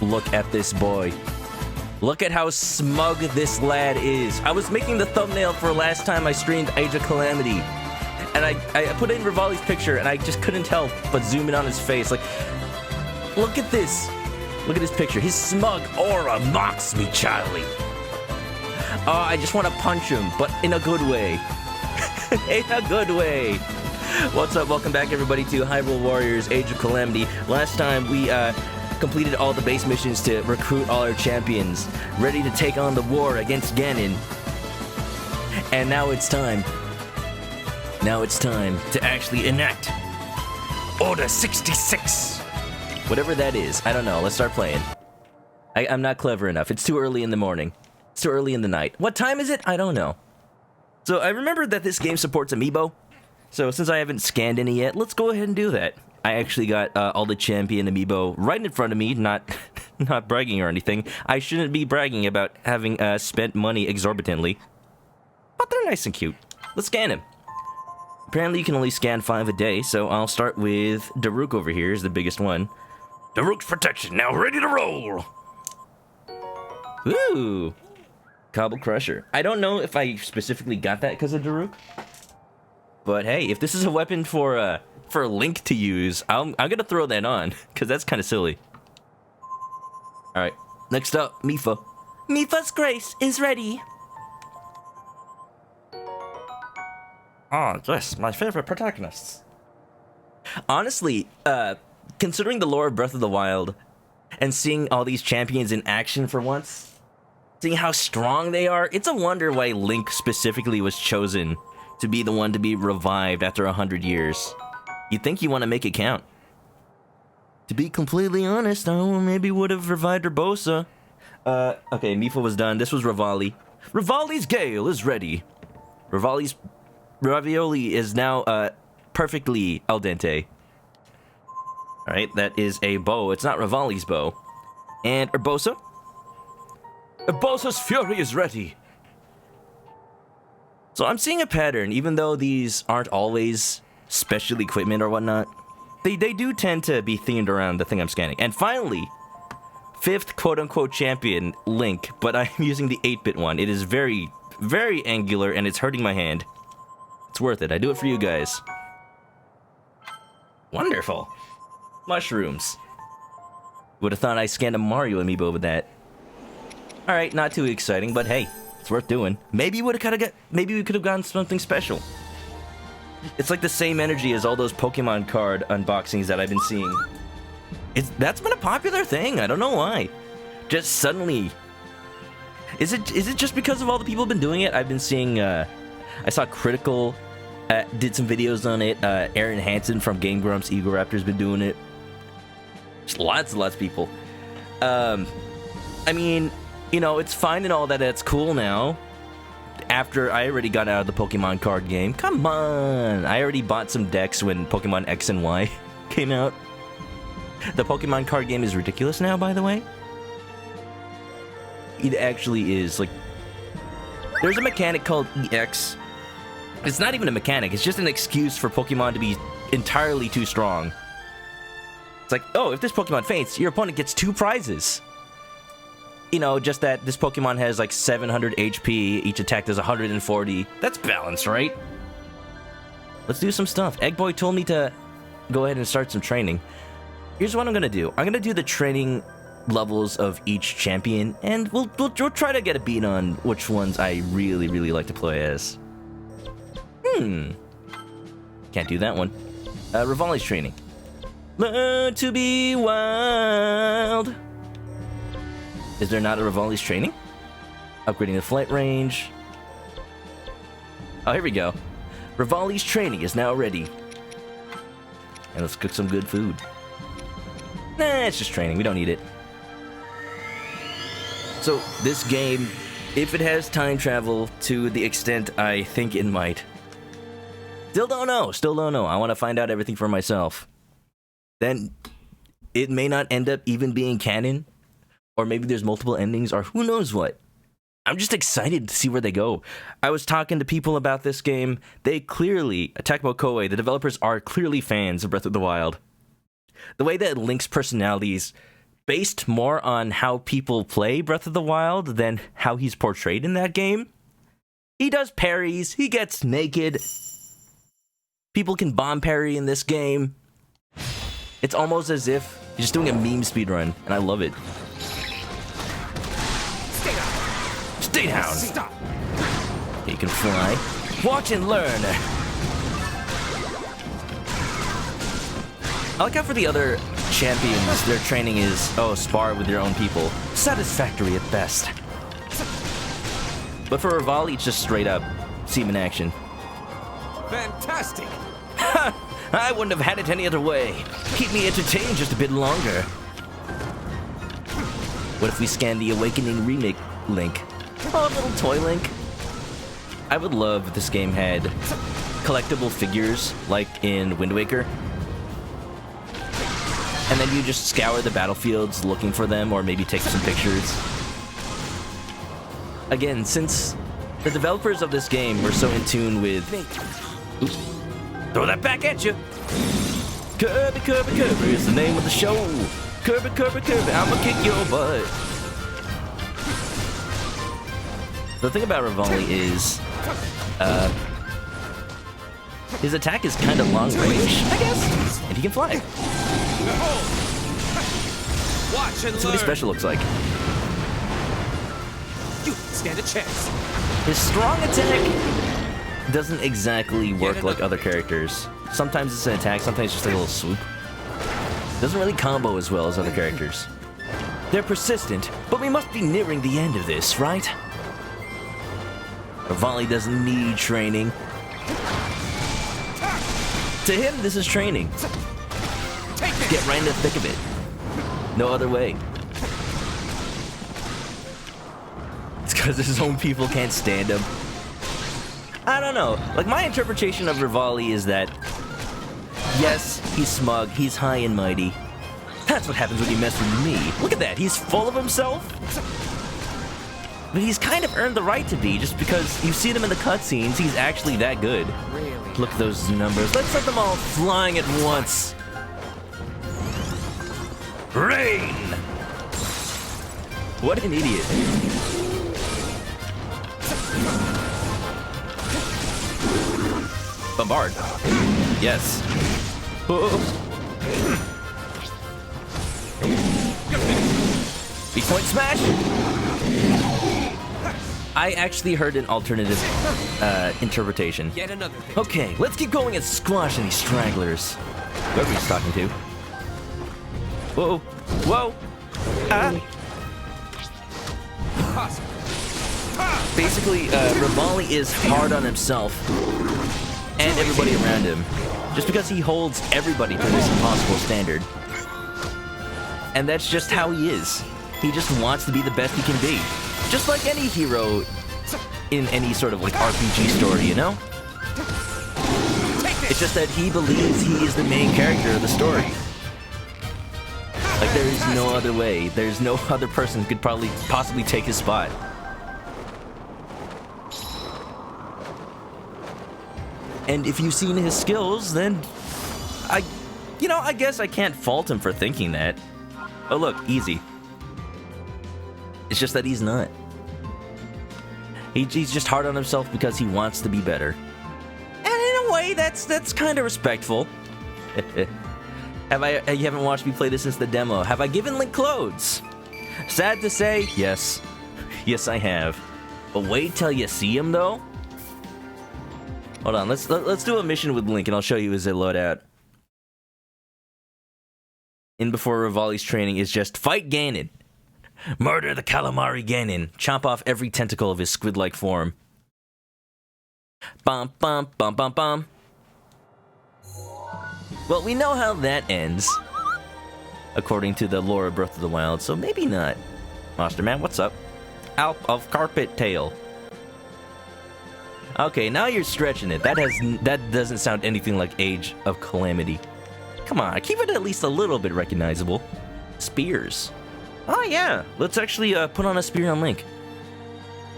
look at this boy. Look at how smug this lad is. I was making the thumbnail for last time I streamed Age of Calamity. And I put in Rivali's picture, and I just couldn't help but zoom in on his face. Like, look at this. Look at his picture. His smug aura mocks me, Charlie. Oh, I just want to punch him, but in a good way. In a good way. What's up? Welcome back, everybody, to Hyrule Warriors Age of Calamity. Last time, we completed all the base missions to recruit all our champions, ready to take on the war against Ganon. And now it's time. Now it's time to actually enact Order 66. Whatever that is. I don't know. Let's start playing. I'm not clever enough. It's too early in the morning. It's too early in the night. What time is it? I don't know. So I remembered that this game supports amiibo. So since I haven't scanned any yet, let's go ahead and do that. I actually got all the champion amiibo right in front of me. Not bragging or anything. I shouldn't be bragging about having spent money exorbitantly. But they're nice and cute. Let's scan him. Apparently you can only scan 5 a day, so I'll start with Daruk over here is the biggest one. Daruk's protection, now ready to roll! Ooh! Cobble Crusher. I don't know if I specifically got that because of Daruk. But hey, if this is a weapon for Link to use, I'm gonna throw that on, because that's kind of silly. Alright, next up, Mipha. Mipha's grace is ready! Oh, yes, my favorite protagonists. Honestly, considering the lore of Breath of the Wild, and seeing all these champions in action for once, seeing how strong they are, it's a wonder why Link specifically was chosen to be the one to be revived after 100 years. You'd think you want to make it count. To be completely honest, I maybe would have revived Urbosa. Okay, Mipha was done. This was Rivali. Rivali's Gale is ready. Rivali's ravioli is now perfectly al dente. Alright, that is a bow. It's not Rivali's bow. And Urbosa? Urbosa's fury is ready. So I'm seeing a pattern, even though these aren't always special equipment or whatnot. They do tend to be themed around the thing I'm scanning. And finally, 5th quote-unquote champion, Link, but I'm using the 8-bit one. It is very, very angular, and it's hurting my hand. It's worth it. I do it for you guys. Wonderful. Mushrooms. Would have thought I scanned a Mario amiibo with that. Alright, not too exciting, but hey, it's worth doing. Maybe we could have gotten something special. It's like the same energy as all those Pokemon card unboxings that I've been seeing. That's been a popular thing. I don't know why. Just suddenly. Is it just because of all the people who've been doing it? I've been seeing I saw Critical did some videos on it. Aaron Hansen from Game Grumps Ego Raptor's been doing it. Just lots and lots of people. I mean, you know, it's fine and all that. It's cool now. After I already got out of the Pokemon card game. Come on! I already bought some decks when Pokemon X and Y came out. The Pokemon card game is ridiculous now, by the way. It actually is. Like, there's a mechanic called EX. It's not even a mechanic. It's just an excuse for Pokemon to be entirely too strong. It's like, oh, if this Pokemon faints, your opponent gets 2 prizes. You know, just that this Pokemon has like 700 HP, each attack does 140. That's balanced, right? Let's do some stuff. Egg Boy told me to go ahead and start some training. Here's what I'm gonna do. I'm gonna do the training levels of each champion, and we'll try to get a beat on which ones I really, really like to play as. Can't do that one. Rivali's training. Learn to be wild. Is there not a Rivali's training? Upgrading the flight range. Oh, here we go. Rivali's training is now ready. And let's cook some good food. Nah, it's just training. We don't need it. So, this game, if it has time travel to the extent I think it might. Still don't know. I want to find out everything for myself. Then, it may not end up even being canon. Or maybe there's multiple endings, or who knows what. I'm just excited to see where they go. I was talking to people about this game. They clearly, Tecmo Koei, the developers are clearly fans of Breath of the Wild. The way that Link's personalities based more on how people play Breath of the Wild than how he's portrayed in that game. He does parries, he gets naked. People can bomb parry in this game. It's almost as if he's just doing a meme speedrun, and I love it. Stay down! Stop! He can fly. Watch and learn! I like how for the other champions, their training is, oh, spar with your own people. Satisfactory at best. But for Rivali, it's just straight up, see him in action. Fantastic! Ha! I wouldn't have had it any other way. Keep me entertained just a bit longer. What if we scan the Awakening remake link? Oh, a little toy link. I would love if this game had collectible figures, like in Wind Waker. And then you just scour the battlefields looking for them, or maybe take some pictures. Again, since the developers of this game were so in tune with... Oops. Throw that back at you! Kirby, Kirby, Kirby is the name of the show! Kirby, Kirby, Kirby, I'ma kick your butt! The thing about Rivali is... his attack is kind of long range, I guess? And he can fly. Watch and That's what his special looks like. You stand a chance. His strong attack doesn't exactly work like other characters. Sometimes it's an attack, sometimes it's just like a little swoop. Doesn't really combo as well as other characters. They're persistent, but we must be nearing the end of this, right? Rivali doesn't need training. To him, this is training. Get right in the thick of it. No other way. It's because his own people can't stand him. I don't know. Like, my interpretation of Rivali is that, yes, he's smug, he's high and mighty. That's what happens when you mess with me. Look at that, he's full of himself. But he's kind of earned the right to be, just because you see him in the cutscenes, he's actually that good. Really? Look at those numbers. Let's set them all flying at once. Rain! What an idiot. Bombard. Yes. Beat point smash! I actually heard an alternative interpretation. Yet another thing. Okay, let's keep going and squashing these stragglers. Whoever he's talking to. Whoa. Whoa. Ah. Basically, Rivali is hard on himself and everybody around him, just because he holds everybody to this impossible standard. And that's just how he is. He just wants to be the best he can be. Just like any hero in any sort of like RPG story, you know? It's just that he believes he is the main character of the story. Like, there is no other way. There's no other person who could possibly take his spot. And if you've seen his skills, then I guess I can't fault him for thinking that. Oh look, easy. It's just that he's not. He's just hard on himself because he wants to be better. And in a way, that's kind of respectful. You haven't watched me play this since the demo. Have I given Link clothes? Sad to say, yes. Yes, I have. But wait till you see him, though. Hold on, let's do a mission with Link, and I'll show you his loadout. In before Rivali's training is just fight Ganon. Murder the Calamity Ganon. Chomp off every tentacle of his squid-like form. Bum, bum, bum, bum, bum. Well, we know how that ends, according to the lore of Breath of the Wild, so maybe not. Monster Man, what's up? Alp of Carpet Tail. Okay, now you're stretching it. That doesn't sound anything like Age of Calamity. Come on, keep it at least a little bit recognizable. Spears. Oh yeah, let's actually put on a spear on Link.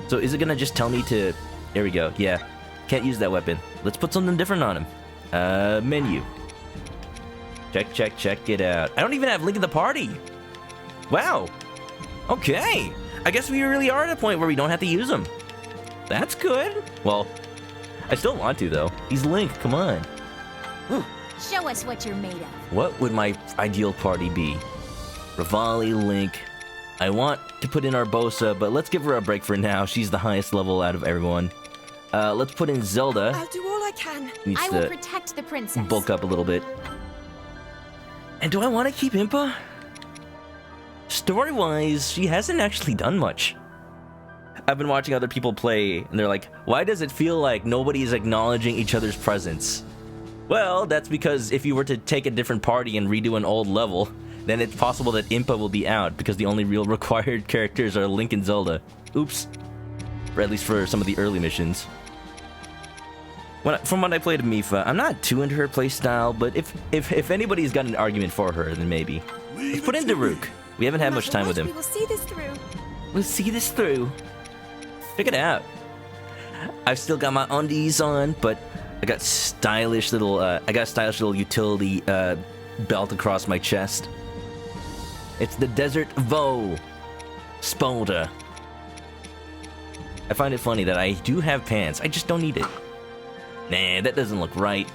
So is it gonna just tell me to... There we go, yeah. Can't use that weapon. Let's put something different on him. Menu. Check it out. I don't even have Link in the party. Wow. Okay. I guess we really are at a point where we don't have to use them. That's good. Well, I still want to, though. He's Link. Come on. Ooh. Show us what you're made of. What would my ideal party be? Rivali, Link. I want to put in Urbosa, but let's give her a break for now. She's the highest level out of everyone. Let's put in Zelda. I'll do all I can. Needs I will to protect the princess. bulk up a little bit. And do I want to keep Impa? Story-wise, she hasn't actually done much. I've been watching other people play, and they're like, why does it feel like nobody is acknowledging each other's presence? Well, that's because if you were to take a different party and redo an old level, then it's possible that Impa will be out, because the only real required characters are Link and Zelda. Oops. Or at least for some of the early missions. From what I played of Mipha, I'm not too into her playstyle, but if anybody's got an argument for her, then maybe. Let's put in Daruk. We haven't had much time with him. We will see this through. We'll see this through. Check it out. I've still got my undies on, but I got stylish little utility belt across my chest. It's the Desert Vo Spolder. I find it funny that I do have pants. I just don't need it. Nah, that doesn't look right.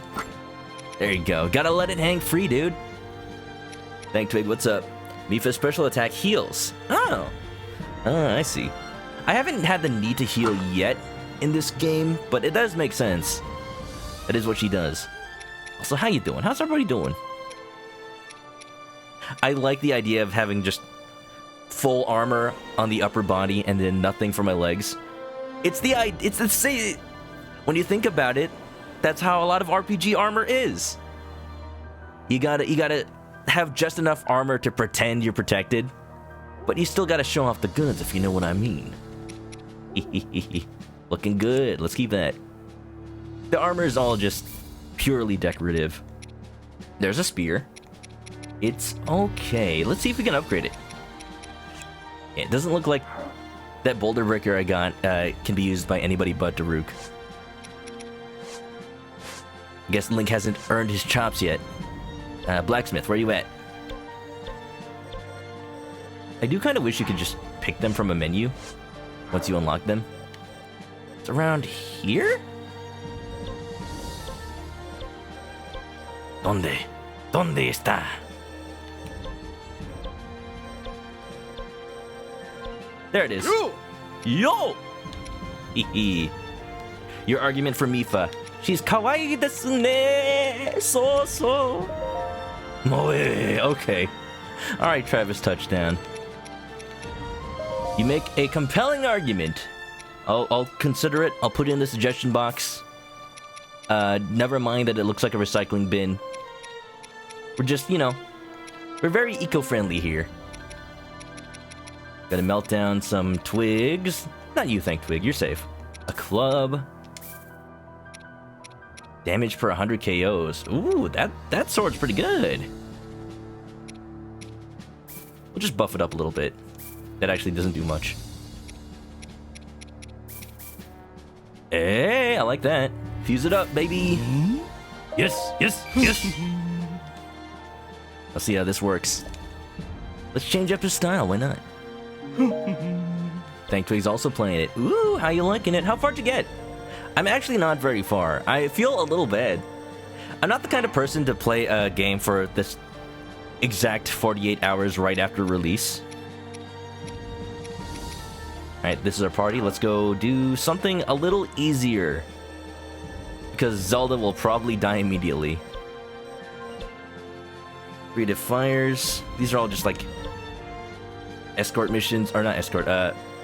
There you go. Gotta let it hang free, dude. Thank Twig, what's up? Mipha's special attack heals. Oh, I see. I haven't had the need to heal yet in this game, but it does make sense. That is what she does. Also, how you doing? How's everybody doing? I like the idea of having just full armor on the upper body and then nothing for my legs. It's the same. When you think about it, that's how a lot of RPG armor is. You gotta have just enough armor to pretend you're protected, but you still gotta show off the goods, if you know what I mean. Looking good. Let's keep that. The armor is all just purely decorative. There's a spear. It's okay. Let's see if we can upgrade it. It doesn't look like that boulder breaker I got can be used by anybody but Daruk. I guess Link hasn't earned his chops yet. Blacksmith, where you at? I do kind of wish you could just pick them from a menu once you unlock them. It's around here? ¿Dónde? ¿Dónde está? There it is. Yo! Hehe. Your argument for Mipha. She's kawaii desu ne. So. Moe. Okay. Alright, Travis touchdown. You make a compelling argument. I'll consider it. I'll put it in the suggestion box. Never mind that it looks like a recycling bin. We're just, we're very eco-friendly here. Gotta melt down some twigs. Not you, thank Twig. You're safe. A club. Damage per 100 KOs. Ooh, that sword's pretty good. We'll just buff it up a little bit. That actually doesn't do much. Hey, I like that. Fuse it up, baby. Yes. Let's see how this works. Let's change up his style. Why not? Thank Twig's also playing it. Ooh, how you liking it? How far'd you get? I'm actually not very far. I feel a little bad. I'm not the kind of person to play a game for this exact 48 hours right after release. Alright, this is our party. Let's go do something a little easier. Because Zelda will probably die immediately. Creative Fires. These are all just like escort missions. Or not escort,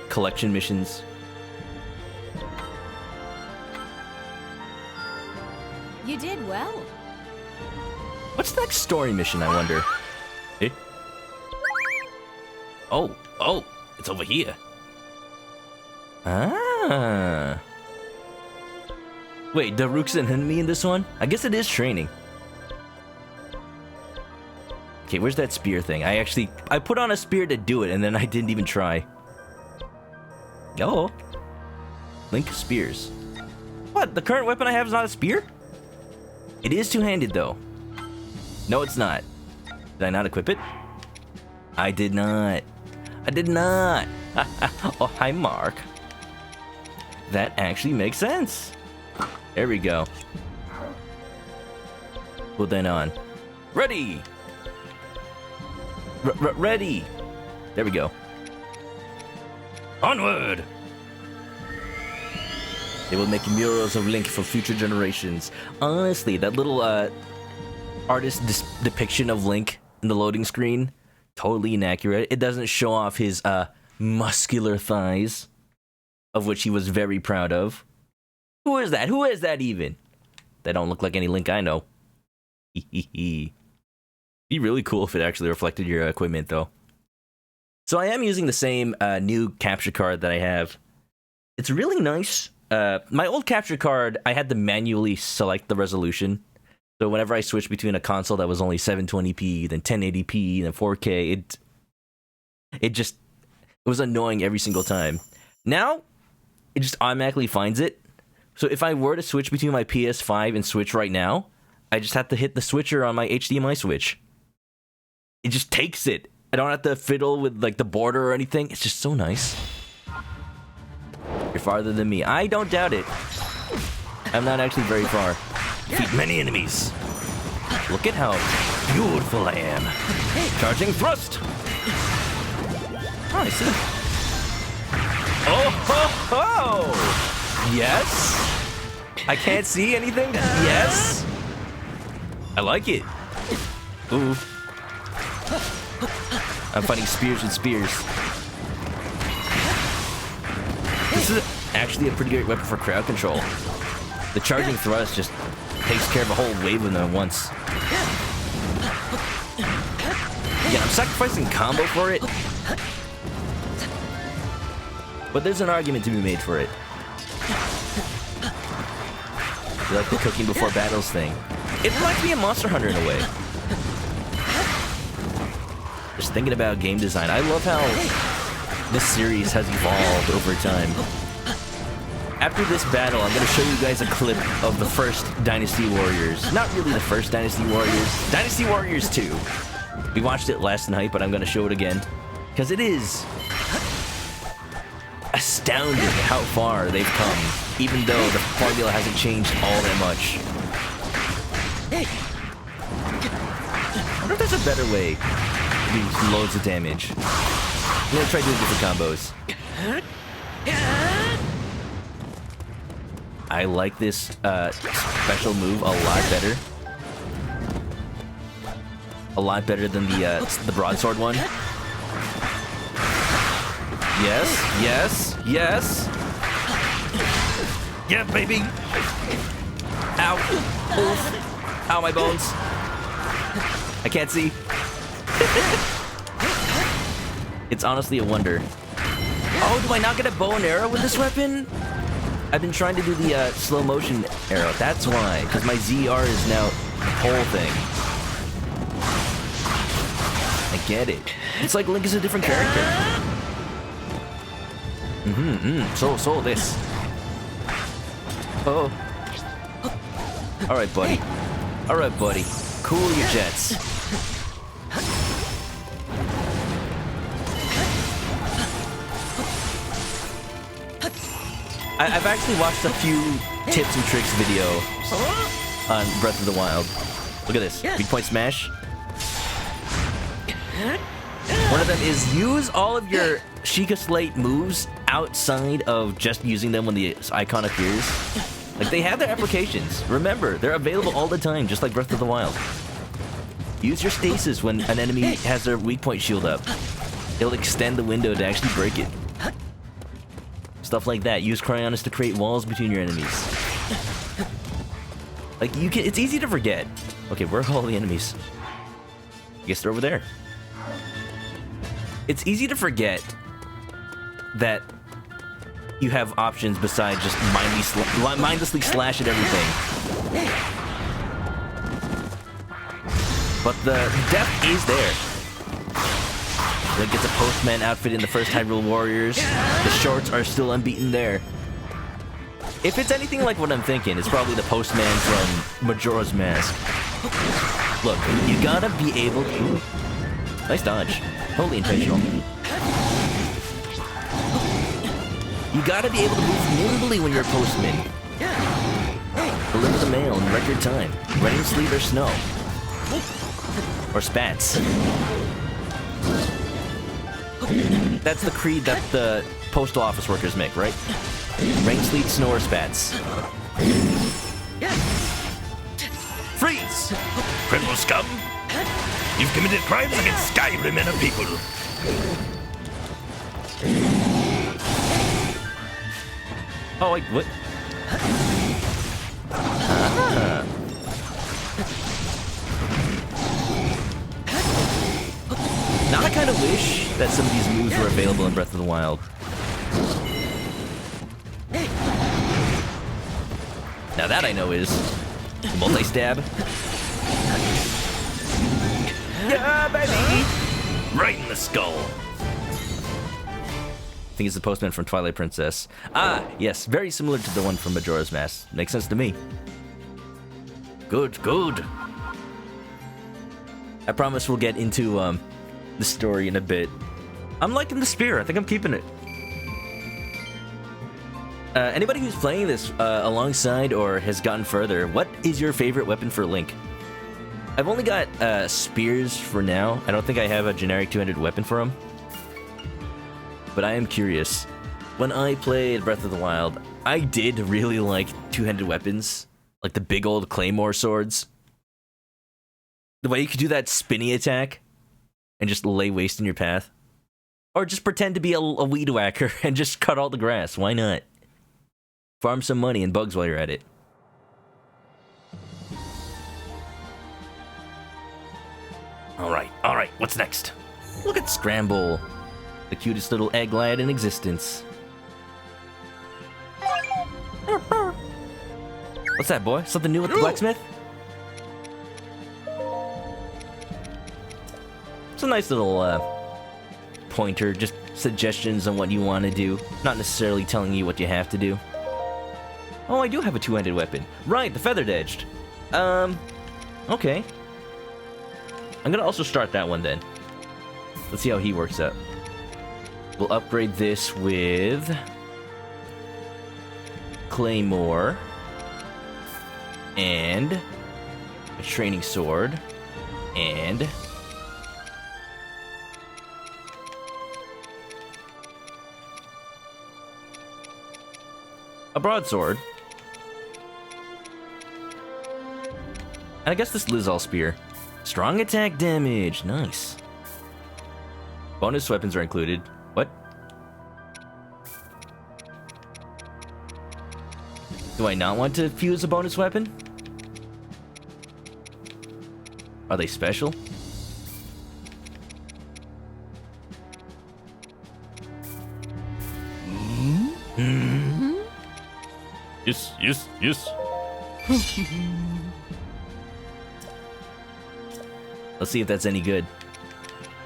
collection missions. You did well. What's the next story mission, I wonder? Eh? Oh, it's over here. Ah. Wait, Daruk's an enemy in this one? I guess it is training. Okay, where's that spear thing? I put on a spear to do it, and then I didn't even try. Oh. Link spears. What, the current weapon I have is not a spear? It is two-handed, though. No, it's not. Did I not equip it? I did not. I did not. Oh, hi, Mark. That actually makes sense. There we go. Put that on. Ready. Ready. There we go. Onward. They will make murals of Link for future generations. Honestly, that little artist depiction of Link in the loading screen, totally inaccurate. It doesn't show off his muscular thighs, of which he was very proud of. Who is that? Who is that even? They don't look like any Link I know. Be really cool if it actually reflected your equipment, though. So I am using the same new capture card that I have. It's really nice. My old capture card, I had to manually select the resolution. So whenever I switched between a console that was only 720p, then 1080p, then 4K, it was annoying every single time. Now, it just automatically finds it. So if I were to switch between my PS5 and Switch right now, I just have to hit the switcher on my HDMI switch. It just takes it. I don't have to fiddle with like the border or anything. It's just so nice. You're farther than me. I don't doubt it. I'm not actually very far. Defeat many enemies. Look at how beautiful I am. Charging thrust. Oh, I see. Oh, ho, ho! Yes? I can't see anything? Yes? I like it. Ooh. I'm fighting spears with spears. This is actually a pretty great weapon for crowd control. The charging thrust just takes care of a whole wave of them at once. Yeah, I'm sacrificing combo for it. But there's an argument to be made for it. You like the cooking before battles thing. It reminds me of Monster Hunter in a way. Just thinking about game design, I love how this series has evolved over time. After this battle, I'm going to show you guys a clip of the first Dynasty Warriors. Not really the first Dynasty Warriors. Dynasty Warriors 2. We watched it last night, but I'm going to show it again. Because it is astounding how far they've come, even though the formula hasn't changed all that much. I wonder if there's a better way to do loads of damage. I'm going to try doing different combos. I like this special move a lot better. A lot better than the broadsword one. Yes, yes, yes. Yeah, baby. Ow. Oof. Ow, my bones. I can't see. It's honestly a wonder. Oh, do I not get a bow and arrow with this weapon? I've been trying to do the slow motion arrow. That's why, because my ZR is now the whole thing. I get it. It's like Link is a different character. So this. Oh. Alright, buddy. Alright, buddy. Cool your jets. I've actually watched a few tips and tricks videos on Breath of the Wild. Look at this. Big point smash. One of them is use all of your Sheikah Slate moves outside of just using them when the icon appears. Like, they have their applications. Remember, they're available all the time, just like Breath of the Wild. Use your stasis when an enemy has their weak point shield up. It'll extend the window to actually break it. Stuff like that. Use Cryonis to create walls between your enemies. Like, you can, it's easy to forget. Okay, where are all the enemies? I guess they're over there. It's easy to forget that you have options besides just mindlessly slash at everything. But the depth is there. Link gets a postman outfit in the first Hyrule Warriors. The shorts are still unbeaten there. If it's anything like what I'm thinking, it's probably the postman from Majora's Mask. Look, you gotta be able to... Nice dodge. Totally intentional. You gotta be able to move nimbly when you're a postman. Deliver the mail in record time. Rain, sleet, or snow. Or spats. That's the creed that the postal office workers make, right? Rain, sleet, snow, or spats. Freeze! Criminal scum! You've committed crimes against Skyrim and her people. Oh, wait, what? Now I kind of wish that some of these moves were available in Breath of the Wild. Now that I know is multi-stab. Yeah, baby! Right in the skull. I think it's the postman from Twilight Princess. Ah, yes, very similar to the one from Majora's Mask. Makes sense to me. Good, good. I promise we'll get into the story in a bit. I'm liking the spear. I think I'm keeping it. Anybody who's playing this alongside or has gotten further, what is your favorite weapon for Link? I've only got spears for now. I don't think I have a generic two-handed weapon for him. But I am curious. When I played Breath of the Wild, I did really like two-handed weapons. Like the big old claymore swords. The way you could do that spinny attack and just lay waste in your path. Or just pretend to be a weed whacker and just cut all the grass. Why not? Farm some money and bugs while you're at it. Alright, what's next? Look at Scramble. The cutest little egg lad in existence. What's that, boy? Something new with the blacksmith? It's a nice little pointer, just suggestions on what you want to do, not necessarily telling you what you have to do. Oh, I do have a two-handed weapon. Right, the feathered edged. Okay. I'm gonna also start that one then. Let's see how he works out. We'll upgrade this with Claymore and a training sword and a broadsword. And I guess this Lizal spear. Strong attack damage, nice. Bonus weapons are included. What? Do I not want to fuse a bonus weapon? Are they special? Yes. Let's see if that's any good.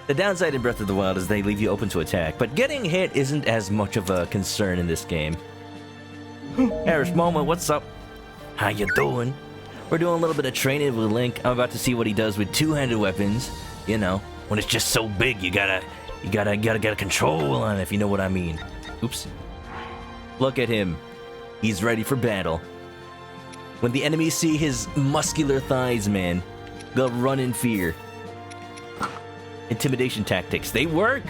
The downside in Breath of the Wild is they leave you open to attack, but getting hit isn't as much of a concern in this game. Harris Momo, what's up? How you doing? We're doing a little bit of training with Link. I'm about to see what he does with two-handed weapons. You know, when it's just so big, you gotta get a control on it, if you know what I mean. Oops. Look at him. He's ready for battle. When the enemies see his muscular thighs, man, they'll run in fear. Intimidation tactics. They work!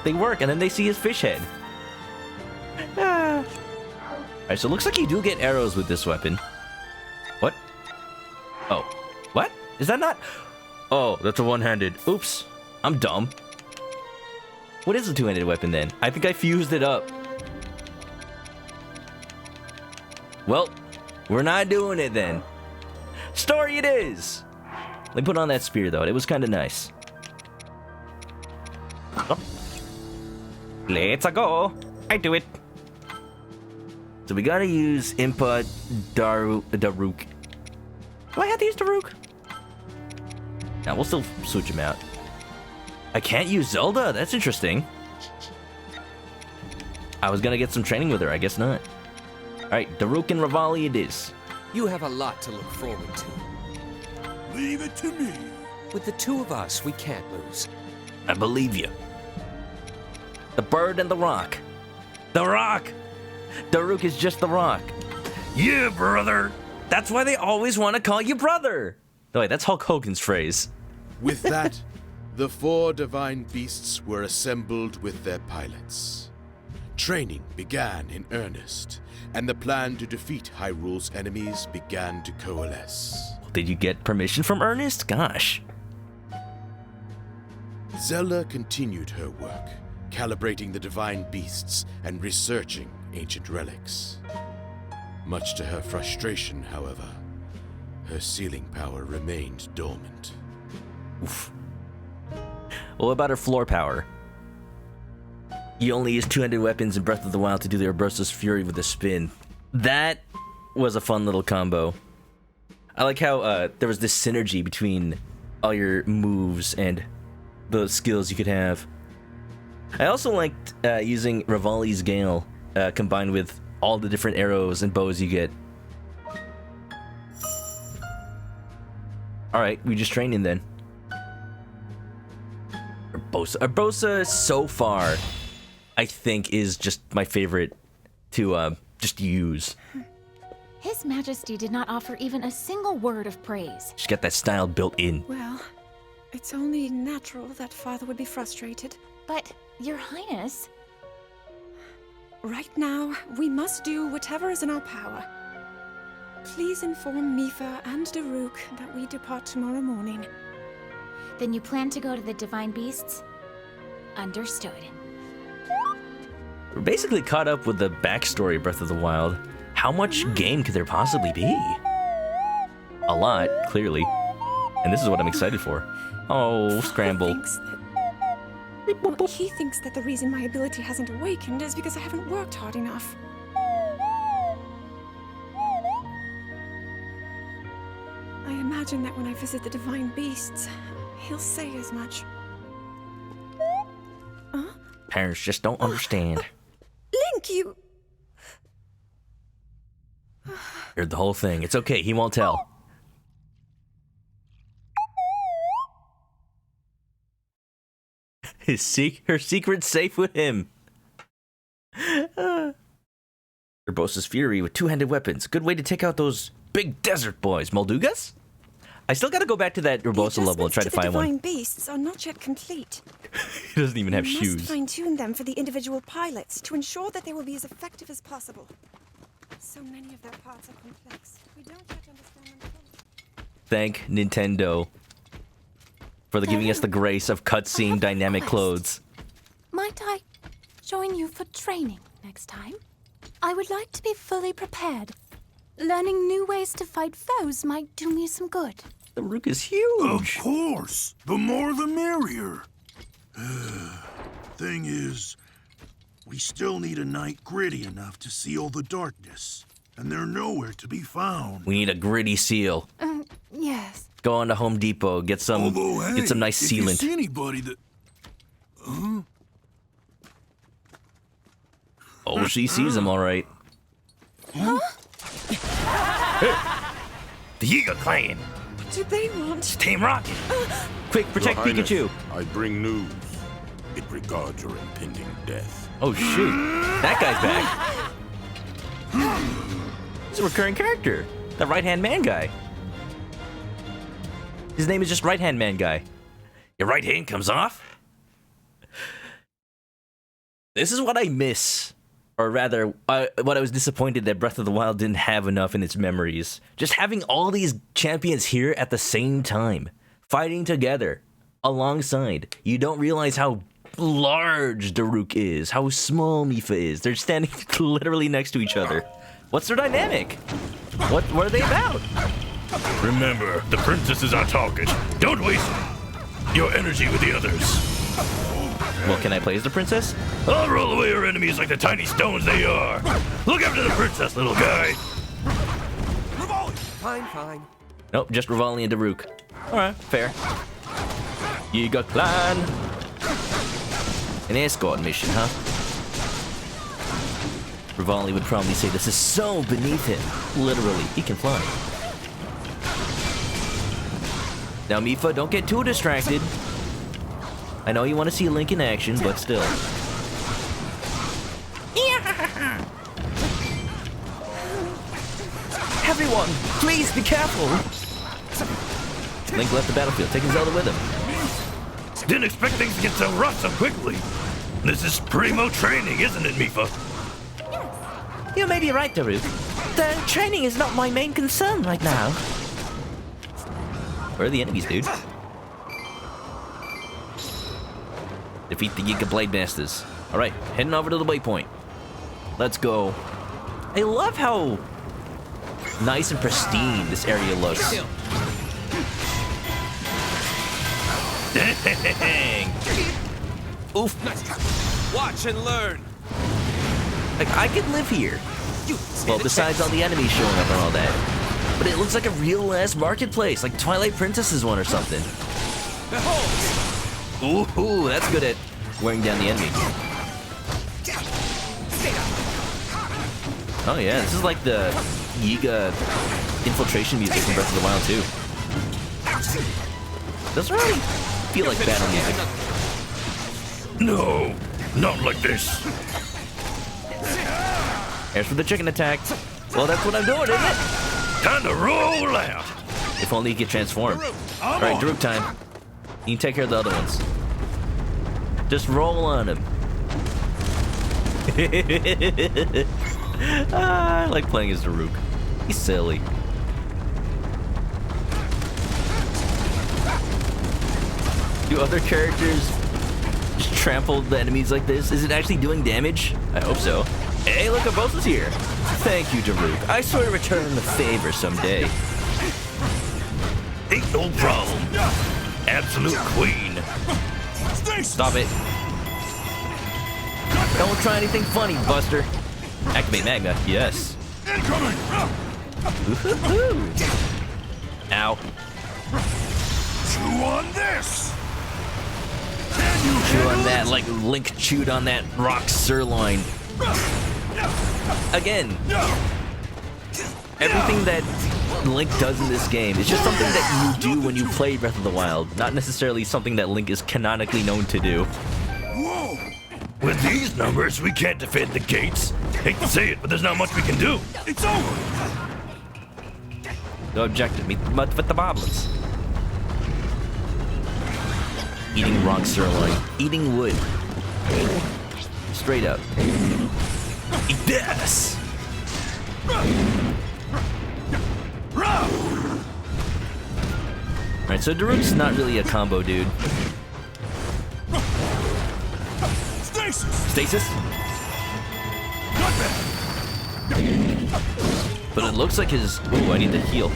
They work, and then they see his fish head. Alright, so it looks like you do get arrows with this weapon. What? Oh. What? Is that not? Oh, that's a one-handed. Oops. I'm dumb. What is a two-handed weapon then? I think I fused it up. Well, we're not doing it then. Story it is! Let me put on that spear though. It was kind of nice. Oh. Let's go. I do it. So we gotta use Impa Daruk. Do I have to use Daruk? Now we'll still switch him out. I can't use Zelda? That's interesting. I was gonna get some training with her. I guess not. Alright, Daruk and Rivali it is. You have a lot to look forward to. Leave it to me. With the two of us, we can't lose. I believe you. The bird and the rock. The rock! Daruk is just the rock. Yeah, brother. That's why they always want to call you brother. Oh, wait, that's Hulk Hogan's phrase. With that, the 4 divine beasts were assembled with their pilots. Training began in earnest, and the plan to defeat Hyrule's enemies began to coalesce. Did you get permission from Ernest? Gosh. Zelda continued her work, calibrating the divine beasts and researching ancient relics. Much to her frustration, however, her sealing power remained dormant. Oof. What about her floor power? You only use 200 weapons in Breath of the Wild to do the Urbosa's Fury with a spin. That was a fun little combo. I like how there was this synergy between all your moves and the skills you could have. I also liked using Revali's Gale combined with all the different arrows and bows you get. Alright, we just training then. Urbosa so far, I think, is just my favorite to just use. His Majesty did not offer even a single word of praise. She's got that style built in. Well, it's only natural that Father would be frustrated. But, Your Highness... Right now, we must do whatever is in our power. Please inform Mipha and Daruk that we depart tomorrow morning. Then you plan to go to the Divine Beasts? Understood. We're basically caught up with the backstory of Breath of the Wild. How much game could there possibly be? A lot, clearly. And this is what I'm excited for. Oh, scramble. He thinks that the reason my ability hasn't awakened is because I haven't worked hard enough. I imagine that when I visit the Divine Beasts, he'll say as much. Parents just don't understand. Link, you... Heard the whole thing. It's okay, he won't tell. Her secret's safe with him. Urbosa's Fury with 2-handed weapons. Good way to take out those big desert boys. Moldugas? I still gotta go back to that Urbosa level and try to find one. The Divine Beasts are not yet complete. He doesn't even have We shoes. must fine-tune them for the individual pilots to ensure that they will be as effective as possible. So many of their parts are complex. We don't yet understand them fully. Thank Nintendo for giving us the grace of cutscene dynamic clothes. Might I join you for training next time? I would like to be fully prepared. Learning new ways to fight foes might do me some good. The Rook is huge. Of course. The more the merrier. Thing is, we still need a night gritty enough to seal the darkness. And they're nowhere to be found. We need a gritty seal. Yes. Go on to Home Depot, get some Although, hey, get some nice if you sealant. see anybody that... Oh, she sees him all right. The Yiga clan. What do they want? Team Rocket. Quick, protect Your Highness, Pikachu. I bring news. It regards your impending death. Oh shoot, that guy's back. It's a recurring character. The right-hand man guy. His name is just right-hand man guy. Your right hand comes off. This is what I miss. Or rather, what I was disappointed that Breath of the Wild didn't have enough in its memories. Just having all these champions here at the same time. Fighting together. Alongside. You don't realize how large Daruk is. How small Mipha is. They're standing literally next to each other. What's their dynamic? What are they about? Remember, the princess is our target. Don't waste your energy with the others. Well, can I play as the princess? I'll roll away your enemies like the tiny stones they are. Look after the princess, little guy. Fine, fine. Nope, just Revali and Daruk. Alright, fair. Yiga clan. An escort mission, huh? Revali would probably say this is so beneath him. Literally, he can fly. Now, Mipha, don't get too distracted. I know you want to see Link in action, but still. Everyone, please be careful! Link left the battlefield, taking Zelda with him. Didn't expect things to get so rough so quickly. This is primo training, isn't it, Mipha? You may be right, Daruk. The training is not my main concern right now. Where are the enemies, dude? Defeat the Giga Blade Masters. Alright, heading over to the waypoint. Let's go. I love how nice and pristine this area looks. Dang! Oof. Watch and learn. Like, I could live here. Well, besides all the enemies showing up and all that. But it looks like a real-ass marketplace, like Twilight Princess's one or something. Ooh, that's good at wearing down the enemy. Oh yeah, this is like the Yiga infiltration music from Breath of the Wild too. Doesn't really feel like battle music. No, not like this. As for the chicken attack, well, that's what I'm doing, isn't it? Time to roll out. If only he could transform. All right, Daruk time. You can take care of the other ones. Just roll on him. I like playing as Daruk. He's silly. Do other characters just trample the enemies like this? Is it actually doing damage? I hope so. Hey, look, Urbosa's here. Thank you, Daruk. I swear to return the favor someday. Ain't no problem. Absolute queen. Stop it. Don't try anything funny, Buster. Activate Magna, yes. Woo-hoo-hoo. Ow. Chew on this. Chew on that like Link chewed on that rock sirloin. Again, everything that Link does in this game is just something that you do when you play Breath of the Wild, not necessarily something that Link is canonically known to do. Whoa. With these numbers, we can't defend the gates. Hate to say it, but there's not much we can do. It's over. No objective, meet with the boblins. Eating rock sirloin. Eating wood. Straight up. Eat this! Alright, so Daruk's not really a combo dude. Stasis? But it looks like his... Ooh, I need to heal.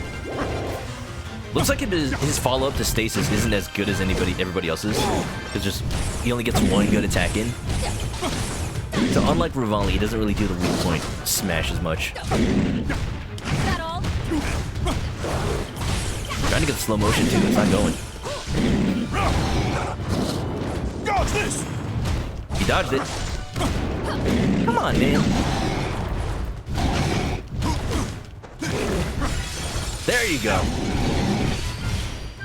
Looks like his follow-up to Stasis isn't as good as everybody else's. It's just, he only gets one good attack in. So unlike Rivali, he doesn't really do the weak point smash as much. That all? Trying to get the slow motion too, it's not going. Dodge this. He dodged it. Come on, man. There you go.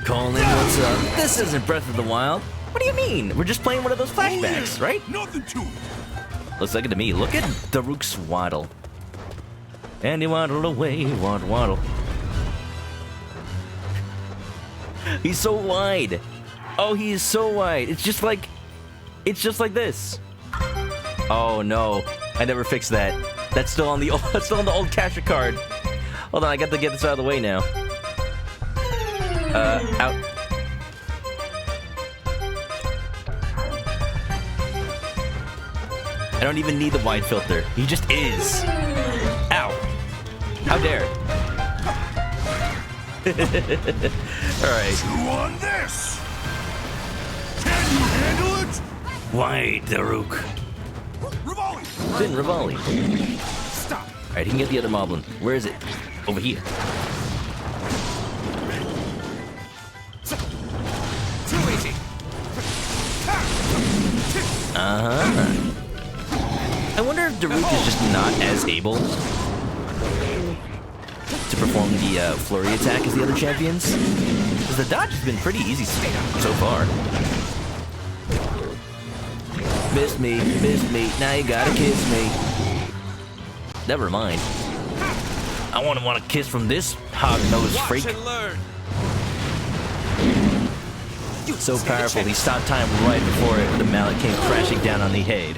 Colin, what's up? This isn't Breath of the Wild. What do you mean? We're just playing one of those flashbacks, right? Nothing to it. Looks like it to me. Look at Daruk's waddle. And he waddled away, waddle. He's so wide. Oh, he is so wide. It's just like this. Oh no, I never fixed that. That's still on the old capture card. Hold on, I got to get this out of the way now. Out. I don't even need the wide filter. He just is. Ow. How dare. Alright. Chew on this. Can you handle it? Why, Daruk? Rivali. It's in Rivali. Stop. Alright, he can get the other moblin. Where is it? Over here. Too easy. Uh-huh. I wonder if Daruk is just not as able to perform the flurry attack as the other champions. Because the dodge has been pretty easy so far. Missed me, now you gotta kiss me. Never mind. I want a kiss from this hog-nosed freak. Watch and learn. So powerful, he stopped time right before the mallet came crashing down on the head.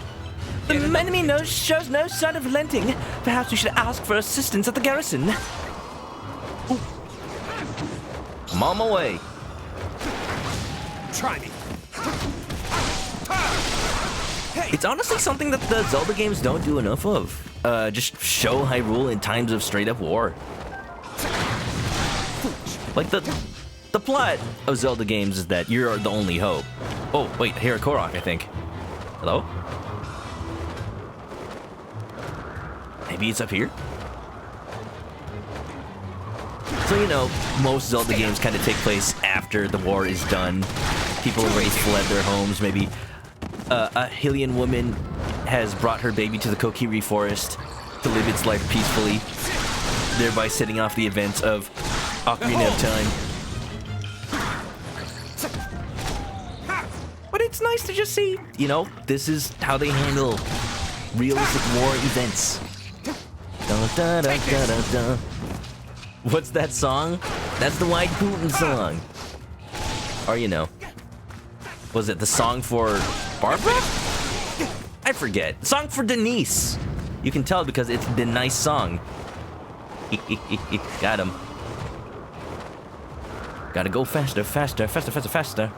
The enemy shows no sign of relenting. Perhaps we should ask for assistance at the garrison. Ooh. I'm on my way. Try me. It's honestly something that the Zelda games don't do enough of. Just show Hyrule in times of straight-up war. Like the plot of Zelda games is that you're the only hope. Oh, wait, here at Korok, I think. Hello? Maybe it's up here? So, you know, most Zelda games kind of take place after the war is done. People have already fled their homes. Maybe a Hylian woman has brought her baby to the Kokiri forest to live its life peacefully, thereby setting off the events of Ocarina of Time. But it's nice to just see, you know, this is how they handle realistic war events. Dun, dun, dun, dun, dun, dun. What's that song? That's the White Putin song. Or, you know, was it the song for Barbara? I forget. Song for Denise. You can tell because it's the nice song. Got him. Gotta go faster, faster, faster, faster, faster.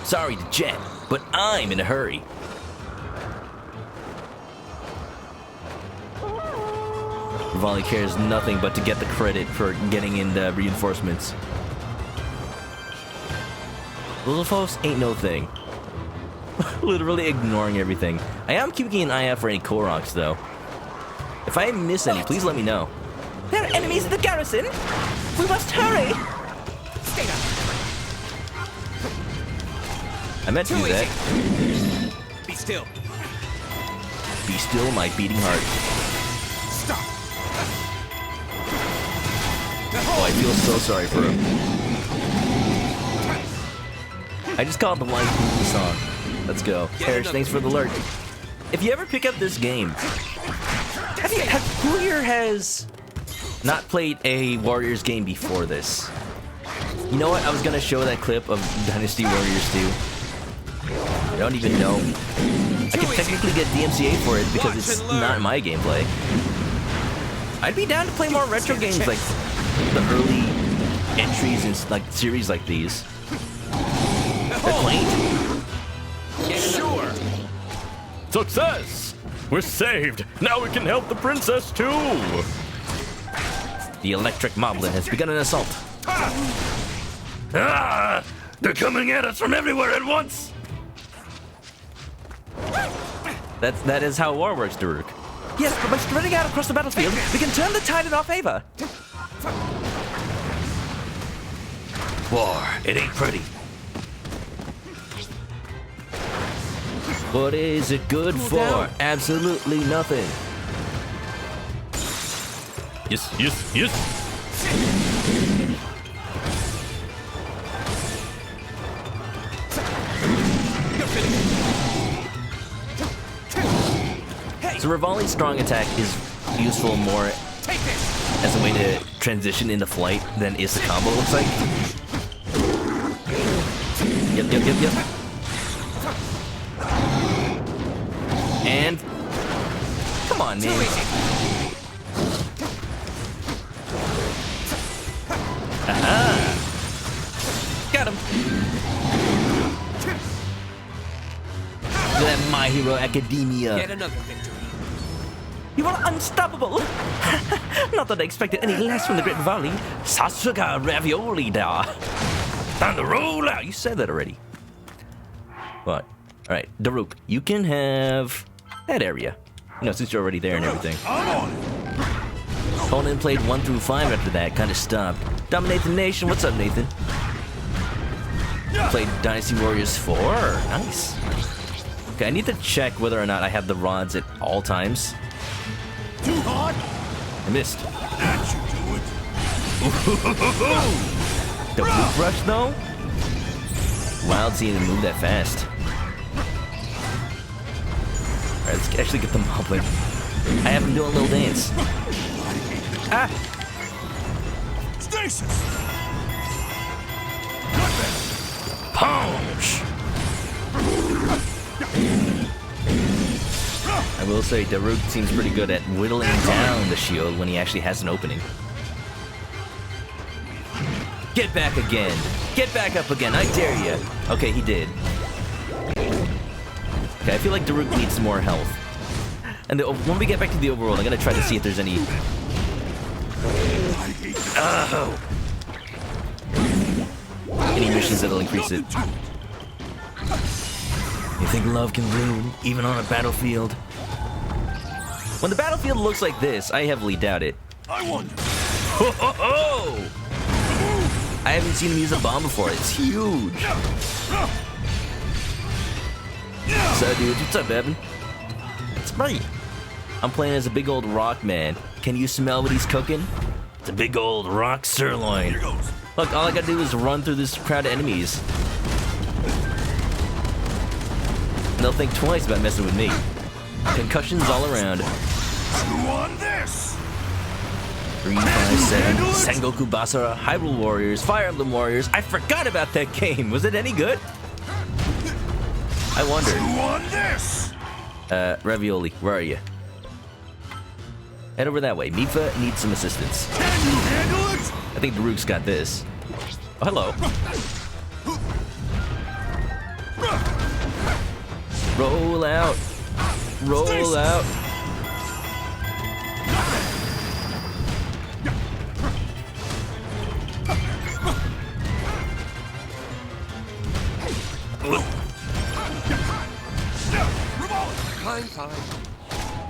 Sorry to jet, but I'm in a hurry. Revali cares nothing but to get the credit for getting in the reinforcements. Lilithos ain't no thing. Literally ignoring everything. I am keeping an eye out for any Koroks, though. If I miss any, please let me know. There are enemies at the garrison! We must hurry! Stay down. I meant to do that. Be still. Be still, my beating heart. Stop. Oh, I feel so sorry for him. I just called the White Putin song. Let's go. Parrish, thanks for the alert. If you ever pick up this game, who here has not played a Warriors game before this? You know what? I was gonna show that clip of Dynasty Warriors 2. I don't even know. I can technically get DMCA for it because it's not my gameplay. I'd be down to play more retro games like the early entries in like series like these. They're quaint. Sure. Success! We're saved! Now we can help the princess too! The electric moblin has begun an assault. Ah! They're coming at us from everywhere at once! That is how war works, Daruk. Yes, but by spreading out across the battlefield, we can turn the tide in our favor. War, it ain't pretty. What is it good for? Absolutely nothing. Yes, yes, yes! So Revali's strong attack is useful more as a way to transition into flight than is the combo looks like. Yep. And come on, man. Aha! Got him. That My Hero Academia. Get another victory. You are unstoppable! Not that I expected any less from the Great Valley. Sasuga ravioli da! Time to roll out! You said that already. What? Alright, Daruk, you can have that area. You know, since you're already there and everything. Opponent played 1 through 5 after that, kinda stopped. Dominate the nation, what's up, Nathan? Played Dynasty Warriors 4, nice. Okay, I need to check whether or not I have the rods at all times. Too hot? I missed. That should do it. The root rush though? Wild seeing him move that fast. let's actually get the moblin. I have him doing a little dance. Ah! Stasis! Punch! I will say, Daruk seems pretty good at whittling down the shield when he actually has an opening. Get back again! Get back up again, I dare you! Okay, he did. Okay, I feel like Daruk needs more health. And when we get back to the overworld, I'm gonna try to see if there's any... Oh! Any missions that'll increase it. You think love can bloom, even on a battlefield? When the battlefield looks like this, I heavily doubt it. I wonder. Ho ho ho! I haven't seen him use a bomb before. It's huge. What's up, dude? What's up, Evan? It's me. I'm playing as a big old rock man. Can you smell what he's cooking? It's a big old rock sirloin. Look, all I gotta do is run through this crowd of enemies. And they'll think twice about messing with me. Concussions all around. Chew on this! 357, Sengoku Basara, Hyrule Warriors, Fire Emblem Warriors. I forgot about that game. Was it any good? I wonder. Chew on this! Ravioli, where are you? Head over that way. Mifa needs some assistance. Can you handle it? I think Daruk's got this. Oh, hello. Roll out. Roll out.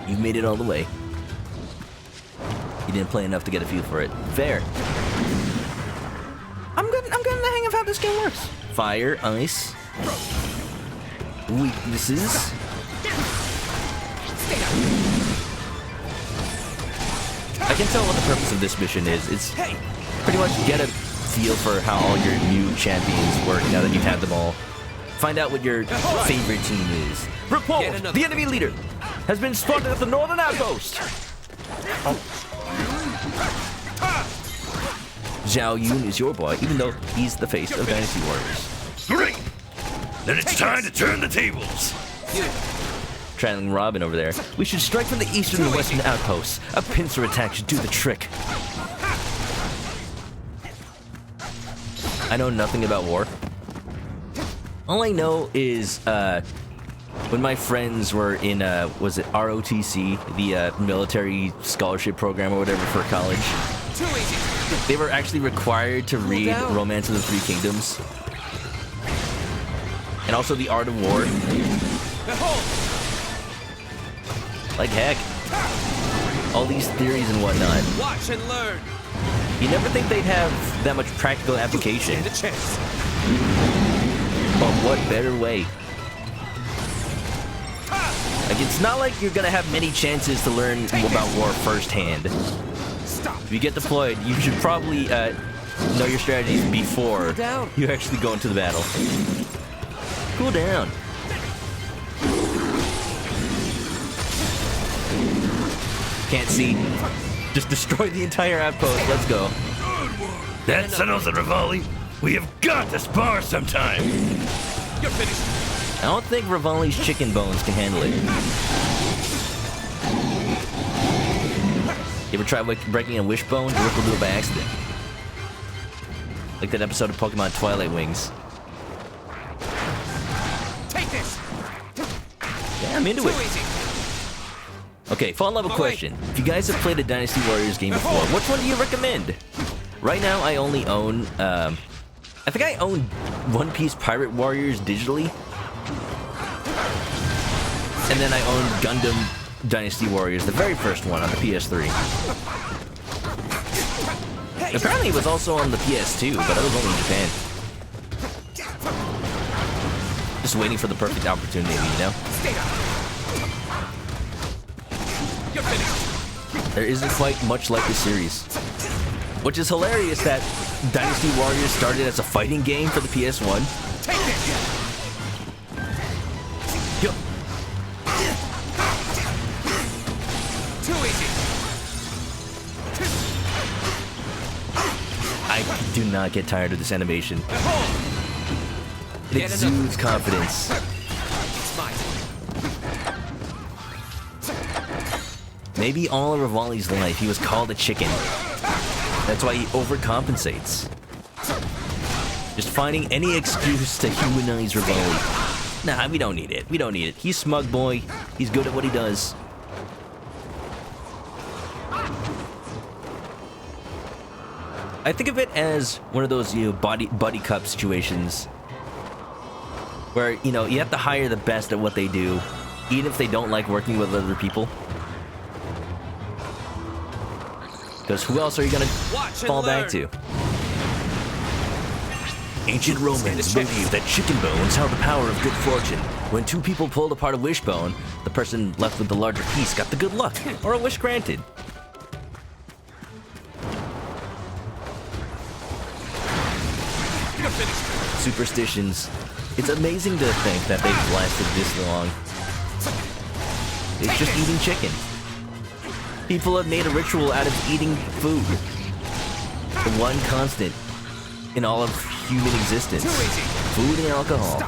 You've made it all the way. You didn't play enough to get a feel for it. Fair. I'm getting the hang of how this game works. Fire, ice, weaknesses. I can tell what the purpose of this mission is. It's pretty much get a feel for how all your new champions work now that you've had them all. Find out what your favorite team is. Report! The enemy leader has been spotted at the northern outpost! Zhao Yun is your boy, even though he's the face of Dynasty Warriors. Great! Then it's time to turn the tables. Trailing Robin over there. We should strike from the eastern and western outposts. A pincer attack should do the trick. I know nothing about war. All I know is, when my friends were in, was it ROTC, the military scholarship program or whatever for college, they were actually required to read Romance of the Three Kingdoms. And also The Art of War. Like heck. All these theories and whatnot. Watch and learn. You never think they'd have that much practical application. Stand a chance. But what better way? Like, it's not like you're gonna have many chances to learn about war firsthand. If you get deployed, you should probably know your strategies before you actually go into the battle. Cool down. Can't see. Just destroy the entire outpost. Let's go. That settles it, Rivali. We have got to spar sometime. You're finished. I don't think Rivali's chicken bones can handle it. You ever try breaking a wishbone? Rick will do it by accident. Like that episode of Pokemon Twilight Wings. Take this. Yeah, I'm into it. Okay, fall level question. If you guys have played a Dynasty Warriors game before, which one do you recommend? Right now, I only own, I think I own One Piece Pirate Warriors digitally. And then I own Gundam Dynasty Warriors, the very first one on the PS3. Apparently it was also on the PS2, but I was only in Japan. Just waiting for the perfect opportunity, you know? You're finished. There isn't quite much like this series. Which is hilarious that Dynasty Warriors started as a fighting game for the PS1. Take this. Yo. do not get tired of this animation. It Get exudes confidence. It's mine. Maybe all of Rivali's life he was called a chicken. That's why he overcompensates. Just finding any excuse to humanize Rivali. Nah, we don't need it. We don't need it. He's smug boy. He's good at what he does. I think of it as one of those, buddy cup situations where, you have to hire the best at what they do, even if they don't like working with other people. Because who else are you gonna fall back to? Ancient Romans believed that chicken bones held the power of good fortune. When two people pulled apart a wishbone, the person left with the larger piece got the good luck, or a wish granted. You're finished. Superstitions. It's amazing to think that they've lasted this long. It's just eating chicken. People have made a ritual out of eating food. The one constant in all of human existence. Food and alcohol.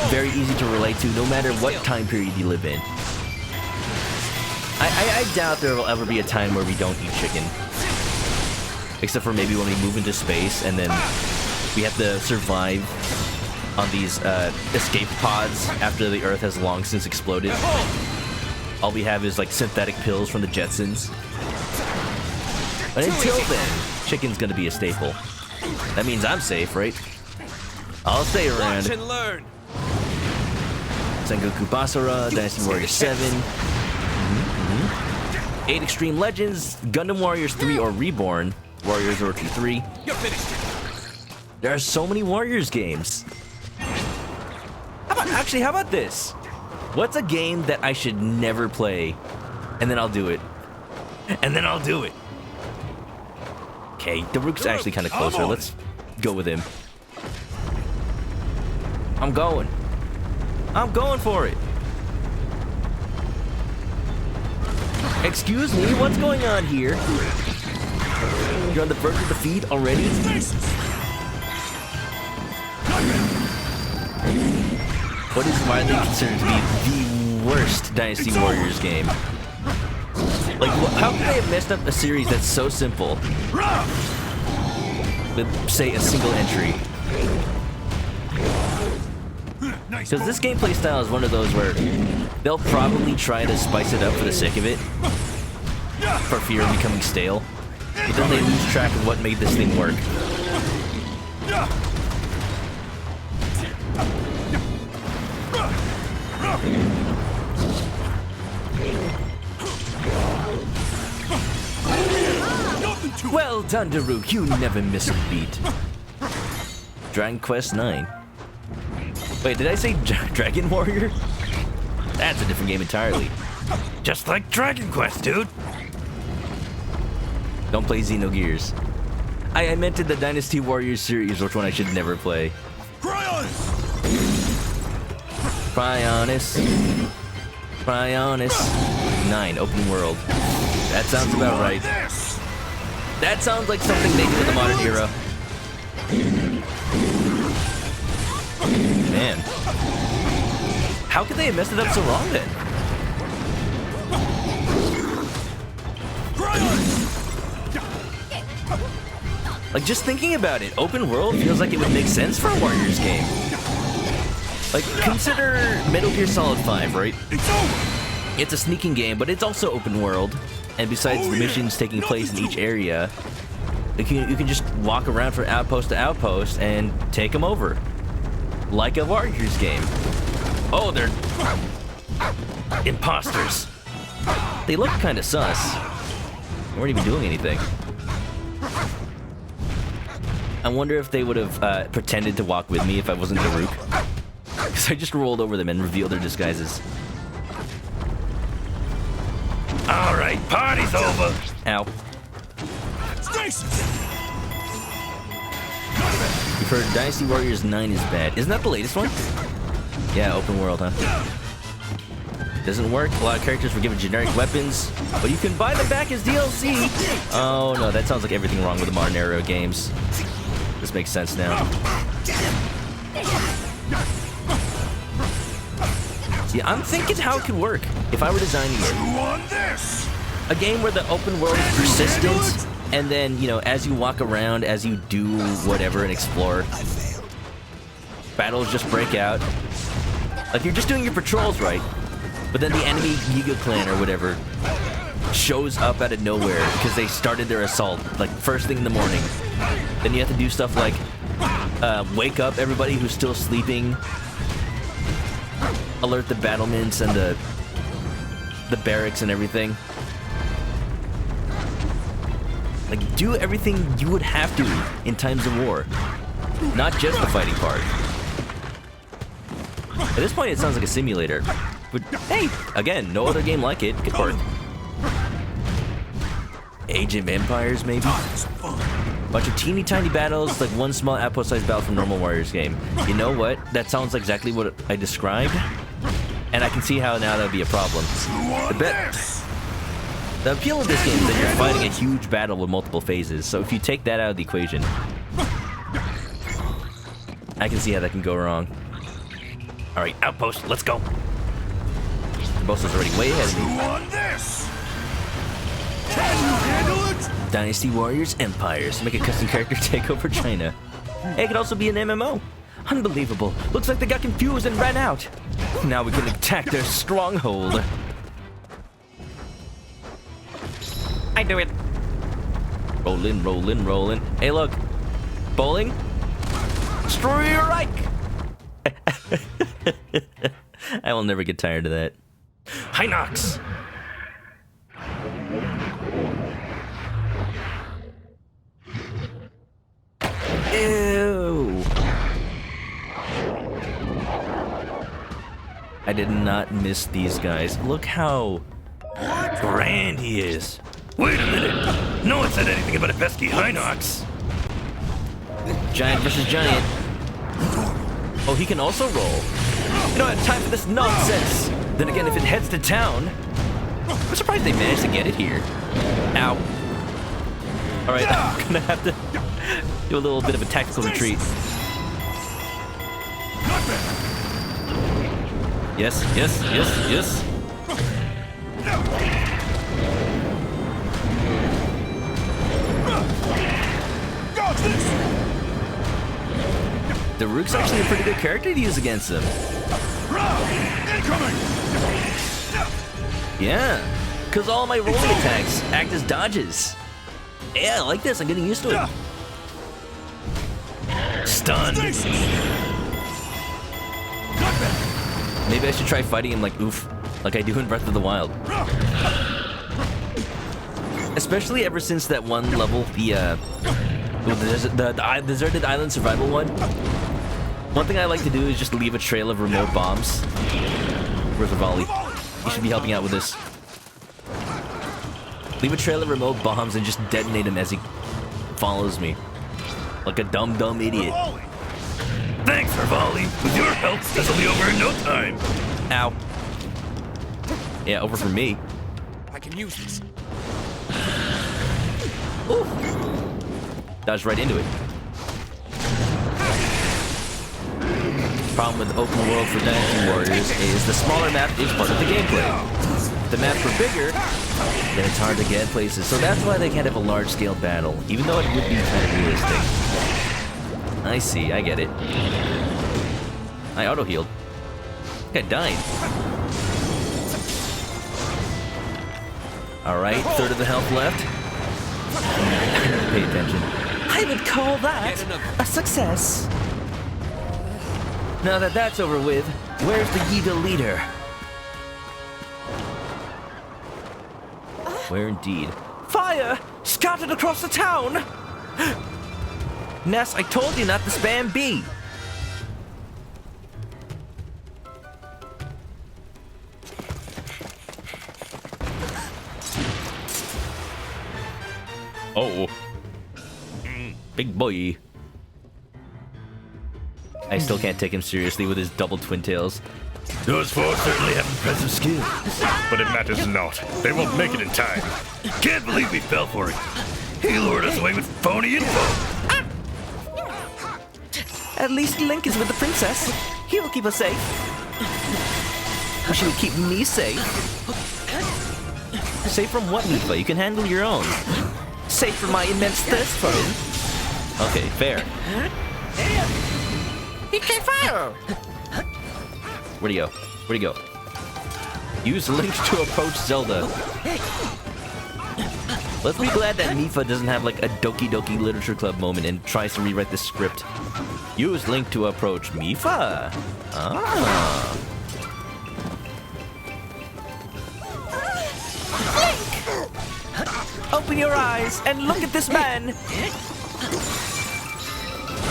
Very easy to relate to no matter what time period you live in. I doubt there will ever be a time where we don't eat chicken. Except for maybe when we move into space and then we have to survive on these escape pods after the Earth has long since exploded. All we have is like synthetic pills from the Jetsons. But until then, chicken's gonna be a staple. That means I'm safe, right? I'll stay around. Watch and learn. Sengoku Basara, Dynasty Warriors 7. 8 Extreme Legends, Gundam Warriors 3 or Reborn, Warriors Orochi 3. You're finished. There are so many Warriors games. How about this? What's a game that I should never play? And then I'll do it. And then I'll do it. Okay, Daruk's actually kind of closer. Let's go with him. I'm going. I'm going for it. Excuse me, what's going on here? You're on the verge of defeat already? What is widely considered to be the worst Dynasty Warriors game? Like, how could they have messed up a series that's so simple with, say, a single entry? Because this gameplay style is one of those where they'll probably try to spice it up for the sake of it, for fear of becoming stale, but then they lose track of what made this thing work. Well done, Daruk. You never miss a beat. Dragon Quest 9. Wait, did I say Dragon Warrior? That's a different game entirely. Just like Dragon Quest, dude. Don't play Xenogears. I meant in the Dynasty Warriors series, which one I should never play. Cryonis 9, open world. That sounds about right. That sounds like something they do in the modern era. Man. How could they have messed it up so long then? Like, just thinking about it, open world feels like it would make sense for a Warriors game. Like, consider Metal Gear Solid 5, right? It's a sneaking game, but it's also open world. And besides the missions taking place in each area, you can just walk around from outpost to outpost and take them over. Like a Warriors game. Oh, they're imposters. They look kind of sus. They weren't even doing anything. I wonder if they would have pretended to walk with me if I wasn't Daruk. Because I just rolled over them and revealed their disguises. All right, party's over. Ow. You've heard Dynasty Warriors 9 is bad. Isn't that the latest one? Yeah, open world, huh? Doesn't work. A lot of characters were given generic weapons, but you can buy them back as DLC. Oh no, that sounds like everything wrong with the modern era games. This makes sense now. Yeah, I'm thinking how it could work if I were designing it. A game where the open world is persistent, and then, you know, as you walk around, as you do whatever and explore, battles just break out. Like, you're just doing your patrols right, but then the enemy Yiga clan or whatever shows up out of nowhere because they started their assault, like, first thing in the morning. Then you have to do stuff like wake up everybody who's still sleeping, alert the battlements and the barracks and everything. Like, do everything you would have to in times of war, not just the fighting part. At this point, it sounds like a simulator. But hey, again, no other game like it. Good work. Age of Empires, maybe? Bunch of teeny tiny battles, like one small outpost-sized battle from normal Warriors game. You know what? That sounds exactly what I described, and I can see how now that would be a problem. The appeal of this game is that you're fighting a huge battle with multiple phases, so if you take that out of the equation, I can see how that can go wrong. Alright, outpost, let's go. The boss is already way ahead of me. Dynasty Warriors Empires. Make a custom character take over China. Hey, it could also be an MMO. Unbelievable. Looks like they got confused and ran out. Now we can attack their stronghold. I do it. Rollin', rollin', rollin'. Hey, look. Bowling? Strike! I will never get tired of that. Hinox! Ew! I did not miss these guys. Look how grand he is. Wait a minute. No one said anything about a pesky Hinox. Giant versus giant. Oh, he can also roll. You don't have time for this nonsense. Then again, if it heads to town, I'm surprised they managed to get it here. Ow. Alright, I'm gonna have to do a little bit of a tactical retreat. Yes, yes, yes, yes. The Rook's actually a pretty good character to use against him. Yeah, because all my rolling attacks act as dodges. Yeah, I like this. I'm getting used to it. Stunned. Maybe I should try fighting him like oof, like I do in Breath of the Wild. Especially ever since that one level, the Deserted Island Survival one. One thing I like to do is just leave a trail of remote bombs. Where's Rivali? You should be helping out with this. Leave a trail of remote bombs and just detonate him as he follows me. Like a dumb idiot. Thanks, Rivali. With your help, this will be over in no time. Ow. Yeah, over for me. I can use this. Ooh. Dodged right into it. Problem with open world for Dynasty Warriors is the smaller map is part of the gameplay. If the maps were bigger, then it's hard to get places. So that's why they can't have a large-scale battle, even though it would be kind of realistic. I see, I get it. I auto-healed. I think I died. Alright, third of the health left. Pay attention. I would call that a success. Now that that's over with, where's the Yiga leader? Where indeed? Fire! Scattered across the town! Ness, I told you not to spam B! Oh. Big boy. I still can't take him seriously with his double twin tails. Those four certainly have impressive skills, but it matters not. They won't make it in time. Can't believe we fell for it. He lured us away with phony info. At least Link is with the princess. He will keep us safe. Or she would keep me safe. Safe from what, Mifa? You can handle your own. Safe from my immense thirst for him. Okay, fair. He can fire! Where'd he go? Where'd he go? Use Link to approach Zelda. Let's be glad that Mifa doesn't have like a Doki Doki Literature Club moment and tries to rewrite the script. Use Link to approach Mifa. Ah. Link! Open your eyes and look at this man.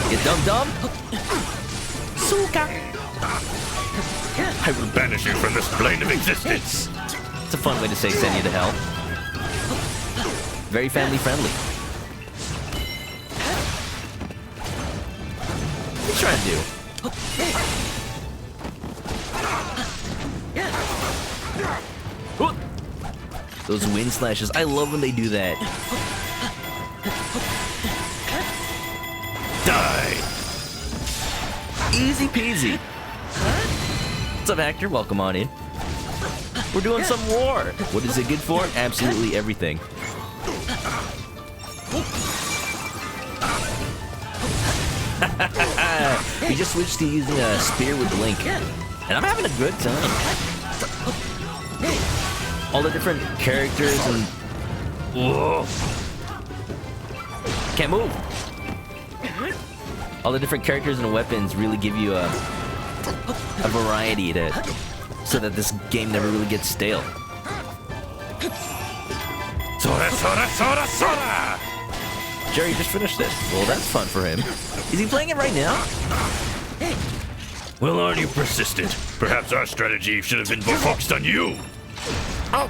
You dum-dum? Suka. I will banish you from this plane of existence. It's a fun way to say send you to hell. Very family friendly. What are you trying to do? Whoop. Those wind slashes, I love when they do that. Die. Easy peasy. What's up, actor? Welcome on in. We're doing some war. What is it good for? Absolutely everything. We just switched to using a spear with Link, and I'm having a good time. All the different characters and... Whoa. Can't move. All the different characters and weapons really give you a variety so that this game never really gets stale. Sora, Sora, Sora, Sora! Jerry just finished this. Well, that's fun for him. Is he playing it right now? Well, aren't you persistent? Perhaps our strategy should have been more focused on you. Oh.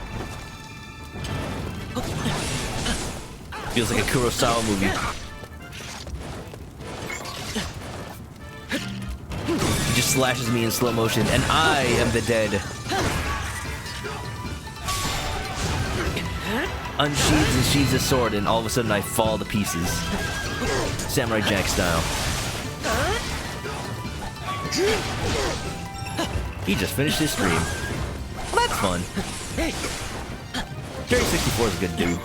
Feels like a Kurosawa movie. He just slashes me in slow motion, and I am the dead. Unsheathes and sheathes his sword, and all of a sudden I fall to pieces. Samurai Jack style. He just finished his stream. Well, that's fun. Jerry 64 is a good dude.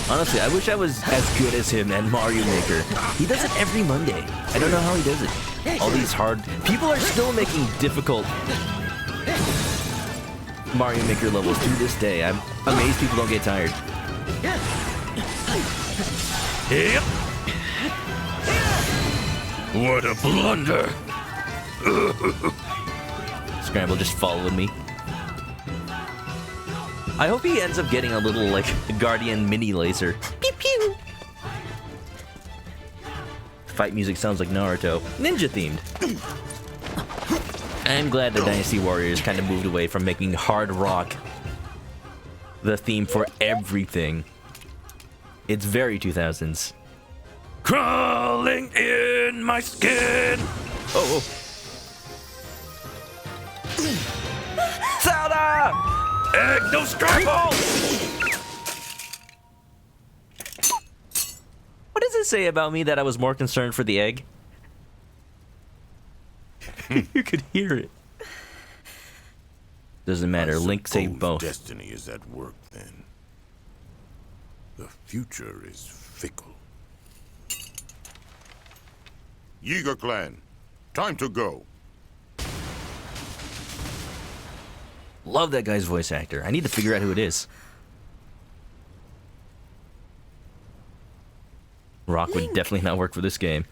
Honestly, I wish I was as good as him at Mario Maker. He does it every Monday. I don't know how he does it. All these hard... People are still making difficult Mario Maker levels to this day. I'm amazed people don't get tired. Yep. What a blunder. Scramble just following me. I hope he ends up getting a little, like, Guardian mini laser. Pew pew! Fight music sounds like Naruto. Ninja themed. I'm glad the Dynasty Warriors kind of moved away from making hard rock the theme for everything. It's very 2000s. Crawling in my skin. Oh. Zelda! Egg, no scramble! What does it say about me that I was more concerned for the egg? You could hear it. Doesn't matter. Link saved both. Destiny is at work then. The future is fickle. Yiga clan, time to go. Love that guy's voice actor. I need to figure out who it is. Rock would definitely not work for this game.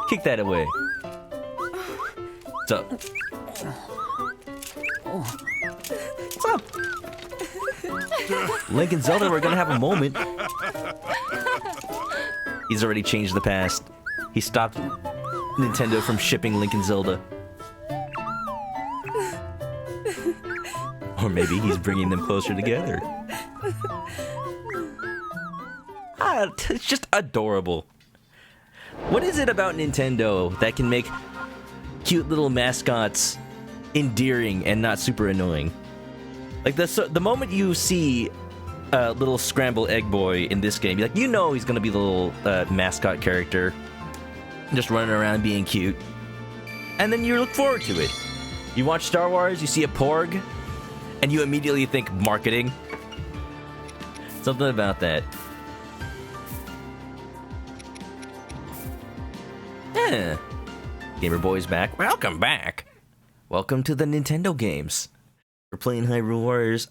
Kick that away. What's up? What's up? Link and Zelda, we're gonna have a moment. He's already changed the past. He stopped Nintendo from shipping Link and Zelda. Or maybe he's bringing them closer together. It's just adorable. What is it about Nintendo that can make cute little mascots endearing and not super annoying? Like the moment you see a little scrambled egg boy in this game, like, you know he's gonna be the little mascot character, just running around being cute, and then you look forward to it. You watch Star Wars, you see a Porg, and you immediately think marketing. Something about that. Yeah. Gamer Boy's back. Welcome back. Welcome to the Nintendo games. We're playing Hyrule Warriors.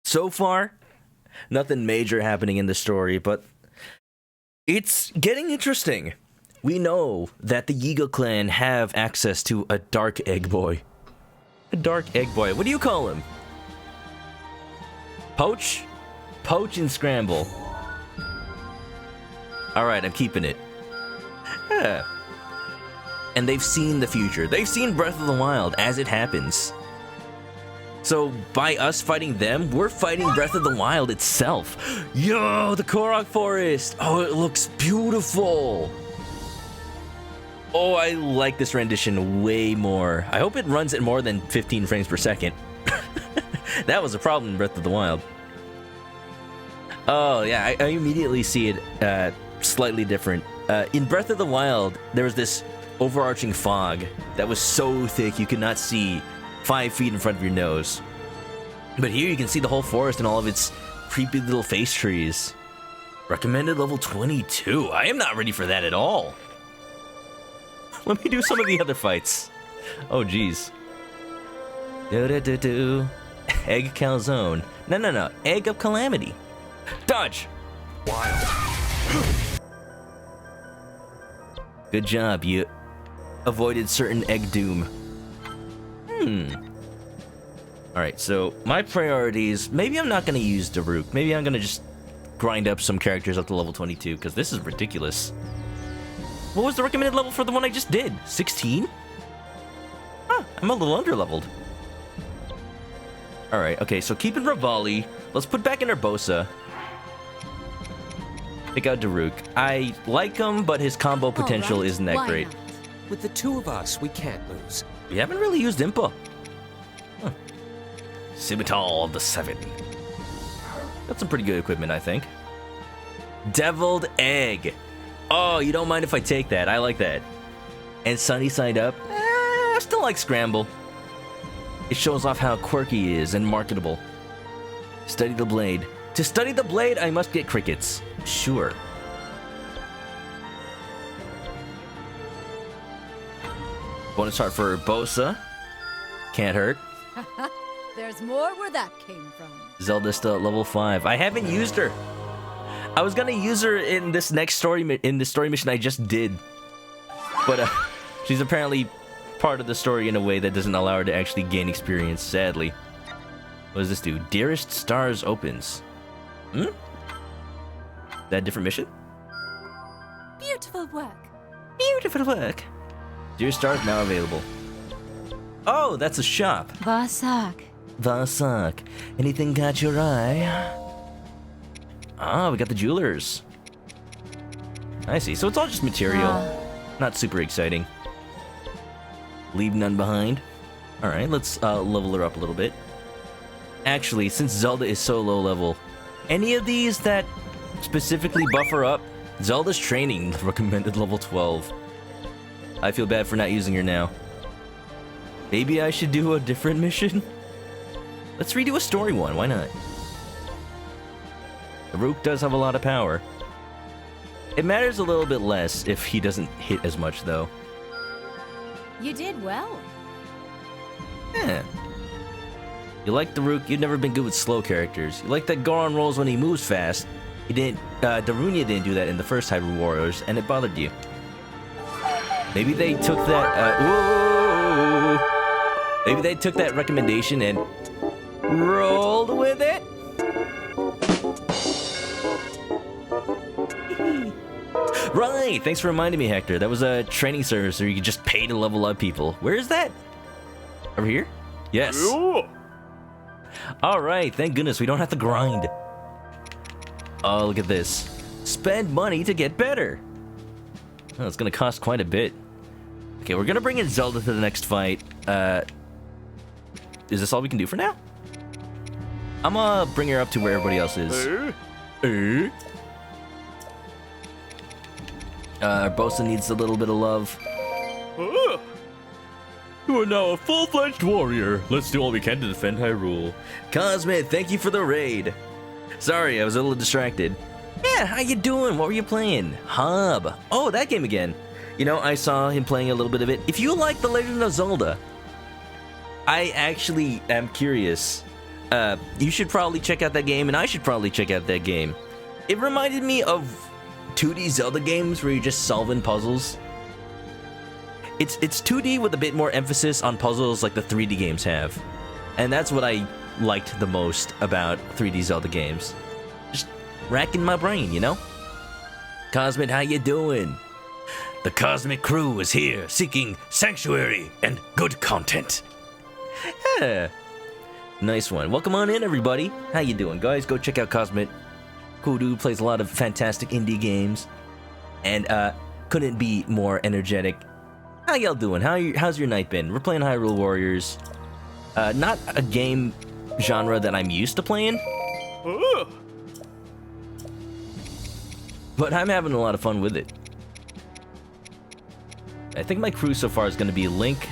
So far, nothing major happening in the story, but it's getting interesting. We know that the Yiga clan have access to a dark egg boy. A dark egg boy. What do you call him? Poach? Poach and Scramble. Alright, I'm keeping it. Yeah. And they've seen the future. They've seen Breath of the Wild as it happens. So by us fighting them, we're fighting Breath of the Wild itself. Yo, the Korok Forest! Oh, it looks beautiful! Oh, I like this rendition way more. I hope it runs at more than 15 frames per second. That was a problem in Breath of the Wild. Oh, yeah, I immediately see it slightly different. In Breath of the Wild, there was this overarching fog that was so thick you could not see 5 feet in front of your nose. But here you can see the whole forest and all of its creepy little face trees. Recommended level 22. I am not ready for that at all. Let me do some of the other fights. Oh, jeez. Egg calzone. No. Egg of Calamity. Dodge! Wild. Good job, you avoided certain egg doom. Alright, so my priorities... Maybe I'm not going to use Daruk. Maybe I'm going to just grind up some characters up to level 22, because this is ridiculous. What was the recommended level for the one I just did? 16? Huh, I'm a little under-leveled. Alright, okay, so keeping Revali. Let's put back in Urbosa. Pick out Daruk. I like him, but his combo potential isn't that great. Not? With the two of us, we can't lose. We haven't really used Impa. Huh. Scimitar of the Seven. Got some pretty good equipment, I think. Deviled Egg. Oh, you don't mind if I take that. I like that. And Sunny Side Up. I still like Scramble. It shows off how quirky he is and marketable. Study the blade. To study the blade, I must get crickets. Sure. Bonus heart for Urbosa. Can't hurt. There's more where that came from. Zelda's still at level 5. I haven't used her. I was gonna use her in this next story mission I just did, but she's apparently part of the story in a way that doesn't allow her to actually gain experience. Sadly. What does this do? Dearest Stars opens. That a different mission? Beautiful work. Beautiful work. Dearest Stars now available. Oh, that's a shop. Vasak. Vasak. Anything caught your eye? Ah, we got the jewelers. I see. So it's all just material. Not super exciting. Leave none behind. Alright, let's level her up a little bit. Actually, since Zelda is so low level, any of these that specifically buff her up, Zelda's training recommended level 12. I feel bad for not using her now. Maybe I should do a different mission? Let's redo a story one, why not? The Rook does have a lot of power. It matters a little bit less if he doesn't hit as much, though. You did well. Yeah. You like the Rook, you've never been good with slow characters. You like that Goron rolls when he moves fast. You didn't, Darunia didn't do that in the first Hyrule Warriors, and it bothered you. Maybe they took that, maybe they took that recommendation and rolled with it? Right, thanks for reminding me, Hector. That was a training service where you could just pay to level up people. Where is that? Over here? Yes. All right, thank goodness we don't have to grind. Oh, look at this. Spend money to get better. Oh, it's gonna cost quite a bit. Okay, we're gonna bring in Zelda to the next fight. Is this all we can do for now? I'm gonna bring her up to where everybody else is. Bosa needs a little bit of love. You are now a full-fledged warrior. Let's do all we can to defend Hyrule. Cosmid, thank you for the raid. Sorry, I was a little distracted. Yeah, how you doing? What were you playing? Hub. Oh, that game again. You know, I saw him playing a little bit of it. If you like The Legend of Zelda, I actually am curious. You should probably check out that game, and I should probably check out that game. It reminded me of 2D Zelda games where you're just solving puzzles. It's 2D with a bit more emphasis on puzzles like the 3D games have. And that's what I liked the most about 3D Zelda games. Just racking my brain, you know? Cosmic, how you doing? The Cosmic Crew is here seeking sanctuary and good content. Yeah. Nice one. Welcome on in, everybody. How you doing, guys? Go check out Cosmic. Cool dude, plays a lot of fantastic indie games. And couldn't be more energetic. How y'all doing? How's your night been? We're playing Hyrule Warriors. Not a game genre that I'm used to playing. But I'm having a lot of fun with it. I think my crew so far is going to be Link,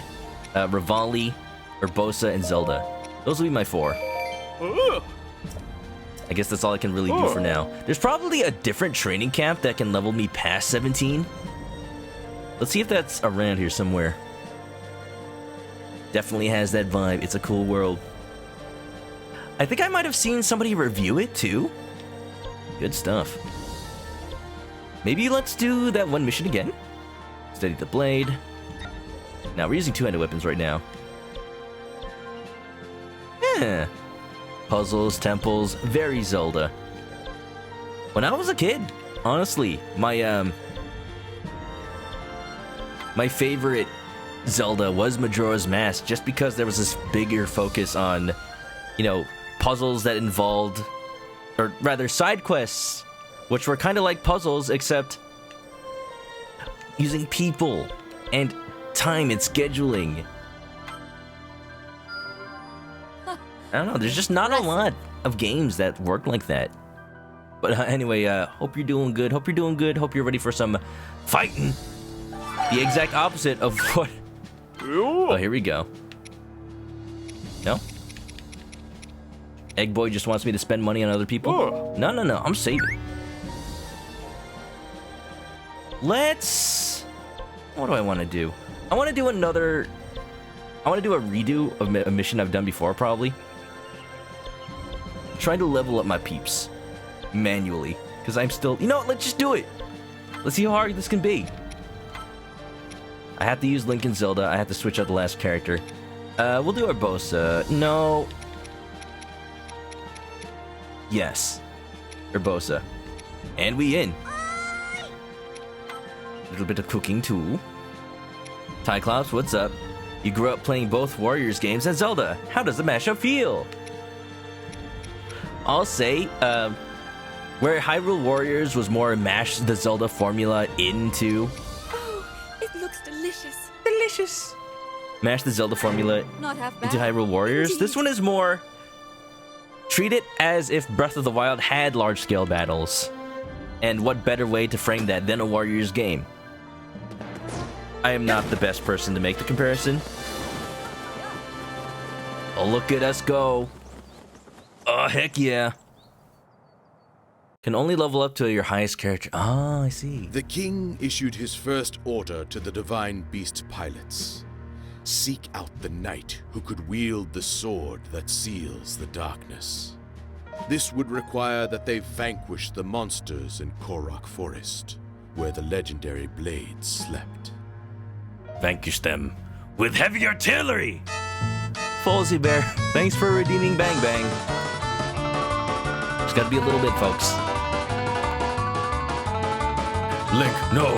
Rivali, Urbosa, and Zelda. Those will be my 4. I guess that's all I can really do for now. There's probably a different training camp that can level me past 17. Let's see if that's around here somewhere. Definitely has that vibe. It's a cool world. I think I might have seen somebody review it too. Good stuff. Maybe let's do that one mission again. Steady the blade. Now we're using 2-handed weapons right now. Yeah. Puzzles, temples, very Zelda. When I was a kid, honestly, my favorite Zelda was Majora's Mask, just because there was this bigger focus on, you know, puzzles that involved, or rather side quests, which were kind of like puzzles, except using people and time and scheduling. I don't know, there's just not a lot of games that work like that. But anyway, hope you're doing good. Hope you're doing good. Hope you're ready for some fighting. The exact opposite of what... Oh, here we go. No? Egg Boy just wants me to spend money on other people? No, no, no, I'm saving. Let's... What do I want to do? I want to do another... I want to do a redo of a mission I've done before, probably. I'm trying to level up my peeps. Manually. Because I'm still... You know what? Let's just do it. Let's see how hard this can be. I have to use Link and Zelda. I have to switch out the last character. We'll do Urbosa. No. Yes. Urbosa. And we in. A little bit of cooking, too. Tyclops, what's up? You grew up playing both Warriors games and Zelda. How does the mashup feel? I'll say, where Hyrule Warriors was more mash the Zelda formula into... Delicious. Mash the Zelda formula into Hyrule Warriors. This one is more... Treat it as if Breath of the Wild had large-scale battles. And what better way to frame that than a Warriors game? I am not the best person to make the comparison. Oh, look at us go. Oh, heck yeah. Can only level up to your highest character. Ah, I see. The king issued his first order to the divine beast pilots. Seek out the knight who could wield the sword that seals the darkness. This would require that they vanquish the monsters in Korok Forest, where the legendary blades slept. Vanquish them with heavy artillery! Falsy Bear, thanks for redeeming Bang Bang. Just gotta be a little bit, folks. Link, no.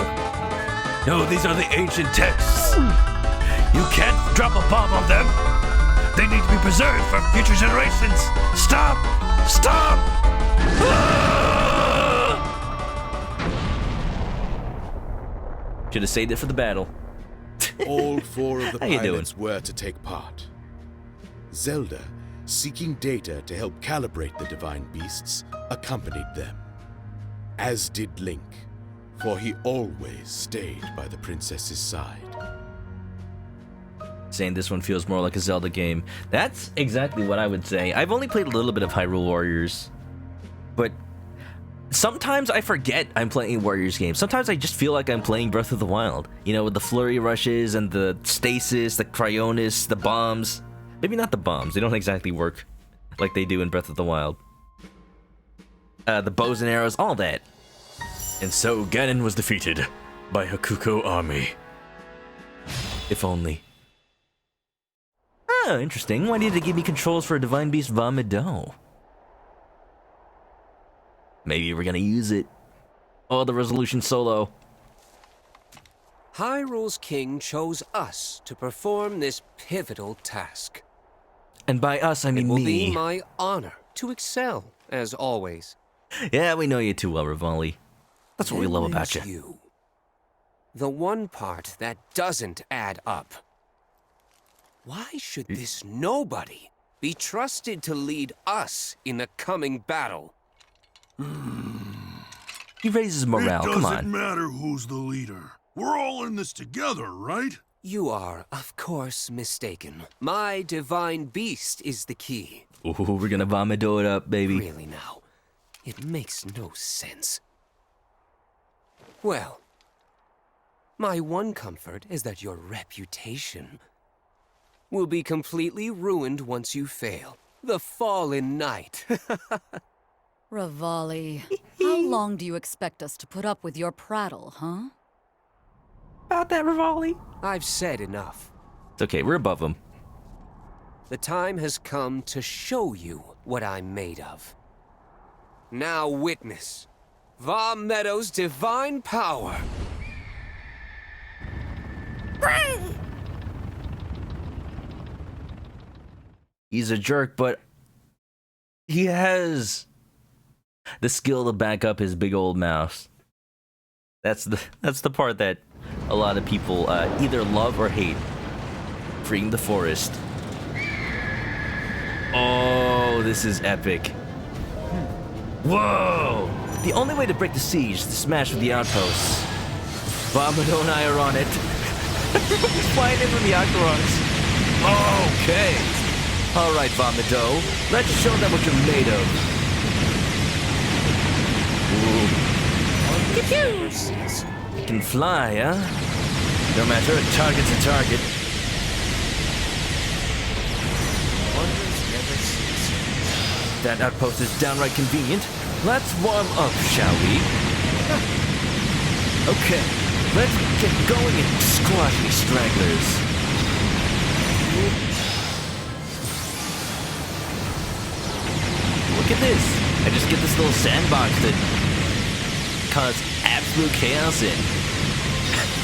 No, these are the ancient texts. You can't drop a bomb on them. They need preserved for future generations. Stop! Stop! Should have saved it for the battle. All 4 of the How you doing? pilots were to take part. Zelda, seeking data to help calibrate the divine beasts, accompanied them. As did Link, for he always stayed by the princess's side. Saying this one feels more like a Zelda game. That's exactly what I would say. I've only played a little bit of Hyrule Warriors, but sometimes I forget I'm playing a Warriors game. Sometimes I just feel like I'm playing Breath of the Wild. You know, with the flurry rushes and the stasis, the cryonis, the bombs. Maybe not the bombs. They don't exactly work like they do in Breath of the Wild. The bows and arrows, all that. And so Ganon was defeated by Hakuko army. If only. Oh, interesting. Why did they give me controls for a Divine Beast Vomito? Maybe we're gonna use it. Oh, the resolution solo. Hyrule's king chose us to perform this pivotal task. And by us, I mean it will me. be my honor to excel, as always. Yeah, we know you too well, Rivali. That's what we love about you. The one part that doesn't add up. Why should this nobody be trusted to lead us in the coming battle? He raises morale, It come doesn't on. matter who's the leader. We're all in this together, right? You are, of course, mistaken. My divine beast is the key. Ooh, we're gonna Vomito it up, baby. Really now, it makes no sense. Well, my one comfort is that your reputation will be completely ruined once you fail. The fallen knight. Rivali, how long do you expect us to put up with your prattle, huh? About that, Rivali? I've said enough. It's okay, we're above him. The time has come to show you what I'm made of. Now witness Va Meadow's divine power. He's a jerk, but he has the skill to back up his big old mouth. That's the part that a lot of people either love or hate. Freeing the forest. Oh, this is epic. Whoa! The only way to break the siege is to smash with the outposts. Vomito and I are on it. He's flying in from the outposts. Okay. Alright, Vomito. Let's show them what you're made of. Ooh. Pew-pew. You can fly, huh? No matter, a target's a target. That outpost is downright convenient. Let's warm up, shall we? Okay, let's get going and squash these stragglers. Look at this. I just get this little sandbox to cause absolute chaos in.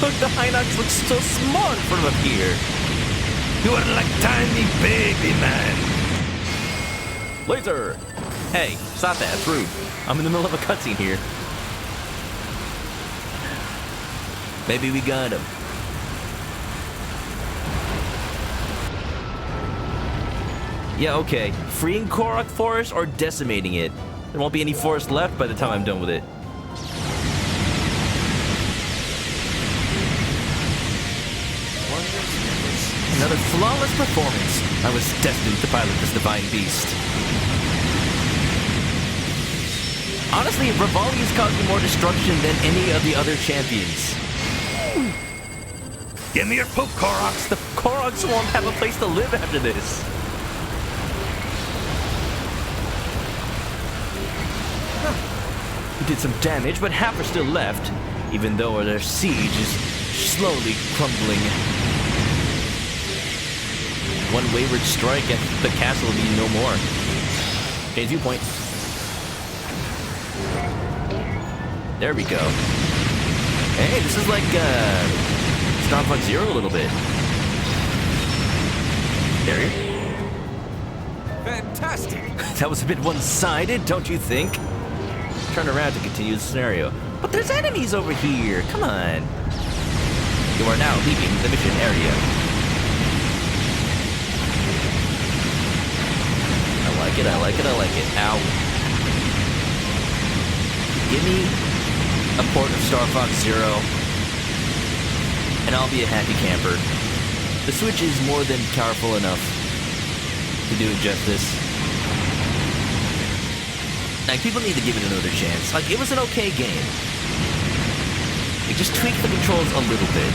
Look, the Hinox looks so small in front of here. You are like tiny baby man. Laser! Hey, stop that, it's rude. I'm in the middle of a cutscene here. Maybe we got him. Yeah, okay. Freeing Korok Forest or decimating it? There won't be any forest left by the time I'm done with it. Another flawless performance. I was destined to pilot this divine beast. Honestly, Rivali is causing more destruction than any of the other champions. Give me your poop, Koroks. The Koroks won't have a place to live after this. We did some damage, but half are still left, even though their siege is slowly crumbling. One wayward strike and the castle will be no more. Okay, viewpoint. There we go. Hey, this is like Star Fox Zero a little bit. There. Fantastic! That was a bit one-sided, don't you think? Turn around to continue the scenario. But there's enemies over here. Come on. You are now leaving the mission area. I like it, I like it, I like it. Ow. Give me a port of Star Fox Zero, and I'll be a happy camper. The Switch is more than powerful enough to do it justice. Like, people need to give it another chance. Like, it was an okay game. Like, just tweak the controls a little bit.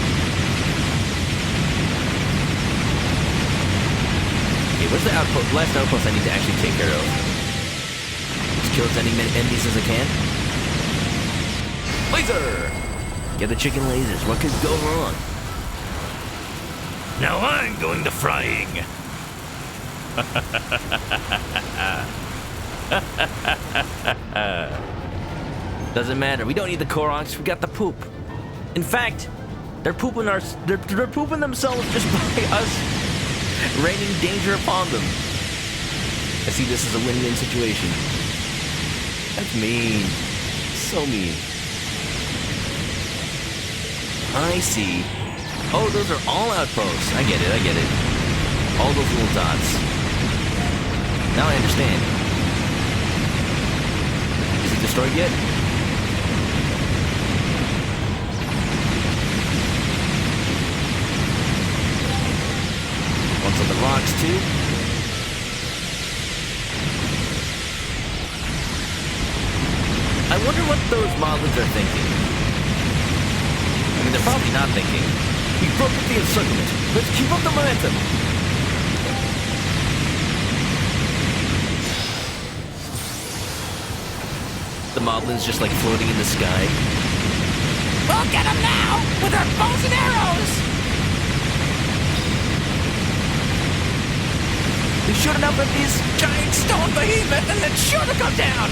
Okay, where's the outpost? Last outpost I need to actually take care of. Just kill as many enemies as I can. Laser! Get the chicken lasers. What could go wrong? Now I'm going to frying. Doesn't matter. We don't need the Koroks. We got the poop. In fact, they're pooping they're pooping themselves just by us raining danger upon them. I see this as a win-win situation. That's mean. So mean. I see. Oh, those are all outposts. I get it, I get it. All those little dots. Now I understand. Is it destroyed yet? One's on the rocks, too. I wonder what those modelers are thinking. I mean, they're probably not thinking. We broke the encirclement. Let's keep up the momentum. The Moblin's just like floating in the sky. We'll get them now with our bows and arrows. We shoot enough of these giant stone behemoths and it's sure to come down.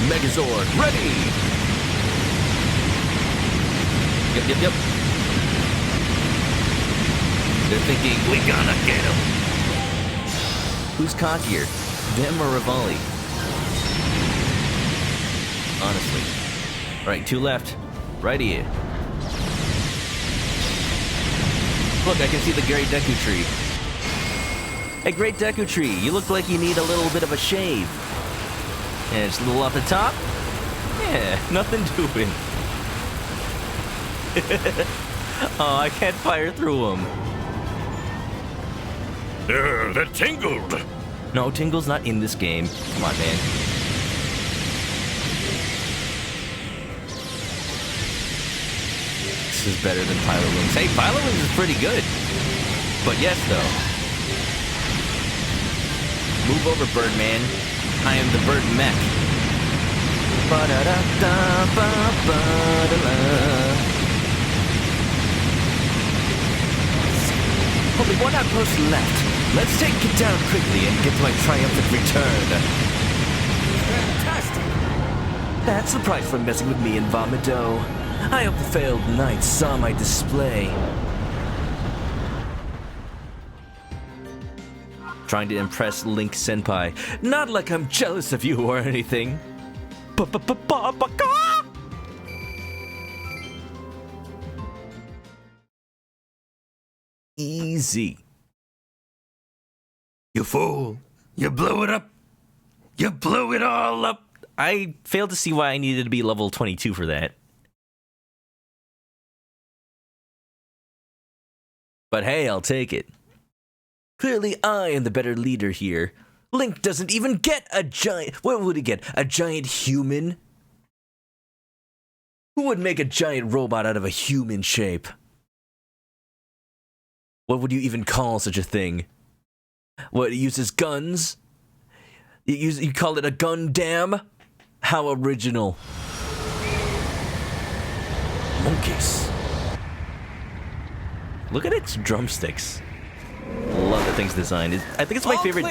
Megazord, ready! Yep. They're thinking, we gonna get him. Who's cockier, them or Rivali? Honestly. Alright, 2 left. Right here. Look, I can see the Great Deku Tree. Hey, Great Deku Tree, you look like you need a little bit of a shave. And it's a little off the top? Yeah, nothing doing. Oh, I can't fire through them. They're tingled. No, Tingle's not in this game. Come on, man. This is better than Pilot Wings. Hey, Pilot Wings is pretty good. But yes, though. Move over, Birdman. I am the Bird Mech. Only one outpost left. Let's take it down quickly and get to my triumphant return. Fantastic! That's the price for messing with me and Vomito. I hope the failed knights saw my display. Trying to impress Link Senpai. Not like I'm jealous of you or anything. Easy. You fool. You blew it up. You blew it all up. I failed to see why I needed to be level 22 for that. But hey, I'll take it. Clearly, I am the better leader here. Link doesn't even get a giant... What would he get? A giant human? Who would make a giant robot out of a human shape? What would you even call such a thing? What, it uses guns? You call it a Gundam? How original. Monkeys. Look at its drumsticks. Love the thing's design. I think it's my favorite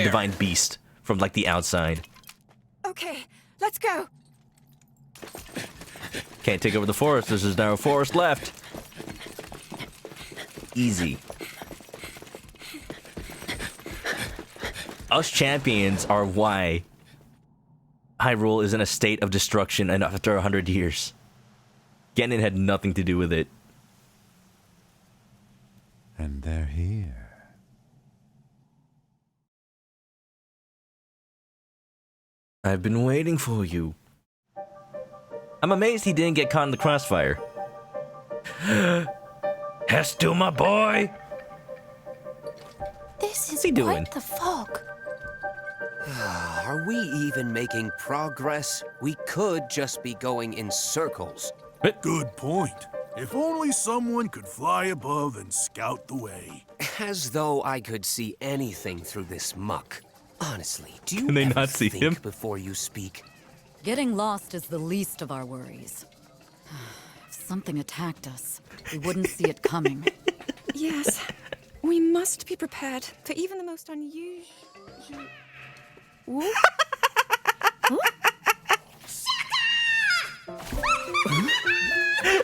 divine beast from like the outside. Okay, let's go. Can't take over the forest. There's a narrow forest left. easy. Us champions are why Hyrule is in a state of destruction and after 100 years. Ganon had nothing to do with it. And they're here. I've been waiting for you. I'm amazed he didn't get caught in the crossfire. Hestu, my boy! This is he doing? quite the fog. Are we even making progress? We could just be going in circles. Good point. If only someone could fly above and scout the way. As though I could see anything through this muck. Honestly, do you Can they ever not see think him? before you speak? Getting lost is the least of our worries. If something attacked us, we wouldn't see it coming. Yes, we must be prepared for even the most unusual. Whoop.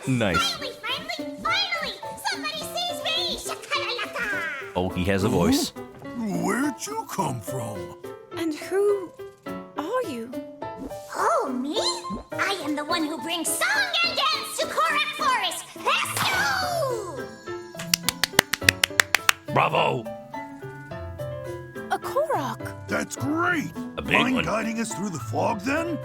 Nice. Finally! Somebody sees me! Shaka! Oh, he has a voice. Where'd you come from? And who are you? Oh, me? I am the one who brings song and dance to Korak Forest! Hestu! Bravo! A Korok. That's great! A big Mind one. guiding us through the fog, then?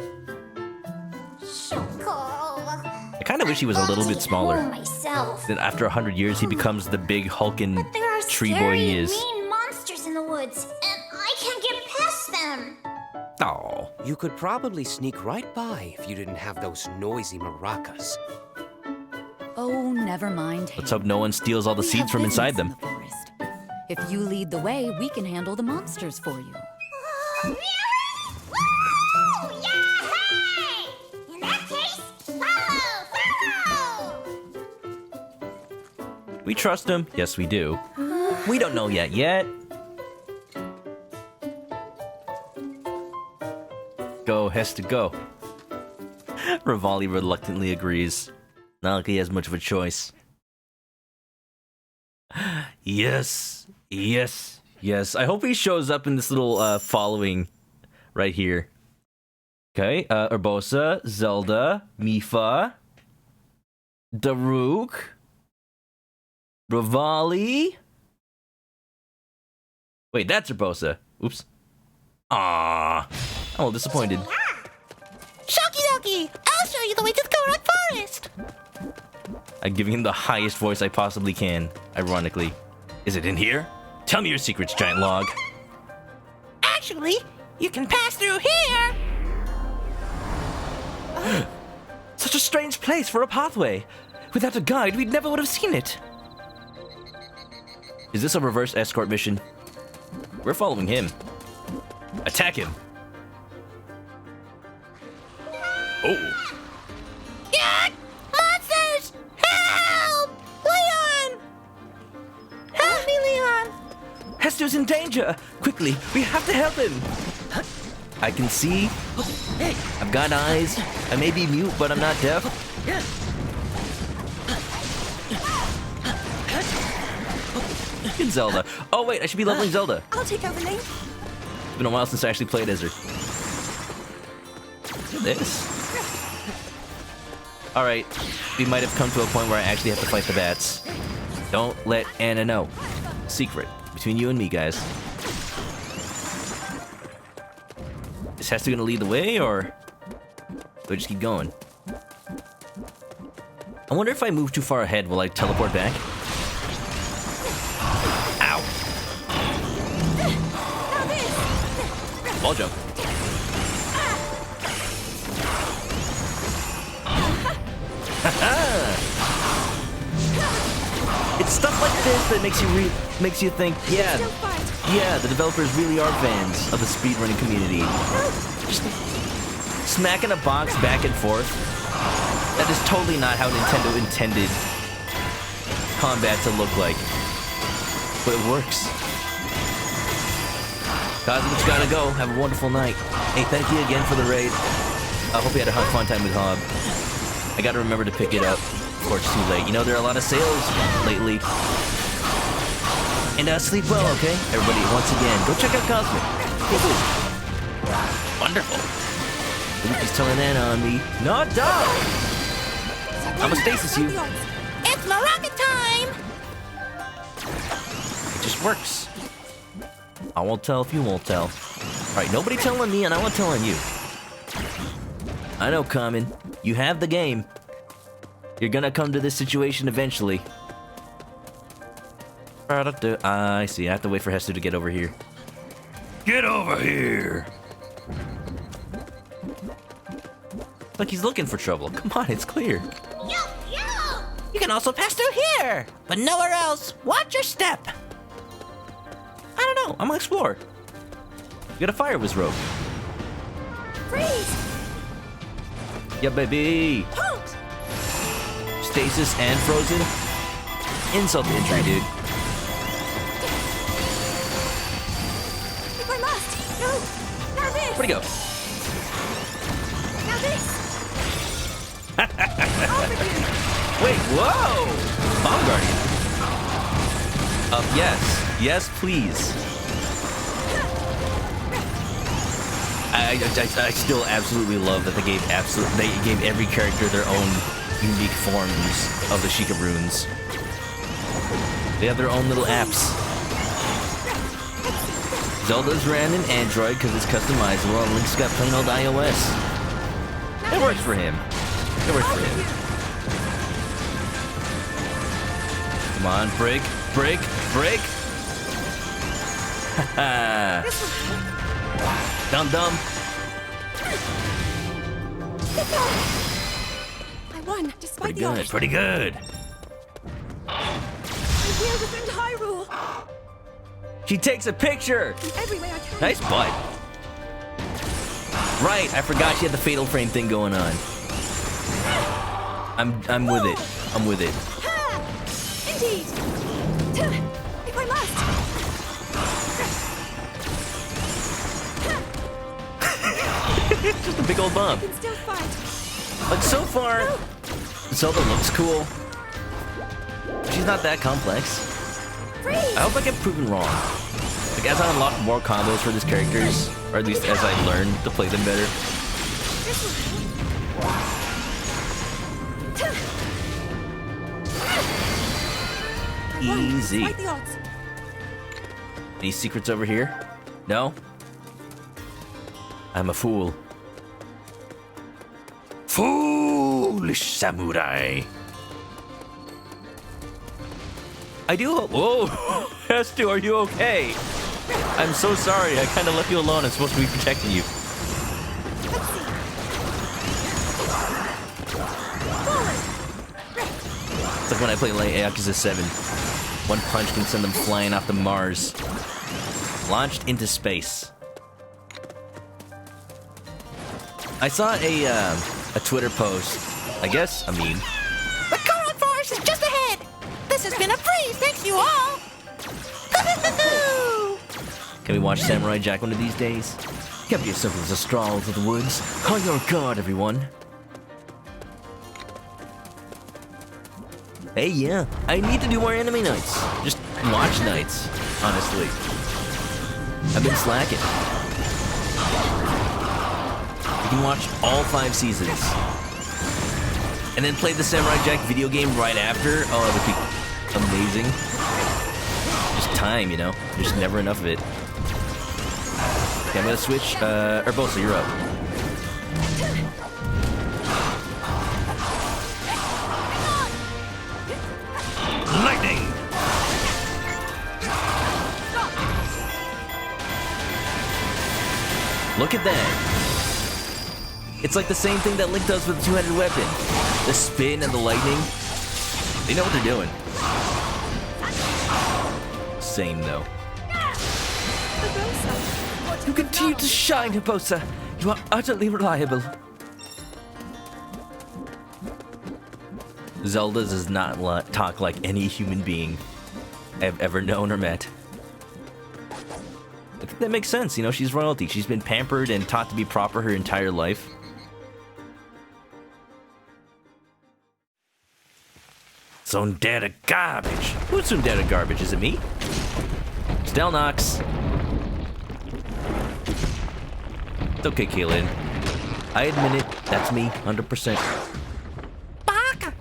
I kind of wish he was a little bit smaller. Myself. Then after 100 years, he becomes the big hulking But there are tree scary, boy he is. mean monsters in the woods, and I can't get past them. Oh. You could probably sneak right by if you didn't have those noisy maracas. Oh, never mind. Let's hope no one steals all the We seeds have from inside business them. in the forest. If you lead the way, we can handle the monsters for you. Woo! Yay! In that case, follow! We trust him. Yes, we do. We don't know yet. Go, has to go. Rivali reluctantly agrees. Not like he has much of a choice. Yes. I hope he shows up in this little following right here. Okay, Urbosa, Zelda, Mipha, Daruk, Rivali. Wait, that's Urbosa. Oops. Ah, I'm a little disappointed. Shoki, I'll show you the way to the Korak Forest. I'm giving him the highest voice I possibly can, ironically. Is it in here? Tell me your secrets, giant log. Actually, you can pass through here. Such a strange place for a pathway. Without a guide, we never would have seen it. Is this a reverse escort mission? We're following him. Attack him. Oh. Yeah! Monsters! Help! Leon! Help me, Leon! Hester's in danger. Quickly, we have to help him. I can see. I've got eyes. I may be mute, but I'm not deaf. Good Zelda. Oh wait, I should be leveling Zelda. I'll take over Link. It's been a while since I actually played as her. Look at this. Alright, we might have come to a point where I actually have to fight the bats. Don't let Anna know. Secret. Between you and me, guys. Is Hester gonna lead the way, or do I just keep going? I wonder if I move too far ahead, will I teleport back? Ow! Ball jump. It's stuff like this that makes you think, yeah, the developers really are fans of the speedrunning community. Just smacking a box back and forth. That is totally not how Nintendo intended combat to look like. But it works. Cosmic's gotta go. Have a wonderful night. Hey, thank you again for the raid. I hope you had a fun time with Hob. I gotta remember to pick it up before it's too late. You know, there are a lot of sales lately. And sleep well, okay? Everybody, once again, go check out Cosmic. Wonderful. Lucy's telling Anna on me. Not dog! I'm a stasis you. It's my rocket time! It just works. I won't tell if you won't tell. Alright, nobody telling me and I won't tell on you. I know, Common. You have the game. You're gonna come to this situation eventually. I see. I have to wait for Hester to get over here. Get over here! Look, he's looking for trouble. Come on, it's clear. Yo, yo! You can also pass through here, but nowhere else. Watch your step. I don't know. I'm gonna explore. You got a fire whiz rope. Freeze! Yeah, baby. Halt! Stasis and frozen. Insult to injury, dude. If I must! No! Now this! Where'd he go? Now this! Wait, whoa! Bomb Guardian. Yes. Yes, please. I still absolutely love that they gave every character their own unique forms of the Sheikah runes. They have their own little apps. Zelda's ran an Android because it's customizable, and Link's got plain old iOS. It works for him. It works for him. Come on, break, break, break. Haha. Dum dum. I won, despite Pretty the good, odds. pretty good. We're within Hyrule. She takes a picture. In every way I can. Nice butt. Right, I forgot she had the fatal frame thing going on. I'm with it. I'm with it. Ha! Indeed. If I must. It's just a big old bomb. I can still fight. Like, so far, Zelda looks cool. She's not that complex. Freeze! I hope I get proven wrong. Like, as I unlock more combos for these characters, or at least as I learn to play them better. Easy. Despite the odds. Any secrets over here? No? I'm a fool. Foolish samurai. I do hope. Whoa! Hestu, are you okay? I'm so sorry. I kind of left you alone. I'm supposed to be protecting you. It's like when I play Yakuza 7. One punch can send them flying off to Mars. Launched into space. I saw a Twitter post. I guess a meme. The Coral Forest is just ahead. This has been a breeze, thanks you all. Can we watch Samurai Jack one of these days? Get yourself as a stroll to the woods. On your guard, everyone. Hey, yeah, I need to do more anime nights. Just watch nights, honestly. I've been slacking. You can watch all 5 seasons. And then play the Samurai Jack video game right after. Oh, that would be amazing. Just time, you know? There's never enough of it. Okay, I'm gonna switch. Urbosa, you're up. Lightning! Look at that. It's like the same thing that Link does with the two-handed weapon. The spin and the lightning. They know what they're doing. Same, though. You continue to shine, Urbosa. You are utterly reliable. Zelda does not talk like any human being I've ever known or met. I think that makes sense, you know, she's royalty. She's been pampered and taught to be proper her entire life. Tsundere garbage. Who's Tsundere garbage? Is it me? Del Nox. It's okay, Kaylin. I admit it. That's me, 100%. Baka!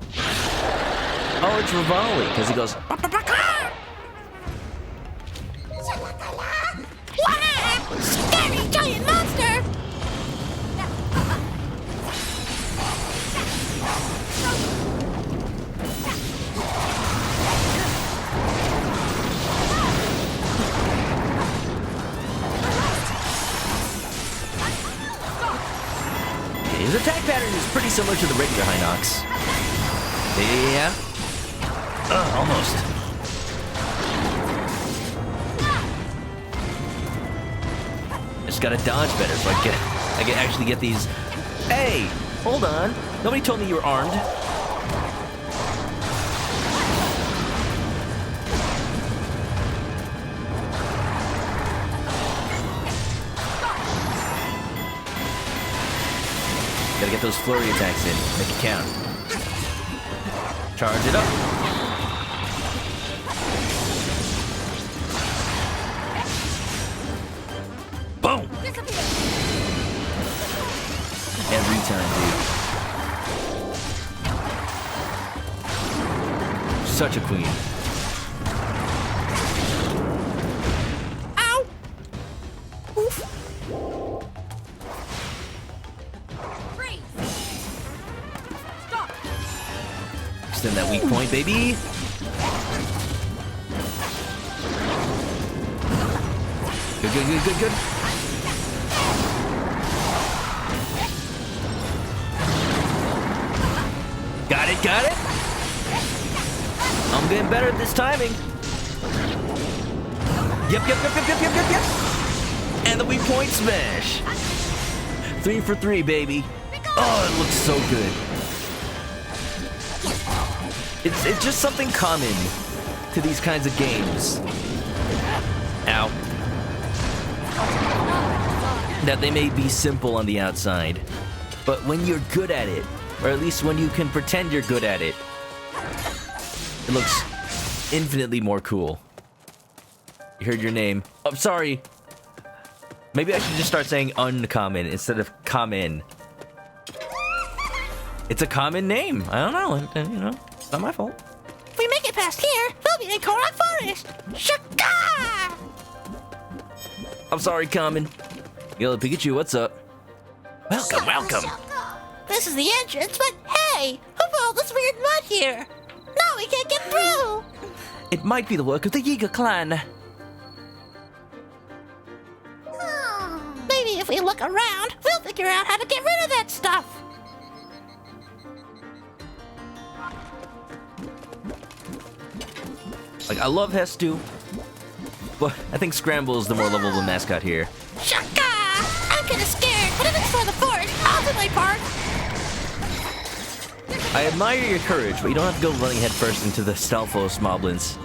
Oh, it's Rivali, because he goes... Wow! Scary giant monster! His attack pattern is pretty similar to the regular Hinox. Yeah. Almost. Just gotta dodge better so I can actually get these. Hey, hold on. Nobody told me you were armed. Gotta get those flurry attacks in. Make it count. Charge it up. Boom! Every time, dude. Such a queen. Ow! Oof. Extend that weak point, baby. Good, good, good, good, good. Got it, got it. I'm getting better at this timing. Yep. And the weak point smash. 3 for 3, baby. Oh, it looks so good. It's just something common to these kinds of games. Ow. That they may be simple on the outside, but when you're good at it, or at least when you can pretend you're good at it, it looks infinitely more cool. You heard your name. Oh, I'm sorry. Maybe I should just start saying uncommon instead of common. It's a common name. I don't know. You know, it's not my fault. If we make it past here, we'll be in Korok Forest. Shaka! I'm sorry, common. Yellow Pikachu, what's up? Welcome, welcome. This is the entrance, but hey, who put all this weird mud here? Now we can't get through. It might be the work of the Yiga clan. Maybe if we look around, we'll figure out how to get rid of that stuff. Like, I love Hestu, but I think Scramble is the more lovable mascot here. Shaka! I'm kinda scared, but if it's for the forest, I'll do my part. I admire your courage, but you don't have to go running headfirst into the Stalfos moblins.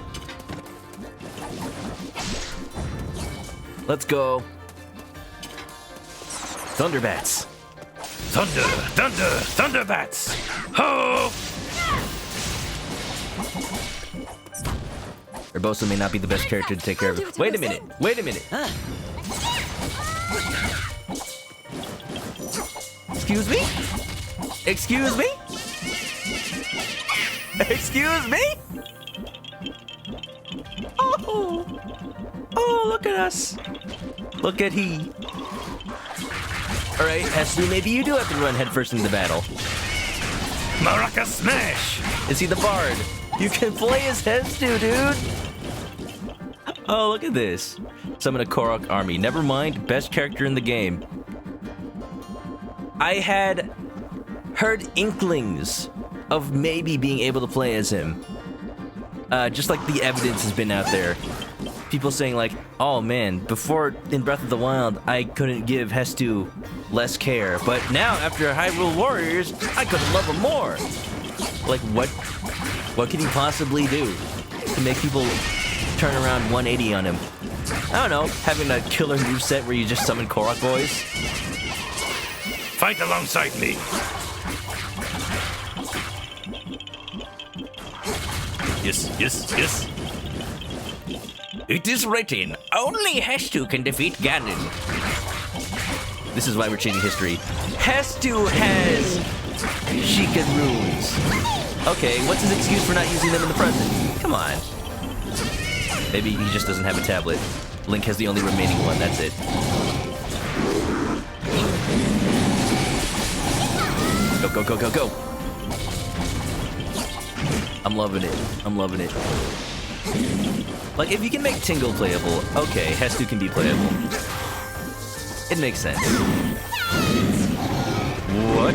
Let's go. Thunderbats. Thunderbats! Ho! Urbosa may not be the best character to take care of. Wait a minute. Excuse me? Excuse me? Excuse me? Oh, look at us. Look at he. Alright, Hestu, maybe you do have to run headfirst into the battle. Maraca Smash! Is he the bard? You can play as Hestu, dude! Oh, look at this. Summon a Korok army. Never mind, best character in the game. I had heard inklings of maybe being able to play as him. Just like the evidence has been out there. People saying like, oh man, before in Breath of the Wild, I couldn't give Hestu less care. But now, after Hyrule Warriors, I couldn't love him more. Like, what can he possibly do to make people turn around 180 on him? I don't know, having a killer moveset where you just summon Korok boys? Fight alongside me. Yes. It is written, only Hestu can defeat Ganon. This is why we're changing history. Hestu has Sheikah runes. Okay, what's his excuse for not using them in the present? Come on. Maybe he just doesn't have a tablet. Link has the only remaining one, that's it. Go, go, go, go, go. I'm loving it. I'm loving it. Like, if you can make Tingle playable, okay, Hestu can be playable. It makes sense. What?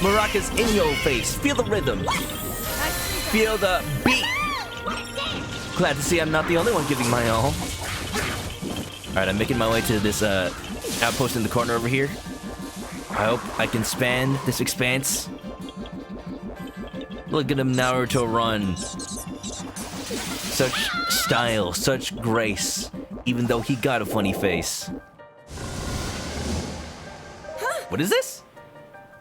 Maracas in your face. Feel the rhythm. Feel the beat. Glad to see I'm not the only one giving my all. Alright, I'm making my way to this outpost in the corner over here. I hope I can span this expanse. Look at him, Naruto run. Such style, such grace, even though he got a funny face. What is this?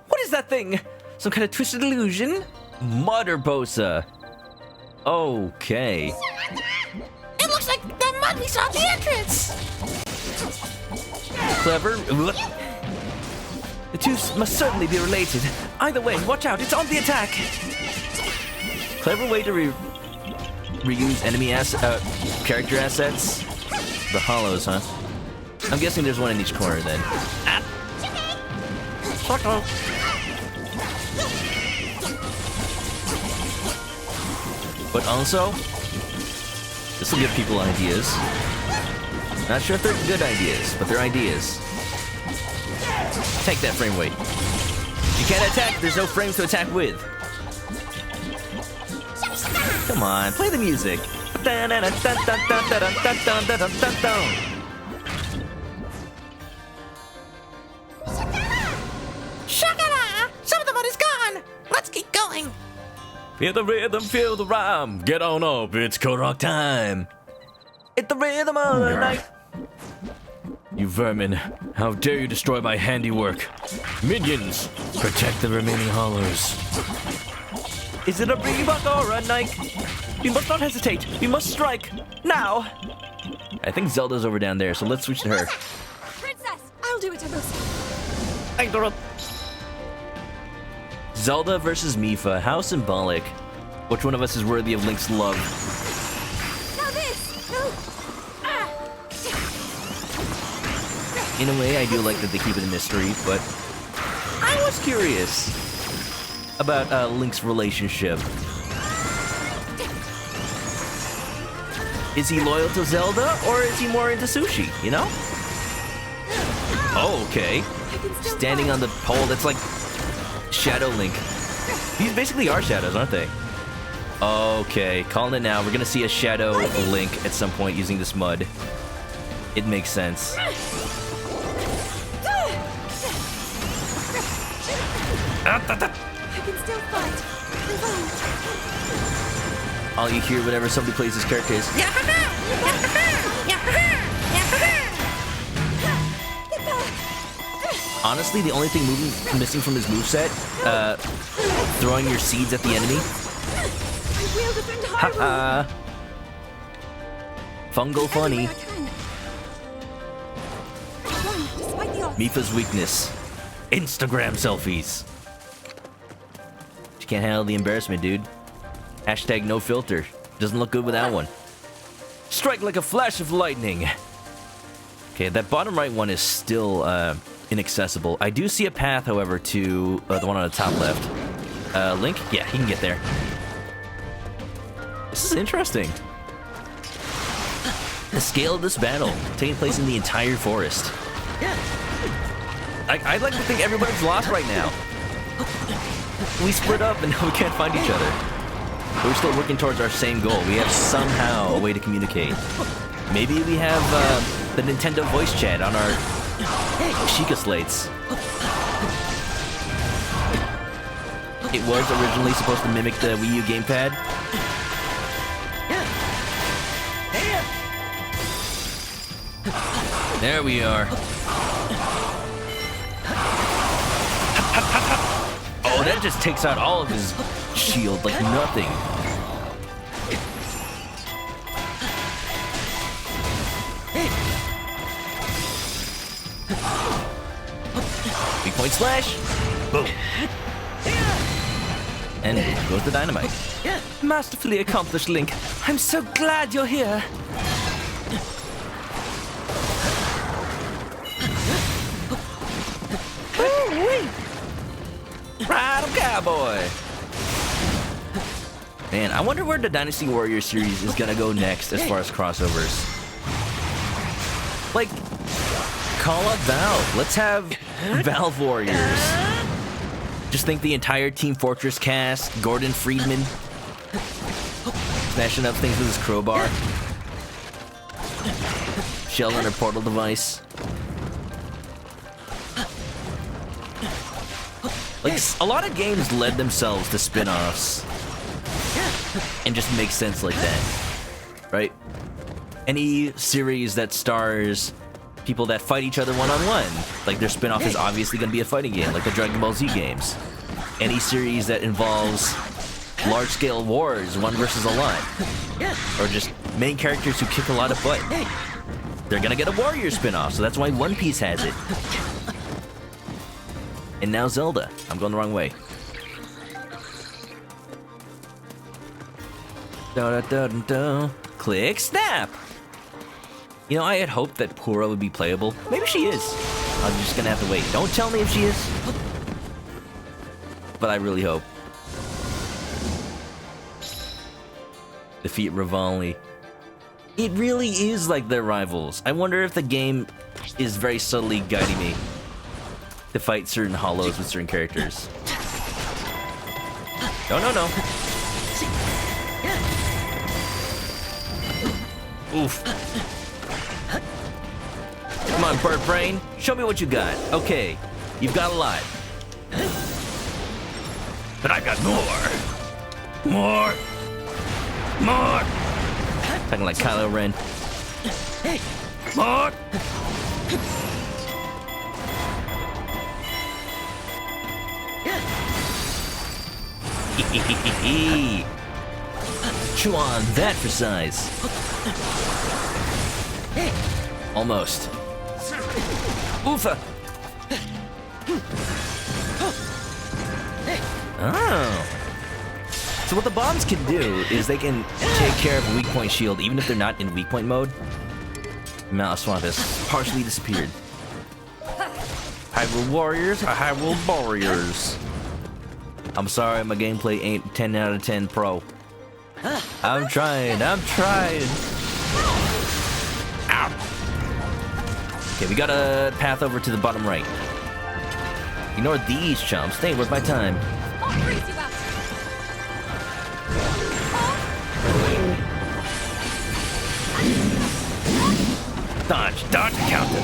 What is that thing? Some kind of twisted illusion? Mother Bosa. Okay. It looks like that mud we saw at the entrance. Clever. The two must certainly be related. Either way, watch out, it's on the attack. Clever way to reuse enemy character assets. The hollows, huh? I'm guessing there's one in each corner then. Ah. Shaka. But also, this will give people ideas. Not sure if they're good ideas, but they're ideas. Take that frame weight. You can't attack, there's no frames to attack with. Come on, play the music. Shaka! Some of the mud is gone! Let's keep going! Feel the rhythm, feel the rhyme. Get on up, it's Korok time. It's the rhythm of the night. You vermin, how dare you destroy my handiwork. Minions, protect the remaining hollows. Is it a Reebok or a Nike? We must not hesitate. We must strike. Now. I think Zelda's over down there, so let's switch to her. Princess! I'll do it, Abusa. Zelda versus Mipha. How symbolic. Which one of us is worthy of Link's love? Now this! No! In a way, I do like that they keep it a mystery, but I was curious about Link's relationship. Is he loyal to Zelda, or is he more into sushi, you know? Oh, okay. Standing on the pole, that's like Shadow Link. These basically are shadows, aren't they? Okay, calling it now. We're gonna see a Shadow Link at some point using this mud. It makes sense. I can still fight. All you hear whenever somebody plays this character is honestly, the only thing missing from his moveset, throwing your seeds at the enemy. Haha. Fungal funny. Mipha's weakness. Instagram selfies. She can't handle the embarrassment, dude. Hashtag no filter. Doesn't look good without one. Strike like a flash of lightning. Okay, that bottom right one is still inaccessible. I do see a path, however, to the one on the top left. Link? Yeah, he can get there. This is interesting. The scale of this battle taking place in the entire forest. I'd like to think everybody's lost right now. We split up and now we can't find each other. But we're still working towards our same goal. We have somehow a way to communicate. Maybe we have the Nintendo voice chat on our Sheikah slates. It was originally supposed to mimic the Wii U gamepad. There we are. Oh, that just takes out all of his shield like nothing. Big point slash. Boom. And there goes the dynamite. Masterfully accomplished, Link. I'm so glad you're here. Ride 'em, cowboy. Man, I wonder where the Dynasty Warriors series is gonna go next as far as crossovers. Like, call up Valve. Let's have Valve Warriors. Just think the entire Team Fortress cast, Gordon Freeman, smashing up things with his crowbar. Shell on her portal device. Like, a lot of games led themselves to spin-offs. And just make sense like that. Right? Any series that stars people that fight each other one-on-one. Like, their spin-off is obviously going to be a fighting game, like the Dragon Ball Z games. Any series that involves large-scale wars, one versus a lot. Or just main characters who kick a lot of butt. They're going to get a Warrior spin-off, so that's why One Piece has it. And now Zelda. I'm going the wrong way. Da-da-da-da-da. Click snap! You know, I had hoped that Pura would be playable. Maybe she is. I'm just gonna have to wait. Don't tell me if she is. But I really hope. Defeat Rivali. It really is like their rivals. I wonder if the game is very subtly guiding me to fight certain hollows with certain characters. No. Oof. Come on, Bird Brain. Show me what you got. Okay, you've got a lot. But I got more. More. Talking like Kylo Ren. More. Chew on that for size. Almost. Oofa! Oh. So what the bombs can do is they can take care of a weak point shield even if they're not in weak point mode. Mouse Swamp has partially disappeared. Hyrule Warriors are Hyrule Warriors. I'm sorry, my gameplay ain't 10 out of 10 pro. I'm trying. Ow. Okay, we got a path over to the bottom right. Ignore these chumps. They ain't worth my time. Dodge, counter.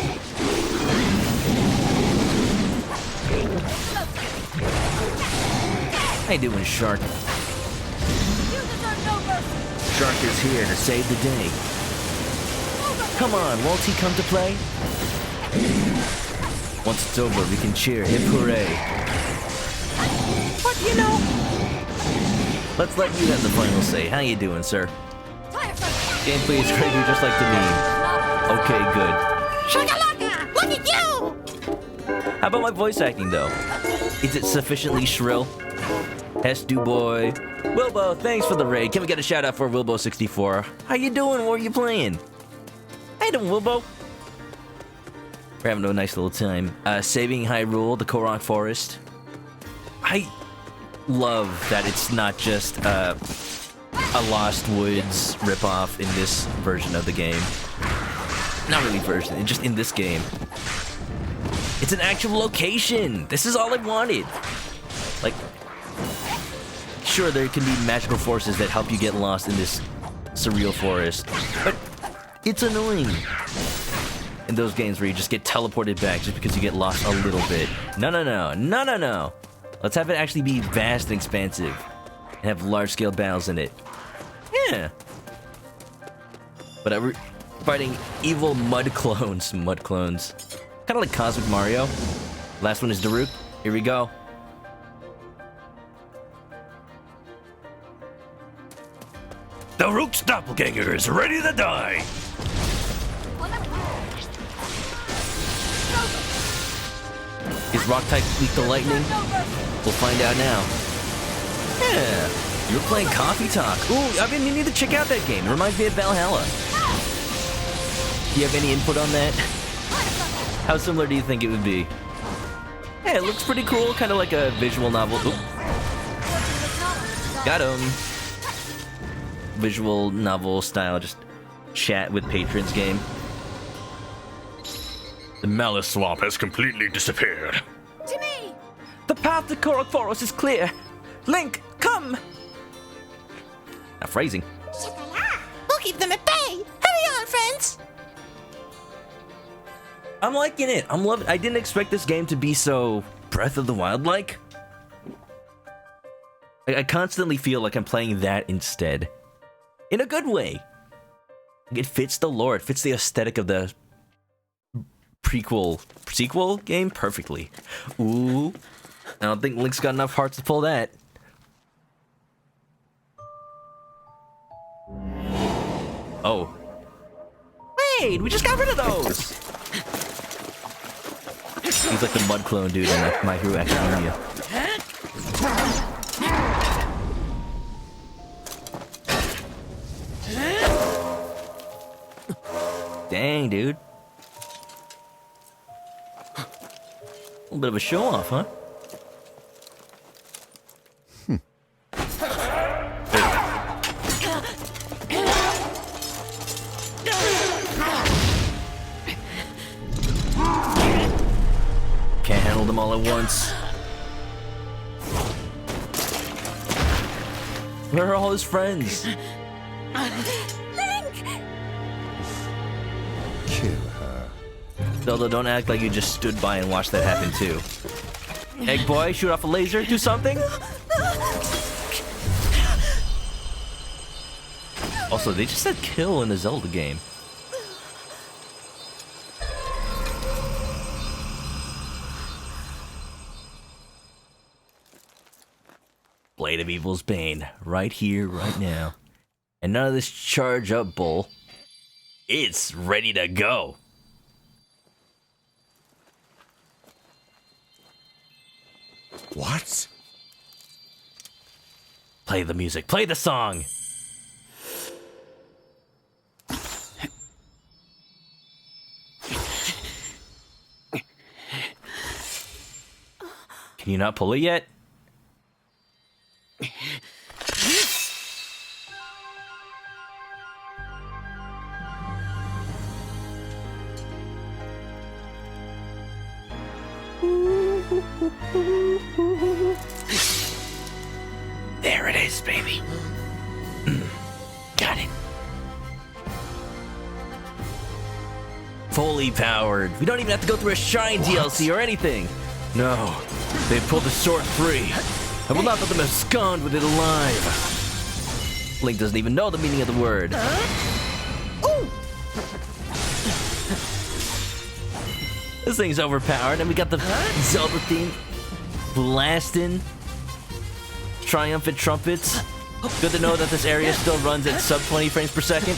How you doing, Shark? Shark is here to save the day. Come on, won't he come to play? Once it's over, we can cheer, hip hooray. What, you know? Let's let you have the final say. How you doing, sir? Gameplay is crazy just like the meme. Okay, good. Shakalaka! Look at you! How about my voice acting, though? Is it sufficiently shrill? Hess Duboy. Wilbo, thanks for the raid. Can we get a shout out for Wilbo64? How you doing? What are you playing? How you doing, Wilbo? We're having a nice little time. Saving Hyrule, the Korok Forest. I love that it's not just a Lost Woods ripoff in this version of the game. Not really version, just in this game. It's an actual location. This is all I wanted. Like, sure, there can be magical forces that help you get lost in this surreal forest, but it's annoying. In those games where you just get teleported back just because you get lost a little bit. No. Let's have it actually be vast and expansive and have large-scale battles in it. Yeah. But we're fighting evil mud clones. Kind of like Cosmic Mario. Last one is Daruk. Here we go. doppelganger is ready to die. Is rock type weak to lightning? We'll find out now. Yeah, you're playing Coffee Talk. Ooh, I've been meaning to check out that game. It reminds me of Valhalla. Do you have any input on that? How similar do you think it would be? Hey, it looks pretty cool, kind of like a visual novel. Oop. Got him. Visual novel style, just chat with patrons game. The Malice Swamp has completely disappeared. To me! The path to Korok Forest is clear. Link, come! Now phrasing. We'll keep them at bay. Hurry on, friends. I'm liking it. I'm loving it. I didn't expect this game to be so Breath of the Wild-like. I constantly feel like I'm playing that instead. In a good way. It fits the lore. It fits the aesthetic of the sequel game perfectly. Ooh. I don't think Link's got enough hearts to pull that. Oh. Wait, we just got rid of those! He's like the mud clone dude in My Hero Academia. Dang, dude. A little bit of a show-off, huh? Can't handle them all at once. Where are all his friends? Kill her. Zelda, don't act like you just stood by and watched that happen too. Egg boy, shoot off a laser, do something? Also, they just said kill in the Zelda game. Blade of Evil's Bane, right here, right now. And none of this charge up bull. It's ready to go. What? Play the music, play the song. Can you not pull it yet? There it is, baby. Got it. Fully powered. We don't even have to go through a Shrine DLC or anything. No, they pulled the sword free. I will not let them abscond with it alive. Link doesn't even know the meaning of the word. This thing's overpowered, and we got the Zelda theme blasting. Triumphant trumpets. Good to know that this area still runs at sub 20 frames per second.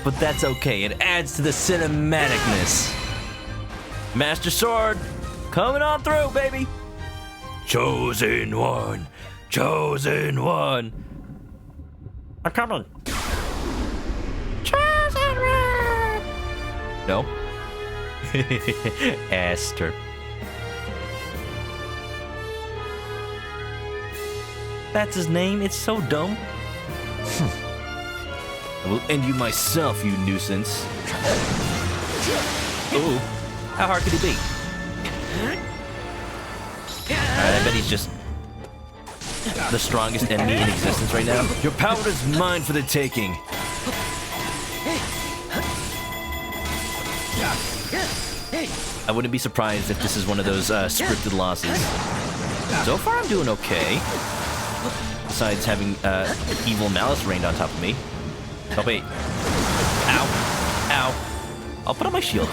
But that's okay, it adds to the cinematicness. Master Sword, coming on through, baby. Chosen one, chosen one. I'm coming. Chosen one. No. Aster. That's his name? It's so dumb. I will end you myself, you nuisance. Ooh. How hard could he be? Alright, I bet he's just the strongest enemy in existence right now. Your power is mine for the taking. I wouldn't be surprised if this is one of those scripted losses. So far, I'm doing okay. Besides having evil malice rained on top of me. Oh, wait. Ow. Ow. I'll put on my shield.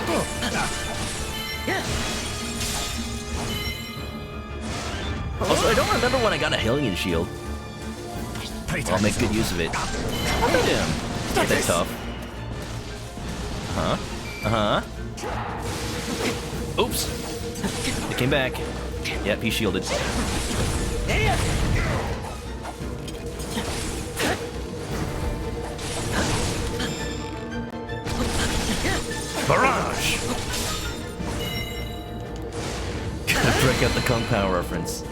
Also, I don't remember when I got a Hylian shield. I'll make good use of it. Look at him. It's not that tough. Oops. It came back. Yep, he's shielded. Barrage! Gotta break out the Kung Pao reference.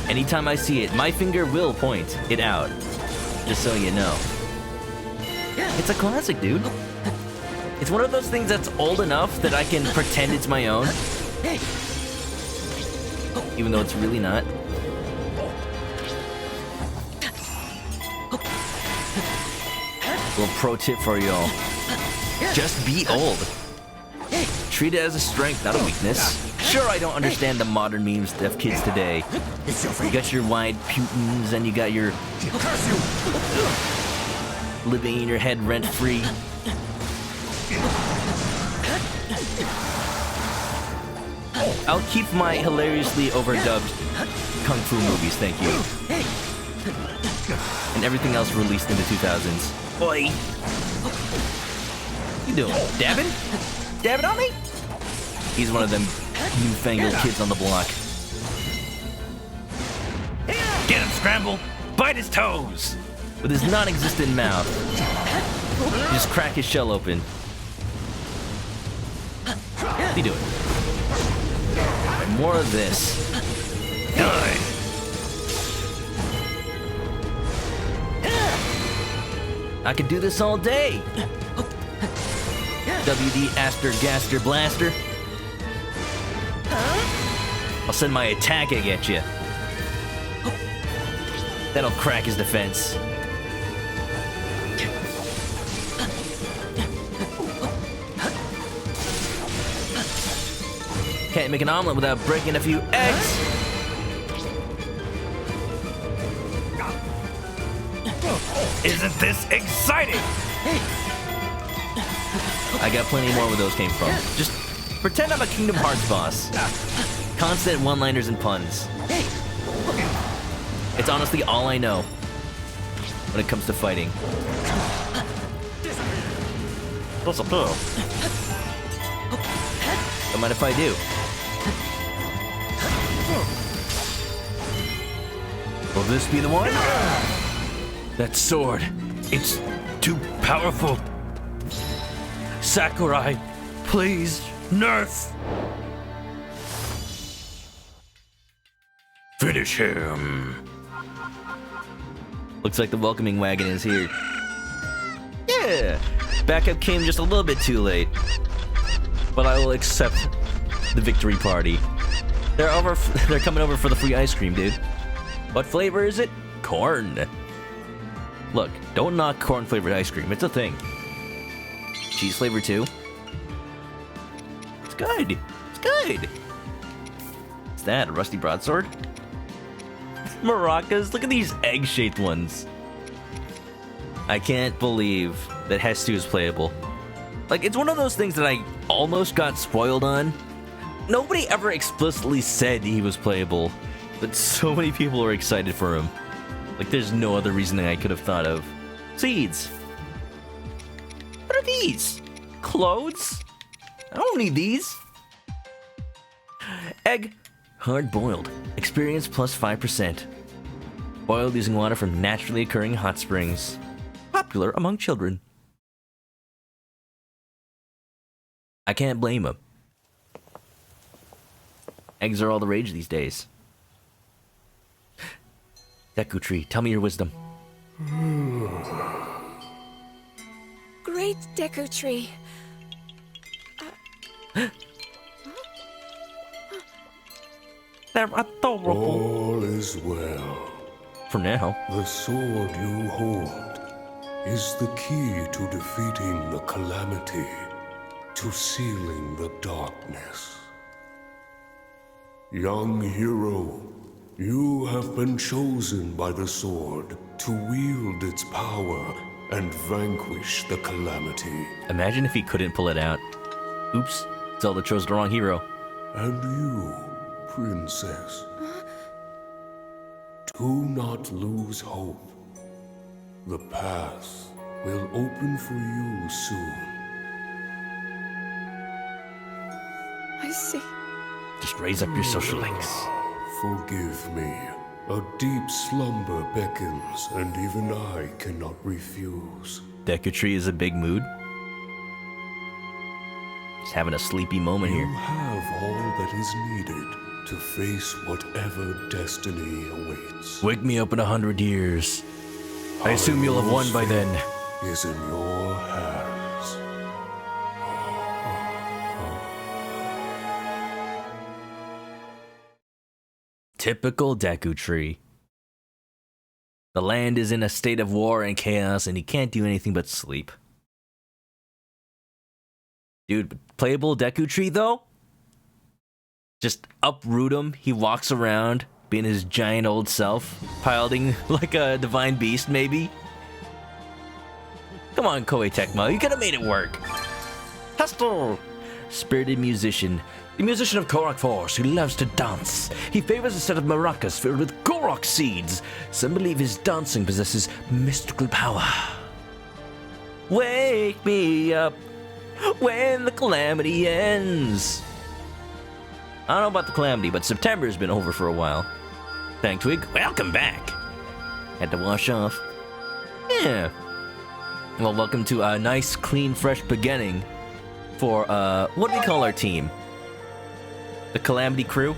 Anytime I see it, my finger will point it out. Just so you know. It's a classic, dude. It's one of those things that's old enough that I can pretend it's my own. Even though it's really not. Little pro tip for y'all. Just be old. Treat it as a strength, not a weakness. Sure, I don't understand the modern memes of kids today. You got your wide putins and you got your living in your head rent-free. I'll keep my hilariously overdubbed kung fu movies, thank you. And everything else released in the 2000s. Oi! You doing? Dabbing? Dabbing on me? He's one of them newfangled kids on the block. Get him, Scramble! Bite his toes! With his non-existent mouth. Just crack his shell open. What are you doing? More of this. Die! I could do this all day. WD Aster Gaster Blaster. I'll send my attack egg at you. That'll crack his defense. Can't make an omelet without breaking a few eggs. Isn't this exciting? I got plenty more where those came from. Just pretend I'm a Kingdom Hearts boss. Constant one-liners and puns. It's honestly all I know when it comes to fighting. What's up, though? Don't mind if I do. Will this be the one? That sword, it's too powerful. Sakurai, please, nerf. Finish him. Looks like the welcoming wagon is here. Yeah, backup came just a little bit too late. But I will accept the victory party. They're coming over for the free ice cream, dude. What flavor is it? Corn. Look, don't knock corn flavored ice cream. It's a thing. Cheese flavor too. It's good. It's good. What's that? A rusty broadsword? Maracas. Look at these egg-shaped ones. I can't believe that Hestu is playable. Like, it's one of those things that I almost got spoiled on. Nobody ever explicitly said he was playable, but so many people are excited for him. Like, there's no other reasoning I could have thought of. Seeds. What are these? Clothes? I don't need these. Egg. Hard boiled. Experience plus 5%. Boiled using water from naturally occurring hot springs. Popular among children. I can't blame him. Eggs are all the rage these days. Deku Tree, tell me your wisdom. Great Deku Tree. They're adorable. All is well. For now. The sword you hold is the key to defeating the Calamity, to sealing the darkness. Young hero, you have been chosen by the sword to wield its power and vanquish the Calamity. Imagine if he couldn't pull it out. Oops, Zelda chose the wrong hero. And you, princess, Do not lose hope. The path will open for you soon. I see. Just raise up your social links. Forgive me. A deep slumber beckons, and even I cannot refuse. Deku Tree is a big mood. Just having a sleepy moment here. You have all that is needed to face whatever destiny awaits. Wake me up in 100 years. I assume you'll have won by then. Is in your hands. Typical Deku Tree. The land is in a state of war and chaos, and he can't do anything but sleep. Dude, playable Deku Tree, though? Just uproot him, he walks around, being his giant old self, piloting like a divine beast, maybe? Come on, Koei Tecmo, you could have made it work. Hustle! Spirited musician. The musician of Korok Force who loves to dance. He favors a set of maracas filled with Korok seeds. Some believe his dancing possesses mystical power. Wake me up when the calamity ends. I don't know about the calamity, but September's been over for a while. Thank Twig, welcome back. Had to wash off. Yeah. Well, welcome to a nice, clean, fresh beginning for, what do we call our team? The Calamity Crew?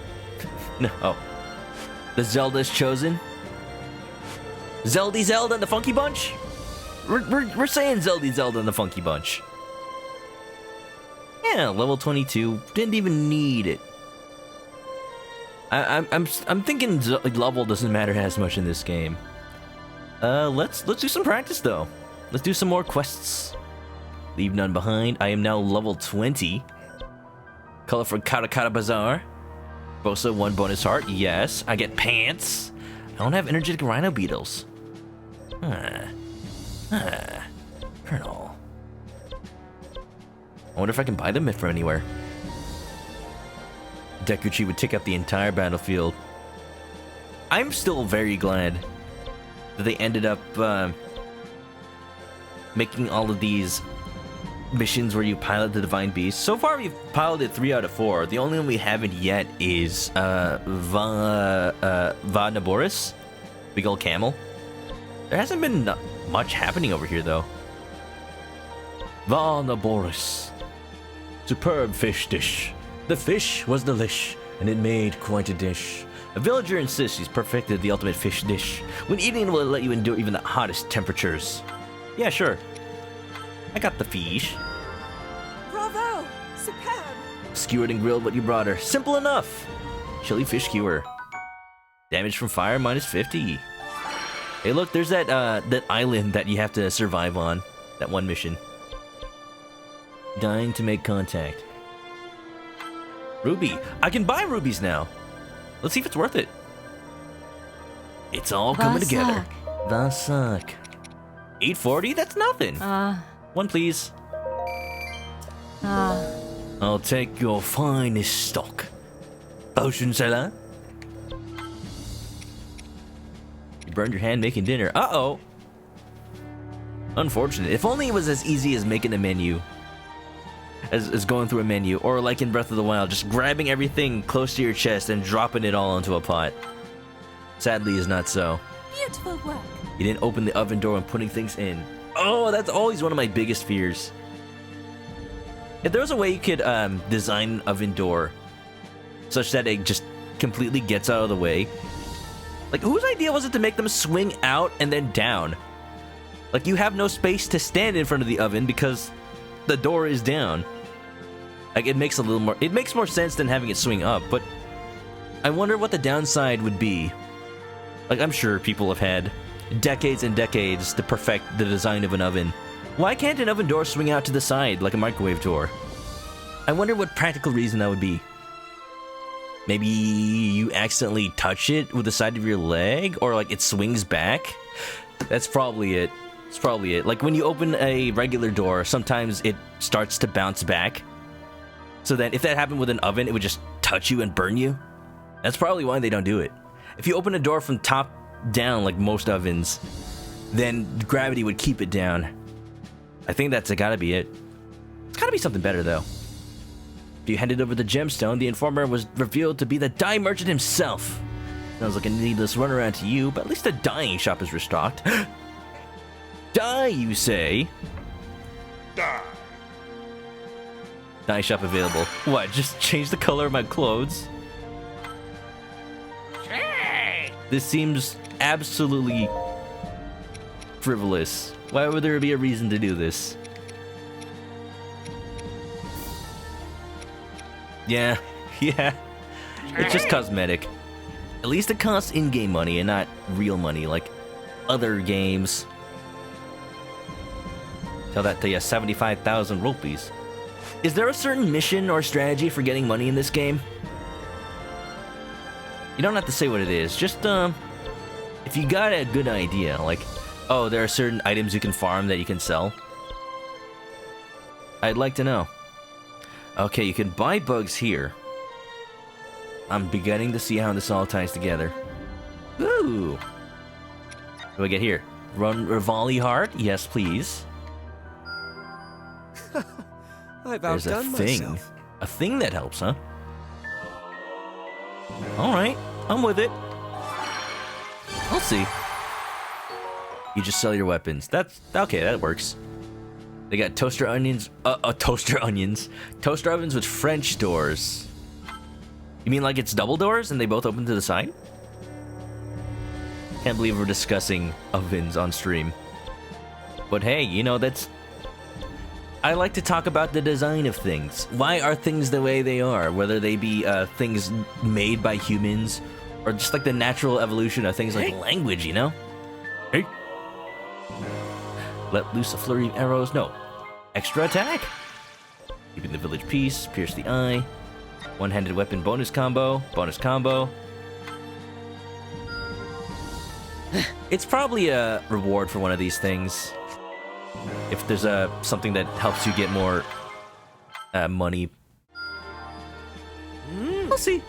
No. Oh. The Zelda's Chosen? Zelda and the Funky Bunch? We're saying Zelda and the Funky Bunch. Yeah, level 22. Didn't even need it. I'm thinking level doesn't matter as much in this game. Let's do some practice though. Let's do some more quests. Leave none behind. I am now level 20. Color for Karakara Bazaar. Bosa 1 bonus heart. Yes. I get pants. I don't have energetic rhino beetles. Colonel. I wonder if I can buy them from anywhere. Deku Tree would take up the entire battlefield. I'm still very glad that they ended up making all of these missions where you pilot the Divine Beast. So far, we've piloted 3 out of 4. The only one we haven't yet is Va Naboris, big old camel. There hasn't been much happening over here, though. Va Naboris. Superb fish dish. The fish was delish, and it made quite a dish. A villager insists he's perfected the ultimate fish dish. When eating, will it let you endure even the hottest temperatures? Yeah, sure. I got the fish. Bravo! Superb! Skewered and grilled what you brought her. Simple enough. Chili fish skewer. Damage from fire minus 50. Hey, look, there's that island that you have to survive on. That one mission. Dying to make contact. Ruby. I can buy rubies now. Let's see if it's worth it. It's all coming together. Vasak. 840? That's nothing. One, please. I'll take your finest stock. Potion seller. You burned your hand making dinner. Uh-oh. Unfortunate. If only it was as easy as making a menu. As going through a menu. Or like in Breath of the Wild, just grabbing everything close to your chest and dropping it all into a pot. Sadly, is not so. Beautiful work. You didn't open the oven door and putting things in. Oh, that's always one of my biggest fears. If there was a way you could design an oven door such that it just completely gets out of the way. Like, whose idea was it to make them swing out and then down? Like, you have no space to stand in front of the oven because the door is down. Like, it makes more sense than having it swing up, but I wonder what the downside would be. Like, I'm sure people have had decades and decades to perfect the design of an oven. Why can't an oven door swing out to the side like a microwave door? I wonder what practical reason that would be. Maybe you accidentally touch it with the side of your leg, or like it swings back? That's probably it. It's probably it. Like when you open a regular door, sometimes it starts to bounce back. So that if that happened with an oven, it would just touch you and burn you. That's probably why they don't do it. If you open a door from top down like most ovens, then gravity would keep it down. I think that's gotta be it. It's gotta be something better, though. If you handed over the gemstone, the informer was revealed to be the dye merchant himself. Sounds like a needless runaround to you, but at least the dyeing shop is restocked. Dye, you say? Die. Dye shop available. What, just change the color of my clothes? This seems absolutely frivolous. Why would there be a reason to do this? Yeah, yeah. It's just cosmetic. At least it costs in-game money and not real money like other games. Tell that to you, 75,000 rupees. Is there a certain mission or strategy for getting money in this game? You don't have to say what it is. Just, if you got a good idea, like, oh, there are certain items you can farm that you can sell. I'd like to know. Okay, you can buy bugs here. I'm beginning to see how this all ties together. Ooh. What do I get here? Rivali heart? Yes, please. I've There's a outdone thing. myself. A thing that helps, huh? Alright, I'm with it. I'll see. You just sell your weapons. That's okay, that works. They got toaster onions. Toaster onions. Toaster ovens with French doors. You mean like it's double doors and they both open to the side? Can't believe we're discussing ovens on stream. But hey, you know, that's... I like to talk about the design of things. Why are things the way they are? Whether they be things made by humans or just like the natural evolution of things like language, you know? Hey. Let loose a flurry of arrows. No. Extra attack. Keeping the village peace. Pierce the eye. One-handed weapon bonus combo. Bonus combo. It's probably a reward for one of these things. If there's something that helps you get more money. We'll see.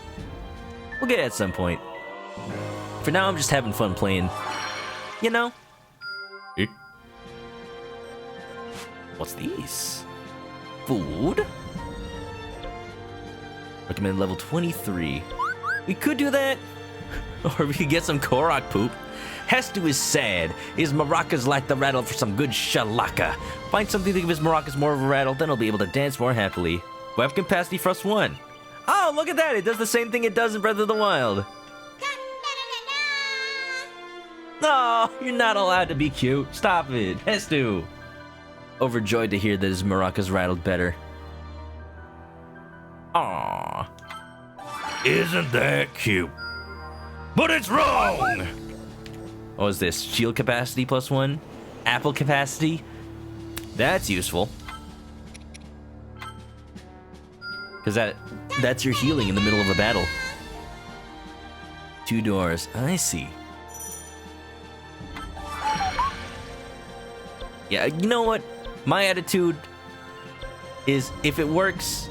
We'll get it at some point. For now, I'm just having fun playing. You know? What's these? Food? Recommend level 23. We could do that. Or we could get some Korok poop. Hestu is sad. His maracas like the rattle for some good shalaka. Find something to give his maracas more of a rattle, then he'll be able to dance more happily. Weapon capacity +1. Oh, look at that! It does the same thing it does in Breath of the Wild. No, you're not allowed to be cute. Stop it, Hestu. Overjoyed to hear that his maracas rattled better. Aww. Isn't that cute? But it's wrong! What was this? Shield capacity +1? Apple capacity? That's useful. Because that's your healing in the middle of a battle. 2 doors. I see. Yeah, you know what? My attitude is if it works...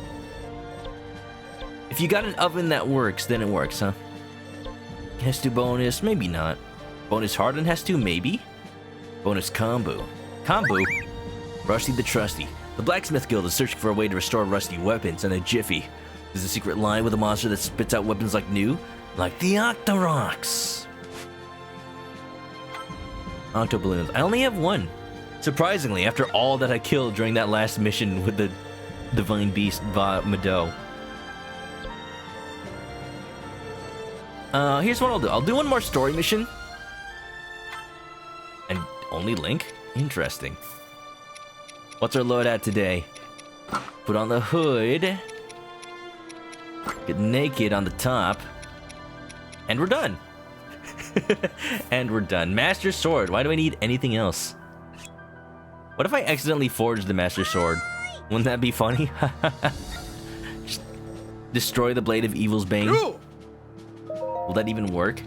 If you got an oven that works, then it works, huh? Hestu bonus? Maybe not. Bonus harden Hestu? Maybe? Bonus combo. Combo? Rusty the Trusty. The Blacksmith Guild is searching for a way to restore rusty weapons in a jiffy. There's a secret line with a monster that spits out weapons like new, like the Octoroks. Octoballoons. I only have one. Surprisingly, after all that I killed during that last mission with the Divine Beast Mado. Here's what I'll do. I'll do one more story mission. And only Link? Interesting. What's our loadout today? Put on the hood. Get naked on the top. And we're done. And we're done. Master Sword. Why do I need anything else? What if I accidentally forged the Master Sword? Wouldn't that be funny? Just destroy the Blade of Evil's Bane. Will that even work?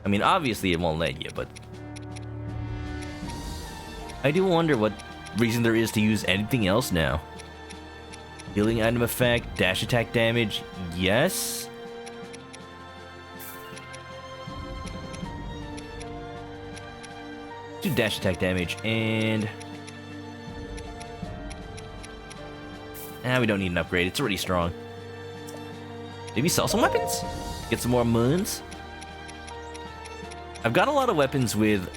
I mean, obviously it won't let you, but... I do wonder what reason there is to use anything else now. Healing item effect, dash attack damage, yes? 2 dash attack damage, and... we don't need an upgrade. It's already strong. Maybe sell some weapons? Get some more moons? I've got a lot of weapons with,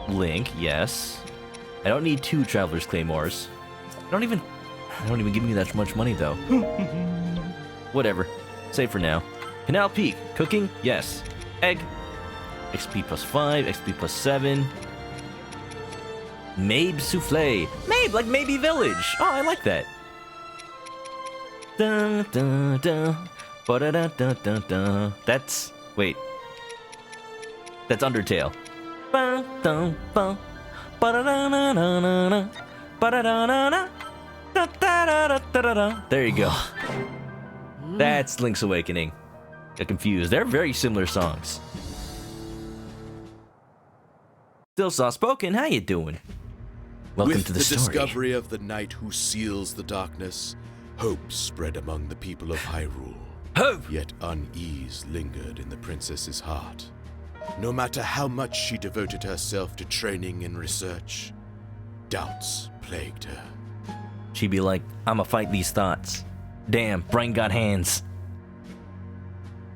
Link, yes. I don't need 2 Traveler's Claymores. I don't even give me that much money, though. Whatever. Save for now. Canal Peak. Cooking? Yes. Egg. XP plus 5. XP plus 7. Mabe Souffle. Mabe, like Maybe Village. Oh, I like that. Dun, dun, dun. Ba-da-da, dun, dun, dun. That's... Wait. That's Undertale. Ba, dun, ba. Ba-da-da-na-na-na-na. Ba-da-da-na-na. Da-da-da-da-da-da. There you go. That's Link's Awakening. Got confused. They're very similar songs. Still soft-spoken. How you doing? Welcome With to the story. Discovery of the knight who seals the darkness, hope spread among the people of Hyrule. Hope! Yet unease lingered in the princess's heart. No matter how much she devoted herself to training and research, doubts plagued her. She'd be like, I'ma fight these thoughts. Damn, brain got hands.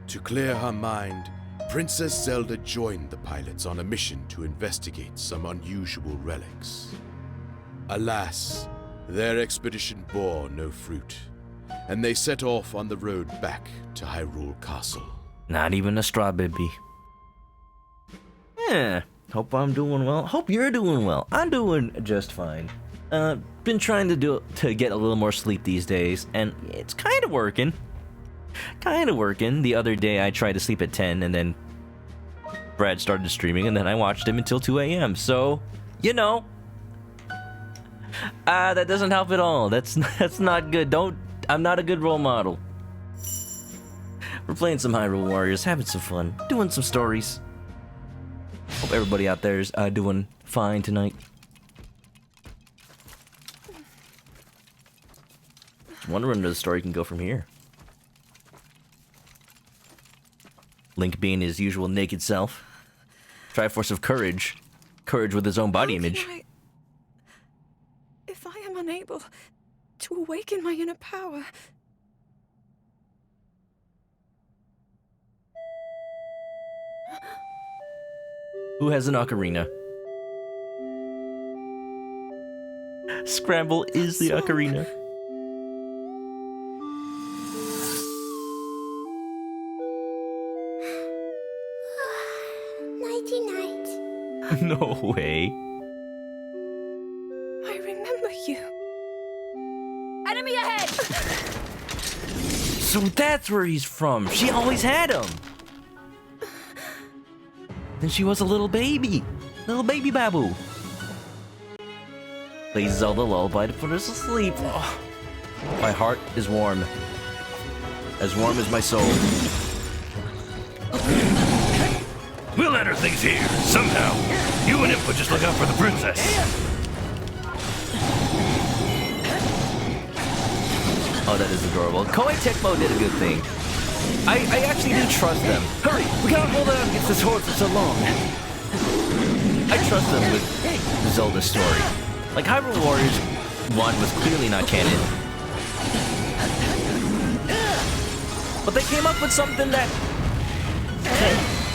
To clear her mind, Princess Zelda joined the pilots on a mission to investigate some unusual relics. Alas, their expedition bore no fruit, and they set off on the road back to Hyrule Castle. Not even a straw baby. Yeah, hope I'm doing well. Hope you're doing well. I'm doing just fine. Been trying to get a little more sleep these days, and it's kind of working. The other day I tried to sleep at 10, and then Brad started streaming, and then I watched him until 2 a.m. So, you know, that doesn't help at all. That's not good. I'm not a good role model. We're playing some Hyrule Warriors, having some fun, doing some stories. Hope everybody out there is doing fine tonight. Just wondering where the story can go from here. Link being his usual naked self. Triforce of Courage. Courage with his own body image. If I am unable to awaken my inner power... Who has an ocarina? Scramble is the ocarina. Nighty-night. No way. I remember you. Enemy ahead! So that's where he's from. She always had him. Then she was a little baby. Little baby Babu. Plays Zelda lullaby to put us to sleep. Oh, my heart is warm. As warm as my soul. We'll enter things here, somehow. You and Impa just look out for the princess. Oh, that is adorable. Koei Tecmo did a good thing. I actually do trust them. Hurry! We can't hold out against this horde for so long. I trust them with the Zelda story. Like, Hyrule Warriors 1 was clearly not canon. But they came up with something that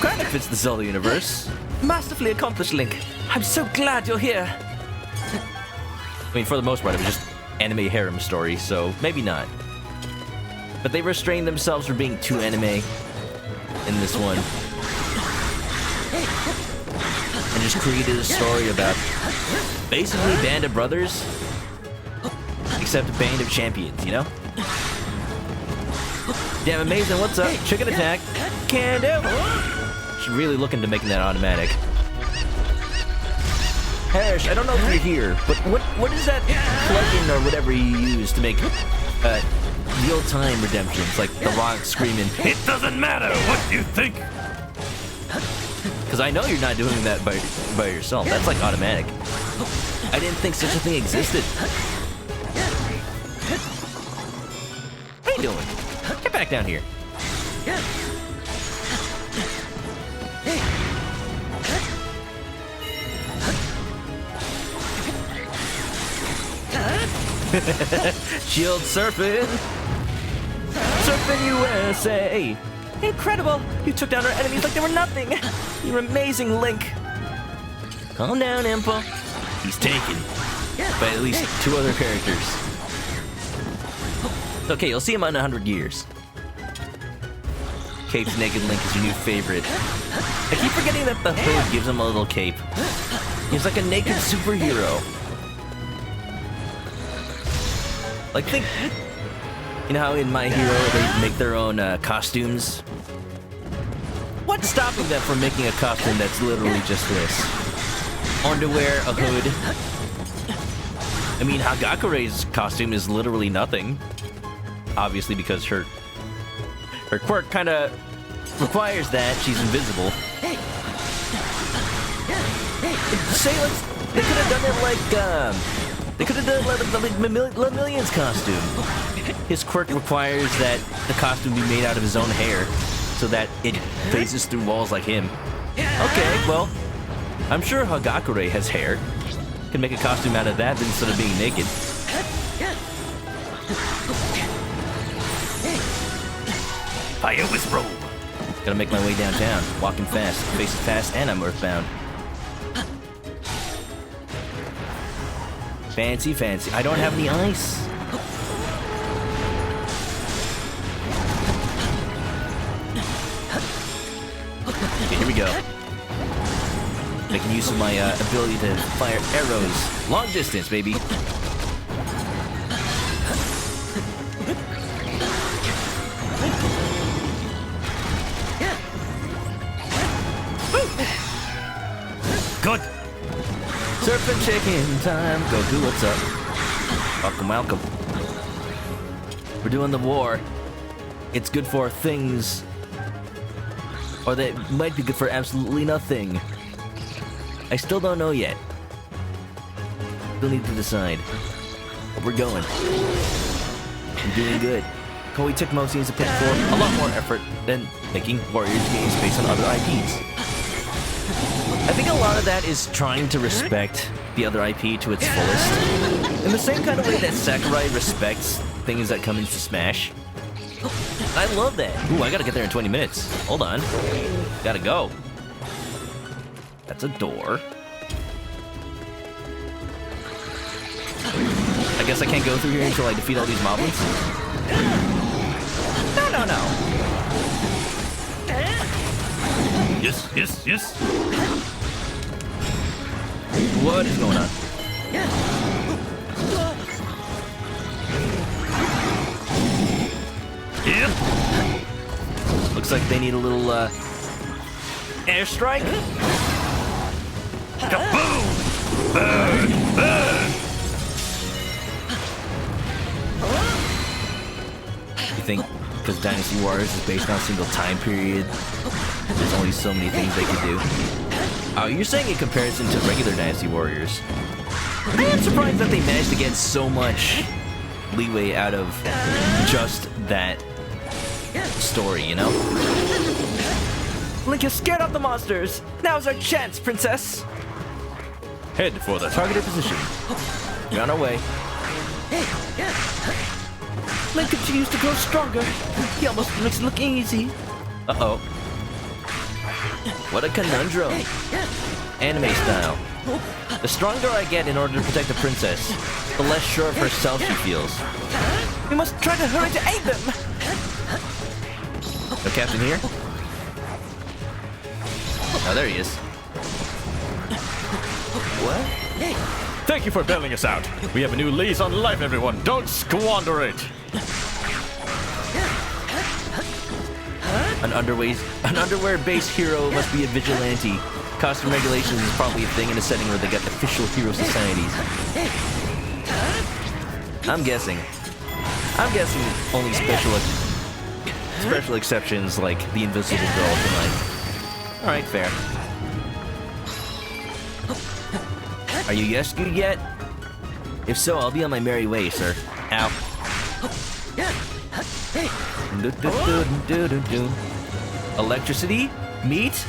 kind of fits the Zelda universe. Masterfully accomplished, Link. I'm so glad you're here. I mean, for the most part, it was just anime harem story, so maybe not. But they restrained themselves from being too anime in this one. And just created a story about basically a band of brothers, except a band of champions, you know? Damn amazing, what's up? Chicken attack. Can do. She's really looking to making that automatic. Hash, I don't know if you're here, but what is that plugin or whatever you use to make real-time redemptions, like The Rock screaming, It doesn't matter what you think. Because I know you're not doing that by yourself. That's like automatic. I didn't think such a thing existed. What are you doing? Get back down here. Shield surfing! Surfing USA! Incredible! You took down our enemies like they were nothing! You're amazing, Link! Calm down, Impa. He's taken by at least 2 other characters. It's okay, you'll see him in 100 years. Cape's Naked Link is your new favorite. I keep forgetting that the hood gives him a little cape. He's like a naked superhero. Like, think... You know how in My Hero they make their own costumes? What's stopping them from making a costume that's literally just this? Underwear, a hood. I mean, Hagakure's costume is literally nothing. Obviously, because her quirk kind of requires that. She's invisible. They could have done it like, they could have done it like Lemillion's costume. His quirk requires that the costume be made out of his own hair, so that it phases through walls like him. Okay, well, I'm sure Hagakure has hair. Can make a costume out of that instead of being naked. Fire Whisperer! Gotta make my way downtown. Walking fast, facing fast, and I'm earthbound. Fancy, fancy. I don't have any ice. Okay, here we go. Making use of my ability to fire arrows. Long distance, baby. Good. Surfing chicken time. Goku, what's up? Welcome, welcome. We're doing the war. It's good for things. Or that might be good for absolutely nothing. I still don't know yet. Still need to decide. But we're going. We're doing good. Koei Tecmo seems to put forth a lot more effort than making Warriors games based on other IPs. I think a lot of that is trying to respect the other IP to its fullest. In the same kind of way that Sakurai respects things that come into Smash. I love that. Ooh, I gotta get there in 20 minutes. Hold on. Gotta go. That's a door. I guess I can't go through here until I defeat all these moblins. No, no, no. Yes, yes, yes. What is going on? Yep. Looks like they need a little airstrike. Kaboom! Burn! Burn! You think because Dynasty Warriors is based on a single time period, there's only so many things they can do? Oh, you're saying in comparison to regular Dynasty Warriors. I am surprised that they managed to get so much leeway out of just that story, you know? Link has scared off the monsters! Now's our chance, princess! Head for the targeted position. We're on our way. Link continues to grow stronger. He almost makes it look easy. Uh-oh. What a conundrum. Anime style. The stronger I get in order to protect the princess, the less sure of herself she feels. We must try to hurry to aid them! No captain here? Oh, there he is. What? Thank you for bailing us out. We have a new lease on life, everyone. Don't squander it. An underwear-based hero must be a vigilante. Costume regulations is probably a thing in a setting where they got official hero societies. I'm guessing only special exceptions like the Invisible Girl can like. All right, fair. Are you rescued yet? If so, I'll be on my merry way, sir. Ow. Electricity? Meat?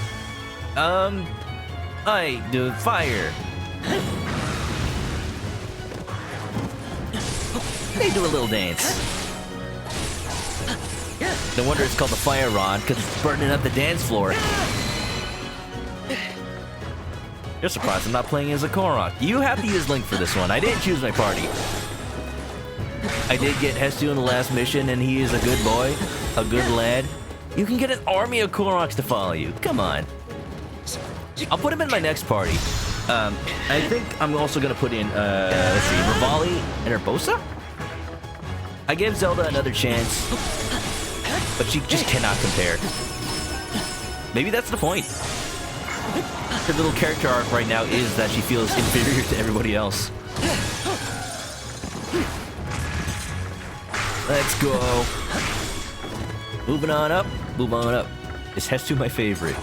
I do fire. They do a little dance. No wonder it's called the fire rod, because it's burning up the dance floor. You're surprised I'm not playing as a Korok. You have to use Link for this one. I didn't choose my party. I did get Hestu in the last mission, and he is a good boy, a good lad. You can get an army of Koroks to follow you. Come on. I'll put him in my next party. I think I'm also gonna put in, let's see, Rivali and Urbosa? I gave Zelda another chance, but she just cannot compare. Maybe that's the point. Her little character arc right now is that she feels inferior to everybody else. Let's go. Moving on up, move on up. Is Hestu my favorite?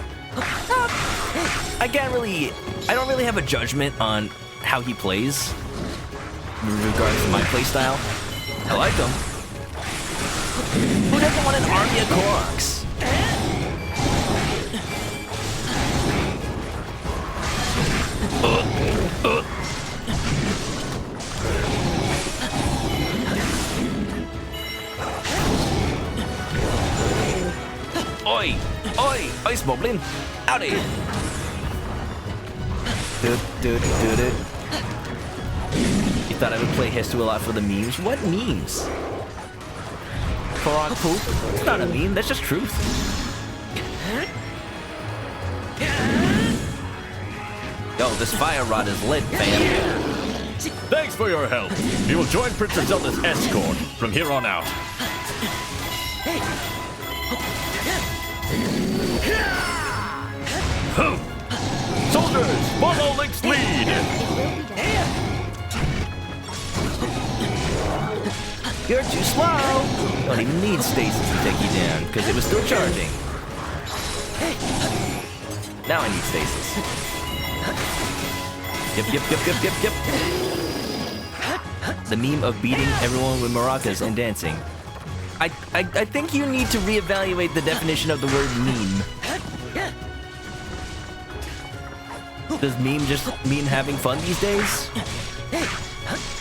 I don't really have a judgment on how he plays in regards to my playstyle. I like him. Who doesn't want an army of Koroks? Oi! Oi! Ice Moblin! Out of here! You thought I would play Hestu a lot for the memes? What memes? Korok poop? It's not a meme, that's just truth. Yo, this fire rod is lit, fam. Thanks for your help. We will join Princess Zelda's escort from here on out. Soldiers, follow Link's lead! You're too slow! Don't even need stasis to take you down, because it was still charging. Now I need stasis. Yep. The meme of beating everyone with maracas and dancing. I think you need to reevaluate the definition of the word meme. Does meme just mean having fun these days?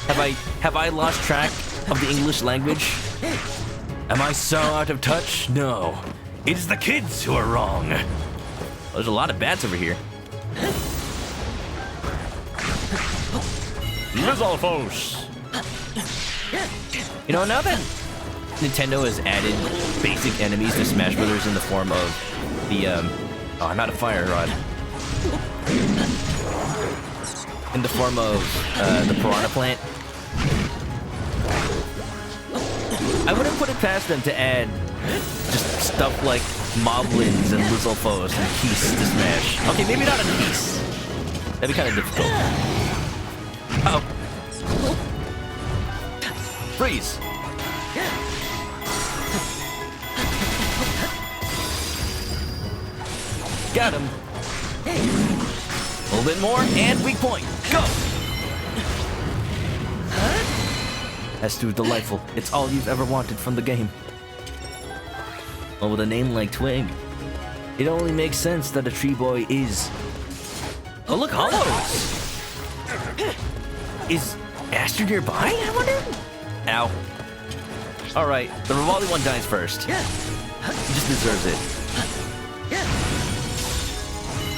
Have I lost track of the English language? Am I so out of touch? No. It's the kids who are wrong. There's a lot of bats over here. Lizalfos! You know, now that Nintendo has added basic enemies to Smash Brothers in the form of the, oh, I'm out of fire rod. In the form of, the Piranha Plant. I wouldn't put it past them to add just stuff like Moblins and Lizalfos and Keese to Smash. Okay, maybe not a Keese. That'd be kind of difficult. Uh-oh. Freeze! Got him. A little bit more, and weak point. Go! Hestu, delightful. It's all you've ever wanted from the game. Well, with a name like Twig, it only makes sense that a tree boy is... Oh, look, Hollows! Is Aster nearby, I wonder? Ow. Alright, the Rivali one dies first. He just deserves it.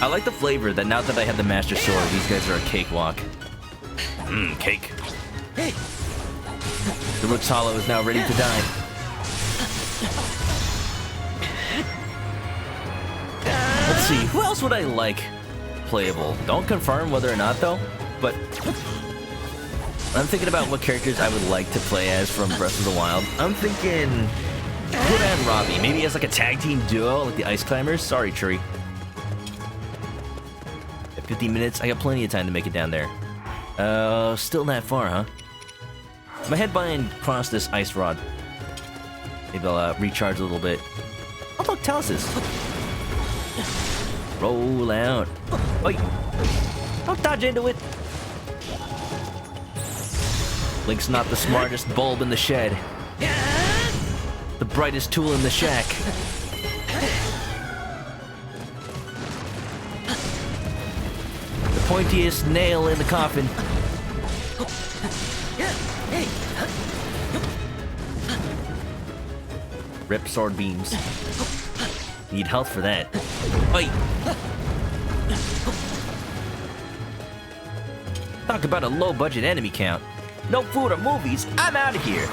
I like the flavor that now that I have the Master Sword, these guys are a cakewalk. Mmm, cake. The Rook's Hollow is now ready to die. Let's see, who else would I like playable? Don't confirm whether or not though, but I'm thinking about what characters I would like to play as from Breath of the Wild. I'm thinking Huda and Robbie, maybe as like a tag team duo like the Ice Climbers. Sorry, Tree. At 15 minutes, I got plenty of time to make it down there. Still that far, huh? I'm gonna head by and cross this ice rod. Maybe I'll recharge a little bit. Oh look, Taluses. Roll out. Oi! Don't dodge into it. Link's not the smartest bulb in the shed. The brightest tool in the shack. The pointiest nail in the coffin. Rip sword beams. Need health for that. Oi! Talk about a low-budget enemy count. No food or movies. I'm out of here.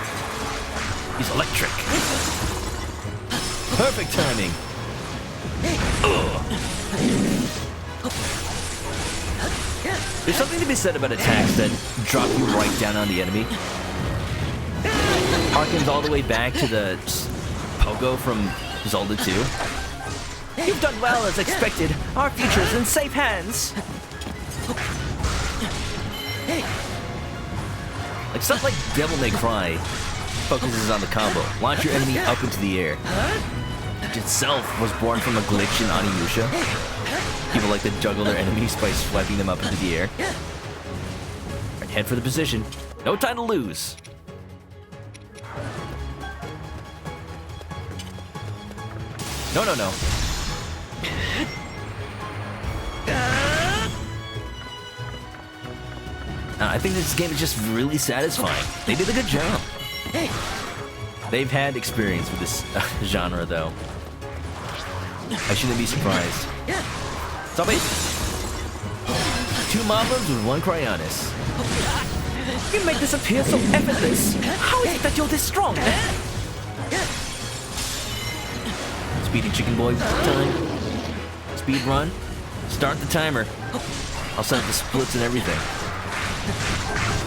He's electric. Perfect timing. There's something to be said about attacks that drop you right down on the enemy. Harkens all the way back to the Pogo from Zelda 2. You've done well as expected. Our future is in safe hands. Like stuff like Devil May Cry focuses on the combo. Launch your enemy up into the air. Which itself was born from a glitch in Onimusha. People like to juggle their enemies by swiping them up into the air. Alright, head for the position. No time to lose. No, no, no. I think this game is just really satisfying. They did a good job. They've had experience with this genre, though. I shouldn't be surprised. Stop it! 2 Moblins with 1 Cryonis. You make this appear so effortless. How is it that you're this strong? Speedy chicken boy time. Speed run. Start the timer. I'll set up the splits and everything.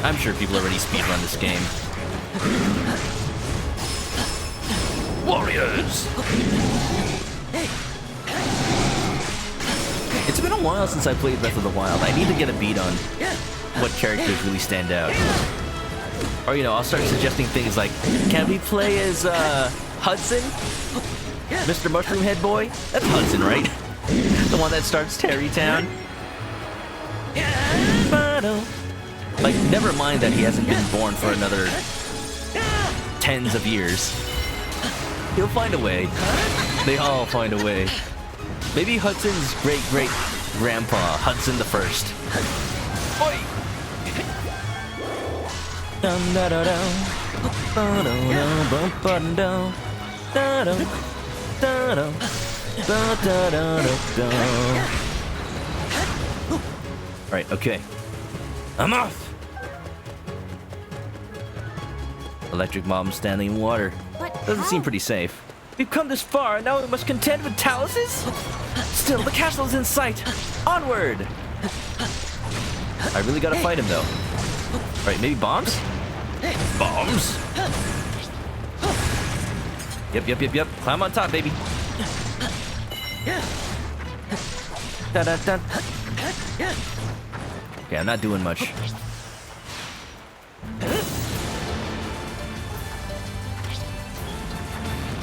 I'm sure people already speedrun this game. Warriors! It's been a while since I played Breath of the Wild. I need to get a beat on what characters really stand out. Or, you know, I'll start suggesting things like, can we play as, Hudson? Mr. Mushroom Head Boy? That's Hudson, right? The one that starts Terrytown? Like, never mind that he hasn't been born for another tens of years. He'll find a way. They all find a way. Maybe Hudson's great-great-grandpa, Hudson the First. Oi! Dun da da da. Ba da da bum ba da da da da da da da da da. Right, okay. I'm off! Electric Mom standing in water. Doesn't seem pretty safe. We've come this far, and now we must contend with Taluses? Still, the castle's in sight. Onward! I really gotta fight him, though. Right, maybe bombs? Bombs? Yep. Climb on top, baby. Da-da-da. Okay, I'm not doing much.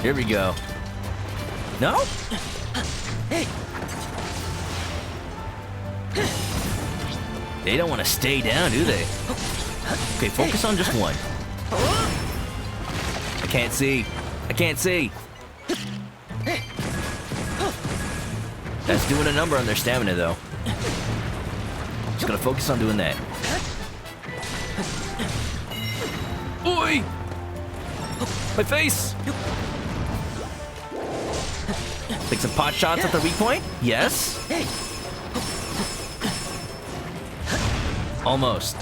Here we go. No? They don't want to stay down, do they? Okay, focus on just one. I can't see. I can't see. That's doing a number on their stamina, though. Just gonna focus on doing that. Oi! My face! Take some pot shots at the weak point? Yes. Almost.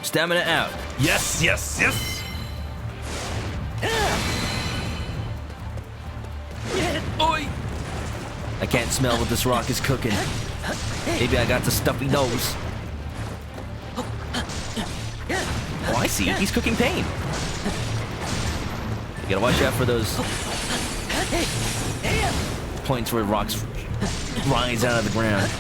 Stamina out. Yes. Oi! I can't smell what this rock is cooking. Maybe I got the stuffy nose. Oh, I see. He's cooking pain. You gotta watch out for those points where rocks rise out of the ground.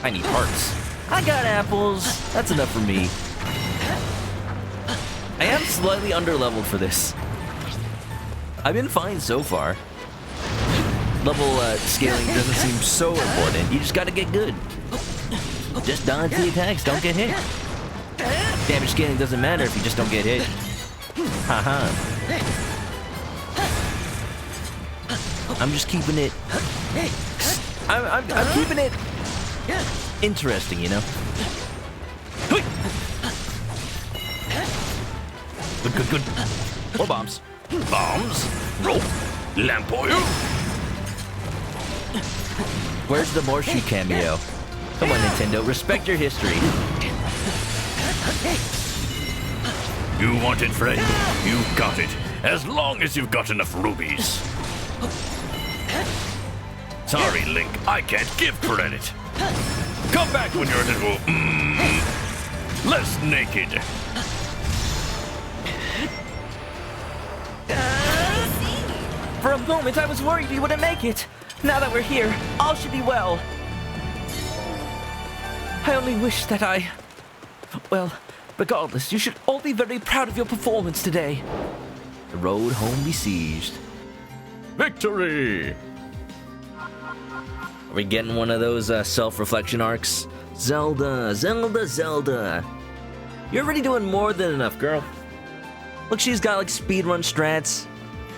I need hearts. I got apples. That's enough for me. I am slightly underleveled for this. I've been fine so far. Level scaling doesn't seem so important. You just gotta get good. Just dodge the attacks, don't get hit. Damage scaling doesn't matter if you just don't get hit. Haha. I'm just keeping it I'm keeping it interesting, you know? Good. More bombs. Bombs, rope, lamp oil. Where's the more shoot cameo? Come on, Nintendo, respect your history. You want it, friend? You got it. As long as you've got enough rubies. Sorry, Link, I can't give credit. Come back when you're a little, less naked. For a moment, I was worried we wouldn't make it. Now that we're here, all should be well. I only wish that well, regardless, you should all be very proud of your performance today. The road home besieged. Victory! Are we getting one of those self-reflection arcs? Zelda. You're already doing more than enough, girl. Look, she's got like speedrun strats,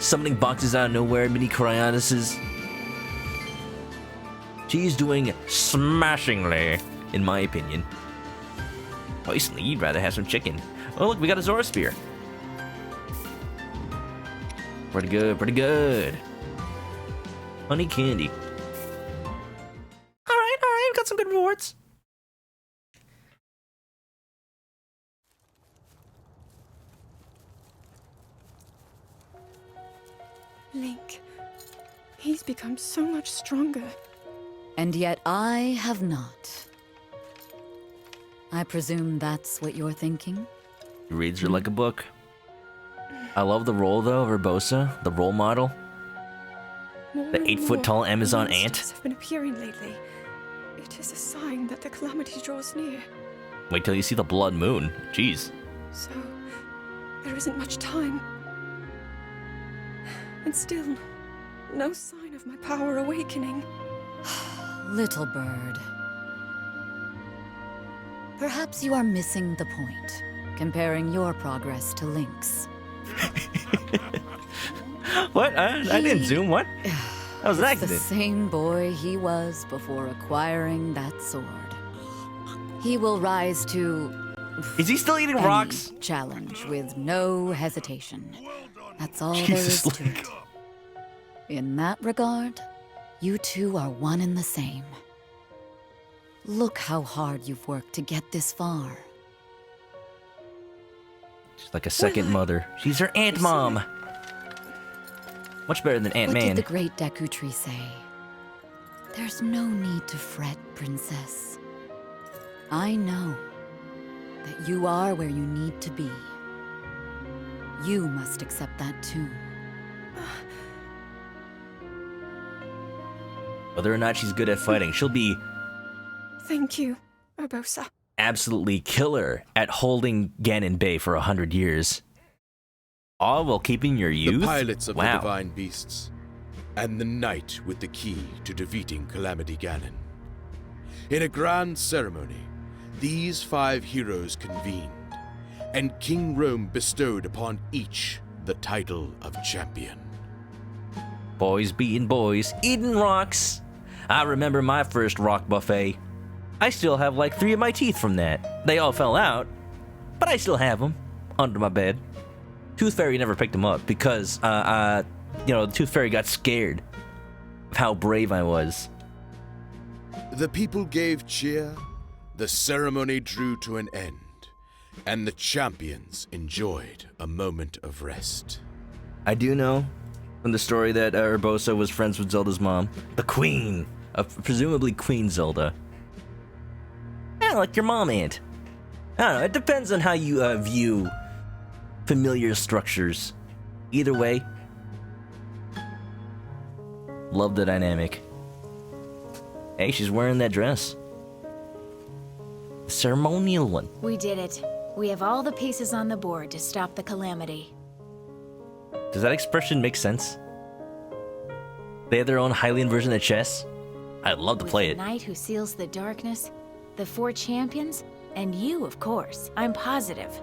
summoning boxes out of nowhere, mini Cryonuses. She's doing smashingly, in my opinion. Personally, you'd rather have some chicken. Oh, look, we got a Zora Spear. Pretty good. Honey candy. All right, we got some good rewards. Link, he's become so much stronger. And yet I have not. I presume that's what you're thinking? He reads her like a book. I love the role, though, of Urbosa, the role model. The 8-foot-tall Amazon ant. Monsters have been appearing lately. It is a sign that the calamity draws near. Wait till you see the blood moon. Jeez. So, there isn't much time. And still, no sign of my power awakening. Little bird. Perhaps you are missing the point, comparing your progress to Link's. What? I didn't zoom. What? That was an accident. The same boy he was before acquiring that sword. He will rise to... Is he still eating rocks? Challenge with no hesitation. That's all Jesus, there is to it. In that regard, you two are one and the same. Look how hard you've worked to get this far. She's like a second mother. She's her Ant Mom. Much better than Ant Man. What did the great Deku Tree say? There's no need to fret, princess. I know that you are where you need to be. You must accept that too. Whether or not she's good at fighting, she'll be Thank you, Urbosa. absolutely killer at holding Ganon Bay for 100 years. All while keeping your youth? The pilots of the Wow. divine beasts, and the knight with the key to defeating Calamity Ganon. In a grand ceremony, these 5 heroes convened, and King Rome bestowed upon each the title of champion. Boys beating boys, eating rocks. I remember my first rock buffet. I still have like 3 of my teeth from that. They all fell out, but I still have them under my bed. Tooth Fairy never picked them up because, the Tooth Fairy got scared of how brave I was. The people gave cheer, the ceremony drew to an end, and the champions enjoyed a moment of rest. I do know from the story that Urbosa was friends with Zelda's mom, the queen, presumably Queen Zelda. Like your mom, Aunt. I don't know, it depends on how you view familiar structures. Either way, love the dynamic. Hey, she's wearing that dress. The ceremonial one. We did it. We have all the pieces on the board to stop the calamity. Does that expression make sense? They have their own Hylian version of chess? I'd love to play The it. knight who seals the darkness, the 4 champions, and you, of course. I'm positive.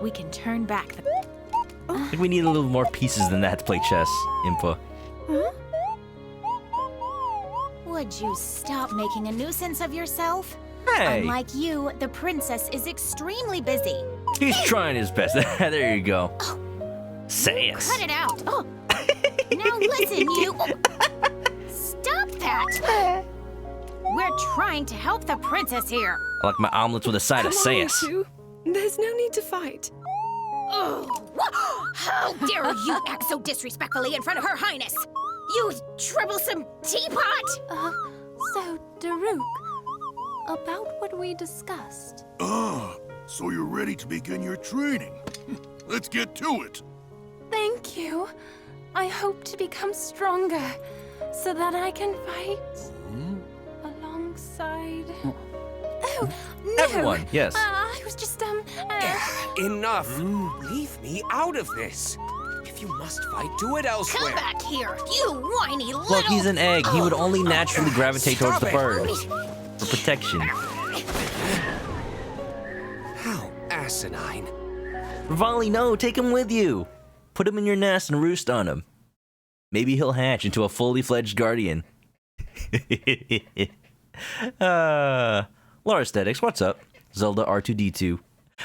We can turn back the... I think we need a little more pieces than that to play chess, Impa. Huh? Would you stop making a nuisance of yourself? Hey. Unlike you, the princess is extremely busy. He's trying his best. There you go. Say yes. Cut it out. Oh. Now listen, you. Stop that. We're trying to help the princess here. I like my omelets with a side of Come on, sass. you two. There's no need to fight. Oh, how dare you act so disrespectfully in front of Her Highness? You troublesome teapot! So, Daruk, about what we discussed. Ah, so you're ready to begin your training. Let's get to it. Thank you. I hope to become stronger so that I can fight alongside. Oh, no! Everyone, yes. I was just, Enough! Leave me out of this. If you must fight, do it elsewhere. Come back here, you whiny little... Look, he's an egg. He would only naturally gravitate towards the Stop it. bird for protection. How asinine. Rivali, no, take him with you. Put him in your nest and roost on him. Maybe he'll hatch into a fully fledged guardian. Lore Aesthetics, what's up? Zelda R2D2.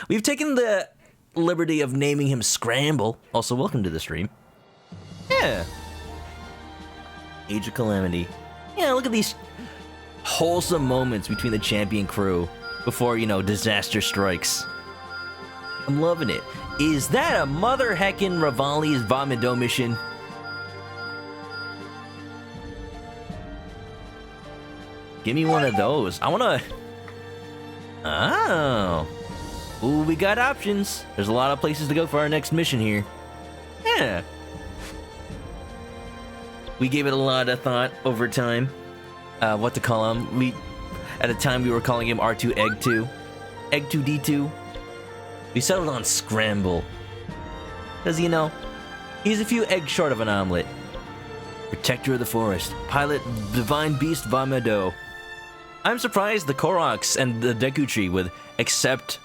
We've taken the liberty of naming him Scramble. Also, welcome to the stream. Yeah. Age of Calamity. Yeah, look at these wholesome moments between the champion crew before, you know, disaster strikes. I'm loving it. Is that a mother heckin' Rivali's Vomito mission? Give me one of those. I wanna... Oh. Ooh, we got options. There's a lot of places to go for our next mission here. Yeah. We gave it a lot of thought over time. What to call him. At a time, we were calling him R2 Egg 2. Egg 2D2. We settled on Scramble. Because, you know, he's a few eggs short of an omelet. Protector of the forest. Pilot Divine Beast Vomito. I'm surprised the Koroks and the Deku Tree would accept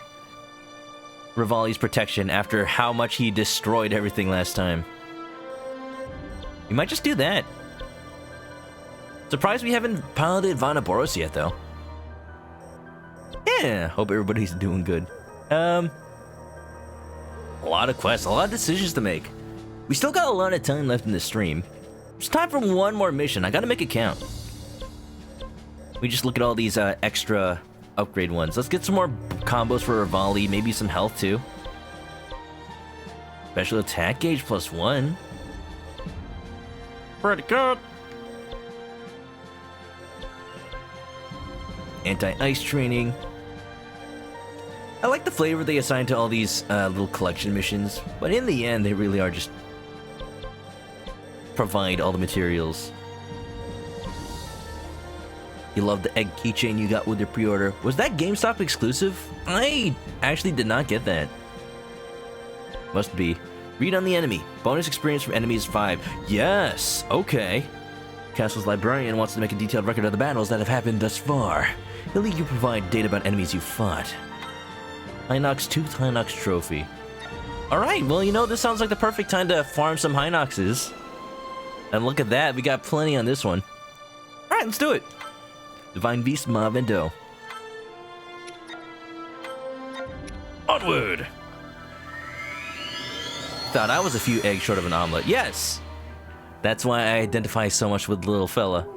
Rivali's protection after how much he destroyed everything last time. We might just do that. Surprised we haven't piloted Vanaboros yet, though. Yeah, hope everybody's doing good. A lot of quests, a lot of decisions to make. We still got a lot of time left in the stream. It's time for one more mission. I gotta make it count. We just look at all these extra upgrade ones. Let's get some more combos for Rivali, maybe some health too. Special attack gauge +1. Pretty good. Anti-ice training. I like the flavor they assign to all these little collection missions, but in the end, they really are just provide all the materials. You love the egg keychain you got with your pre-order. Was that GameStop exclusive? I actually did not get that. Must be. Read on the enemy. Bonus experience from enemies 5. Yes, okay. Castle's librarian wants to make a detailed record of the battles that have happened thus far. He'll let you provide data about enemies you fought. Hinox Tooth Hinox Trophy. Alright, well, you know, this sounds like the perfect time to farm some Hinoxes. And look at that, we got plenty on this one. Alright, let's do it. Divine Beast Mavendo. Onward! Thought I was a few eggs short of an omelet. Yes! That's why I identify so much with little fella.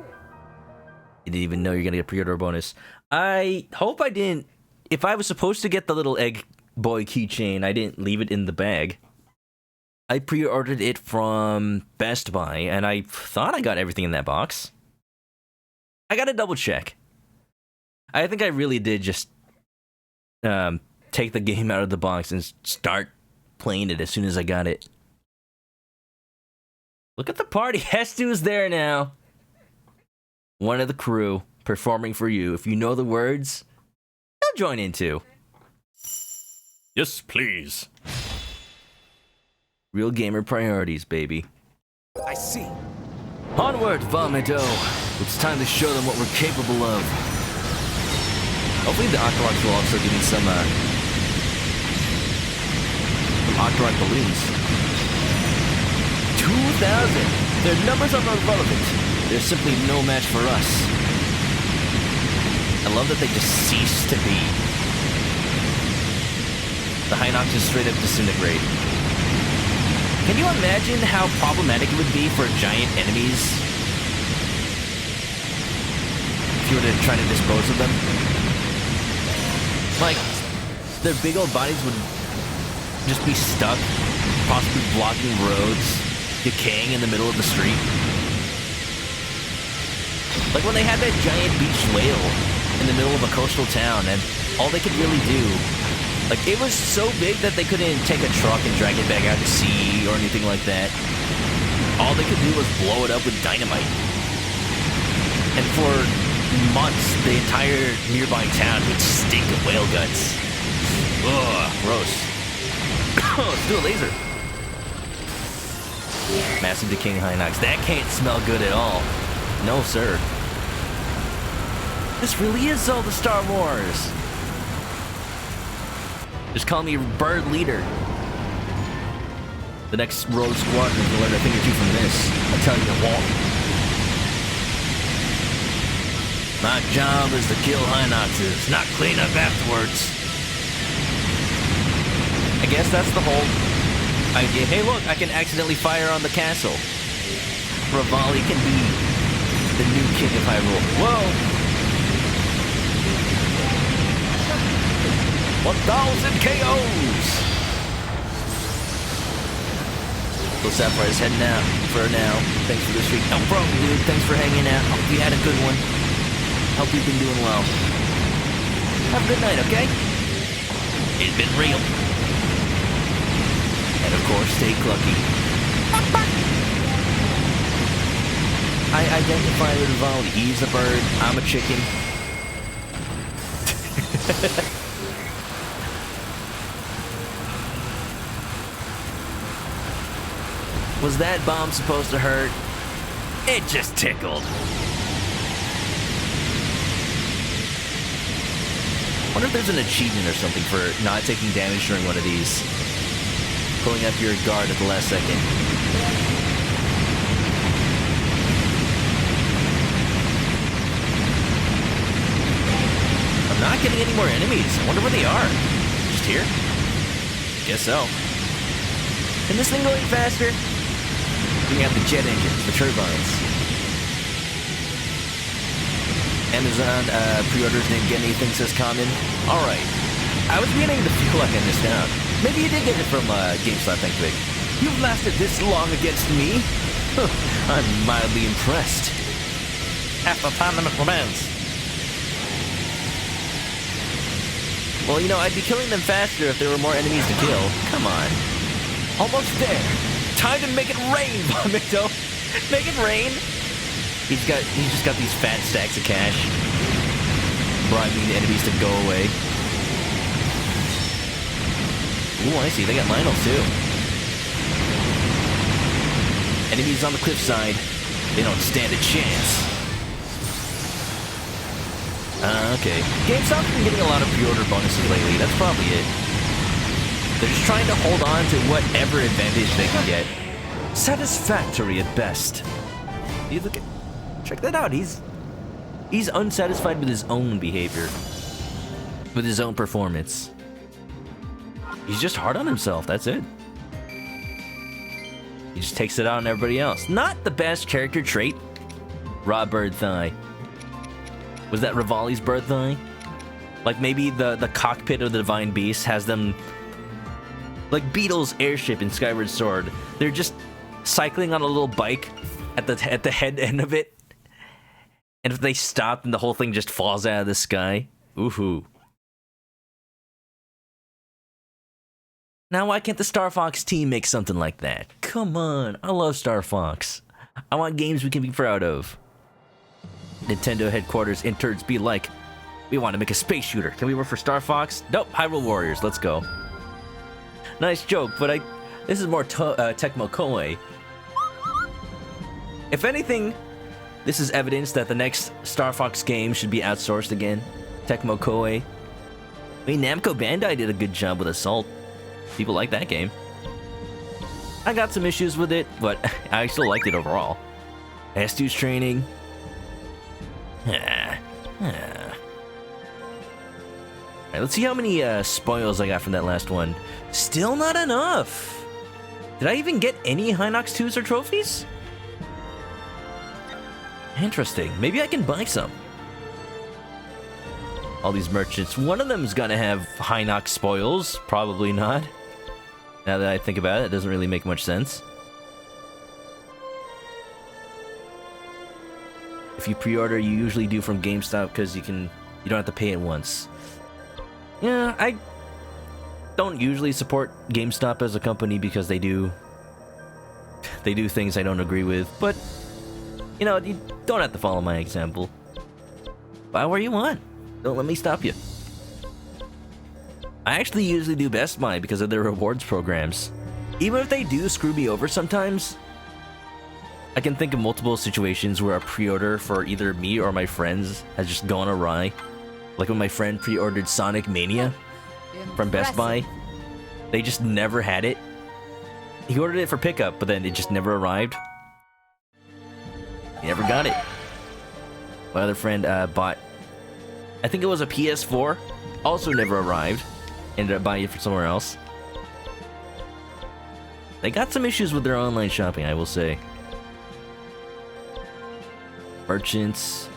You didn't even know you're gonna get a pre-order bonus. I hope I didn't... If I was supposed to get the little egg boy keychain, I didn't leave it in the bag. I pre-ordered it from Best Buy, and I thought I got everything in that box. I gotta double check. I think I really did just take the game out of the box and start playing it as soon as I got it. Look at the party. Hestu's there now. One of the crew performing for you. If you know the words, he'll join in too. Yes, please. Real gamer priorities, baby. I see. Onward, Vomito! It's time to show them what we're capable of. Hopefully the Octoroks will also give me some Octorok balloons. 2,000! Their numbers are irrelevant. They're simply no match for us. I love that they just cease to be. The Hinox just straight up disintegrate. Can you imagine how problematic it would be for giant enemies if you were to try to dispose of them? Like, their big old bodies would just be stuck, possibly blocking roads, decaying in the middle of the street. Like when they had that giant beach whale in the middle of a coastal town, and all they could really do, like, it was so big that they couldn't take a truck and drag it back out to sea or anything like that. All they could do was blow it up with dynamite. And for months, the entire nearby town would stink of whale guts. Ugh, gross. Let's do a laser. Massive decaying Hinox. That can't smell good at all. No, sir. This really is Zelda Star Wars. Just call me Bird Leader. The next Rogue Squadron can learn a thing or two from this. I tell you what. My job is to kill Hinoxes, not clean up afterwards. I guess that's the whole idea. Hey, look, I can accidentally fire on the castle. Revali can be the new king of Hyrule. Whoa! 1,000 KOs! So Sapphire's heading out for now. Thanks for this week. No problem, dude. Thanks for hanging out. Hope you had a good one. Hope you've been doing well. Have a good night, okay? It's been real. And of course, stay clucky. I identify with Revali. He's a bird. I'm a chicken. Was that bomb supposed to hurt? It just tickled. I wonder if there's an achievement or something for not taking damage during one of these. Pulling up your guard at the last second. I'm not getting any more enemies. I wonder where they are. Just here? Guess so. Can this thing go any faster? Bring out the jet engines, the turbines. Amazon pre-orders didn't get anything, says Common. Alright. I was beginning to feel like I missed out. Maybe you did get it from GameStop, thank you. You've lasted this long against me? I'm mildly impressed. Half a parliament romance. Well, you know, I'd be killing them faster if there were more enemies to kill. Come on. Almost there. Time to make it rain, Vomito. Make it rain. He's just got these fat stacks of cash. Bribing the enemies to go away. Ooh, I see. They got Lionel too. Enemies on the cliffside. They don't stand a chance. Okay. GameStop's been getting a lot of pre-order bonuses lately. That's probably it. They're just trying to hold on to whatever advantage they can get. Satisfactory at best. You look at, check that out. He's unsatisfied with his own behavior, with his own performance. He's just hard on himself. That's it. He just takes it out on everybody else. Not the best character trait. Raw bird thigh. Was that Revali's bird thigh? Like maybe the cockpit of the Divine Beast has them. Like Beetle's airship in Skyward Sword. They're just cycling on a little bike at the head end of it. And if they stop, then the whole thing just falls out of the sky. Ooh-hoo. Now why can't the Star Fox team make something like that? Come on, I love Star Fox. I want games we can be proud of. Nintendo headquarters interns be like, we want to make a space shooter. Can we work for Star Fox? Nope, Hyrule Warriors, let's go. Nice joke, but this is more Tecmo Koei. If anything, this is evidence that the next Star Fox game should be outsourced again. Tecmo Koei. I mean, Namco Bandai did a good job with Assault. People like that game. I got some issues with it, but I still liked it overall. Hestu's training. Alright, let's see how many spoils I got from that last one. Still not enough. Did I even get any Hinox 2s or trophies? Interesting. Maybe I can buy some. All these merchants. One of them's gonna have Hinox spoils. Probably not. Now that I think about it, it doesn't really make much sense. If you pre-order, you usually do from GameStop because you don't have to pay it once. Yeah, I don't usually support GameStop as a company because they do things I don't agree with, but you know, you don't have to follow my example. Buy where you want. Don't let me stop you. I actually usually do Best Buy because of their rewards programs. Even if they do screw me over sometimes, I can think of multiple situations where a pre-order for either me or my friends has just gone awry. Like when my friend pre-ordered Sonic Mania from Best Buy. They just never had it. He ordered it for pickup, but then it just never arrived. He never got it. My other friend bought, I think it was a PS4, also never arrived. Ended up buying it from somewhere else. They got some issues with their online shopping, I will say. Merchants.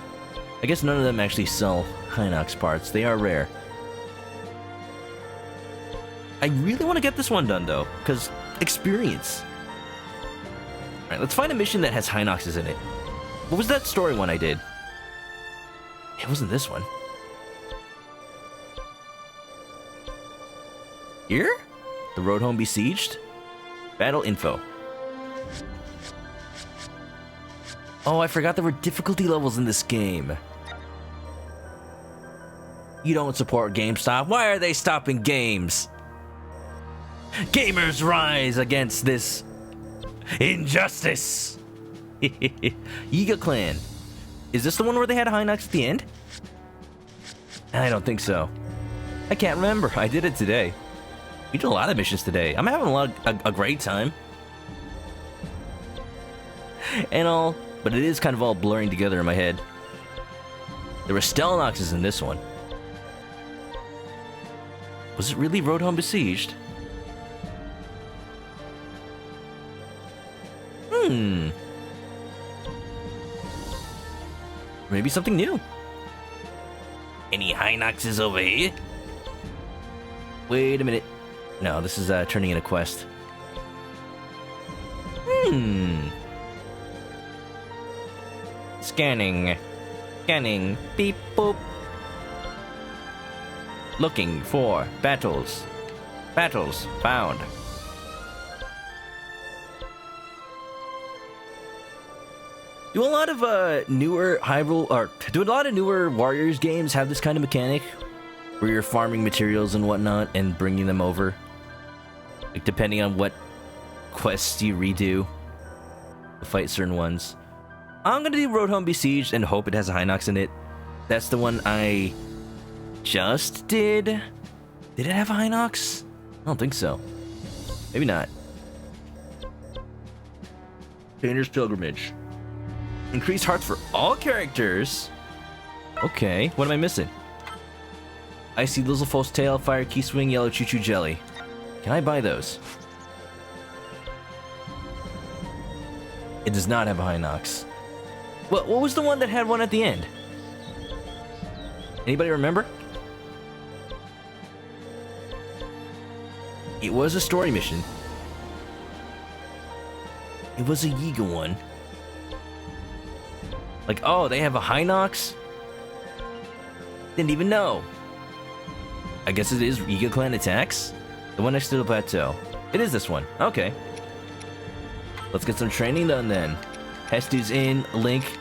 I guess none of them actually sell Hinox parts. They are rare. I really want to get this one done, though, because experience. Alright, let's find a mission that has Hinoxes in it. What was that story one I did? It wasn't this one. Here? The road home besieged? Battle info. Oh, I forgot there were difficulty levels in this game. You don't support GameStop. Why are they stopping games? Gamers rise against this injustice. Yiga Clan. Is this the one where they had a Hinox at the end? I don't think so. I can't remember. I did it today. We did a lot of missions today. I'm having a great time. And all, but it is kind of all blurring together in my head. There were Stelnoxes in this one. Was it really Road Home Besieged? Maybe something new. Any Hinoxes over here? Wait a minute. No, this is turning in a quest. Scanning. Scanning. Beep boop. Looking for battles. Battles found. Do a lot of newer Hyrule, or do a lot of newer Warriors games have this kind of mechanic, where you're farming materials and whatnot and bringing them over? Like depending on what quests you redo to fight certain ones. I'm gonna do Road Home Besieged and hope it has a Hinox in it. That's the one I just did. Did it have a Hinox? I don't think so. Maybe not. Painter's Pilgrimage. Increased hearts for all characters. Okay, what am I missing? Icy Lizzlefoss Tail, Fire Key Swing, Yellow Choo Choo Jelly. Can I buy those? It does not have a Hinox. What was the one that had one at the end? Anybody remember? It was a story mission. It was a Yiga one. Like, oh, they have a Hinox? Didn't even know. I guess it is Yiga Clan Attacks? The one next to the plateau. It is this one. Okay. Let's get some training done then. Hestu's in. Link.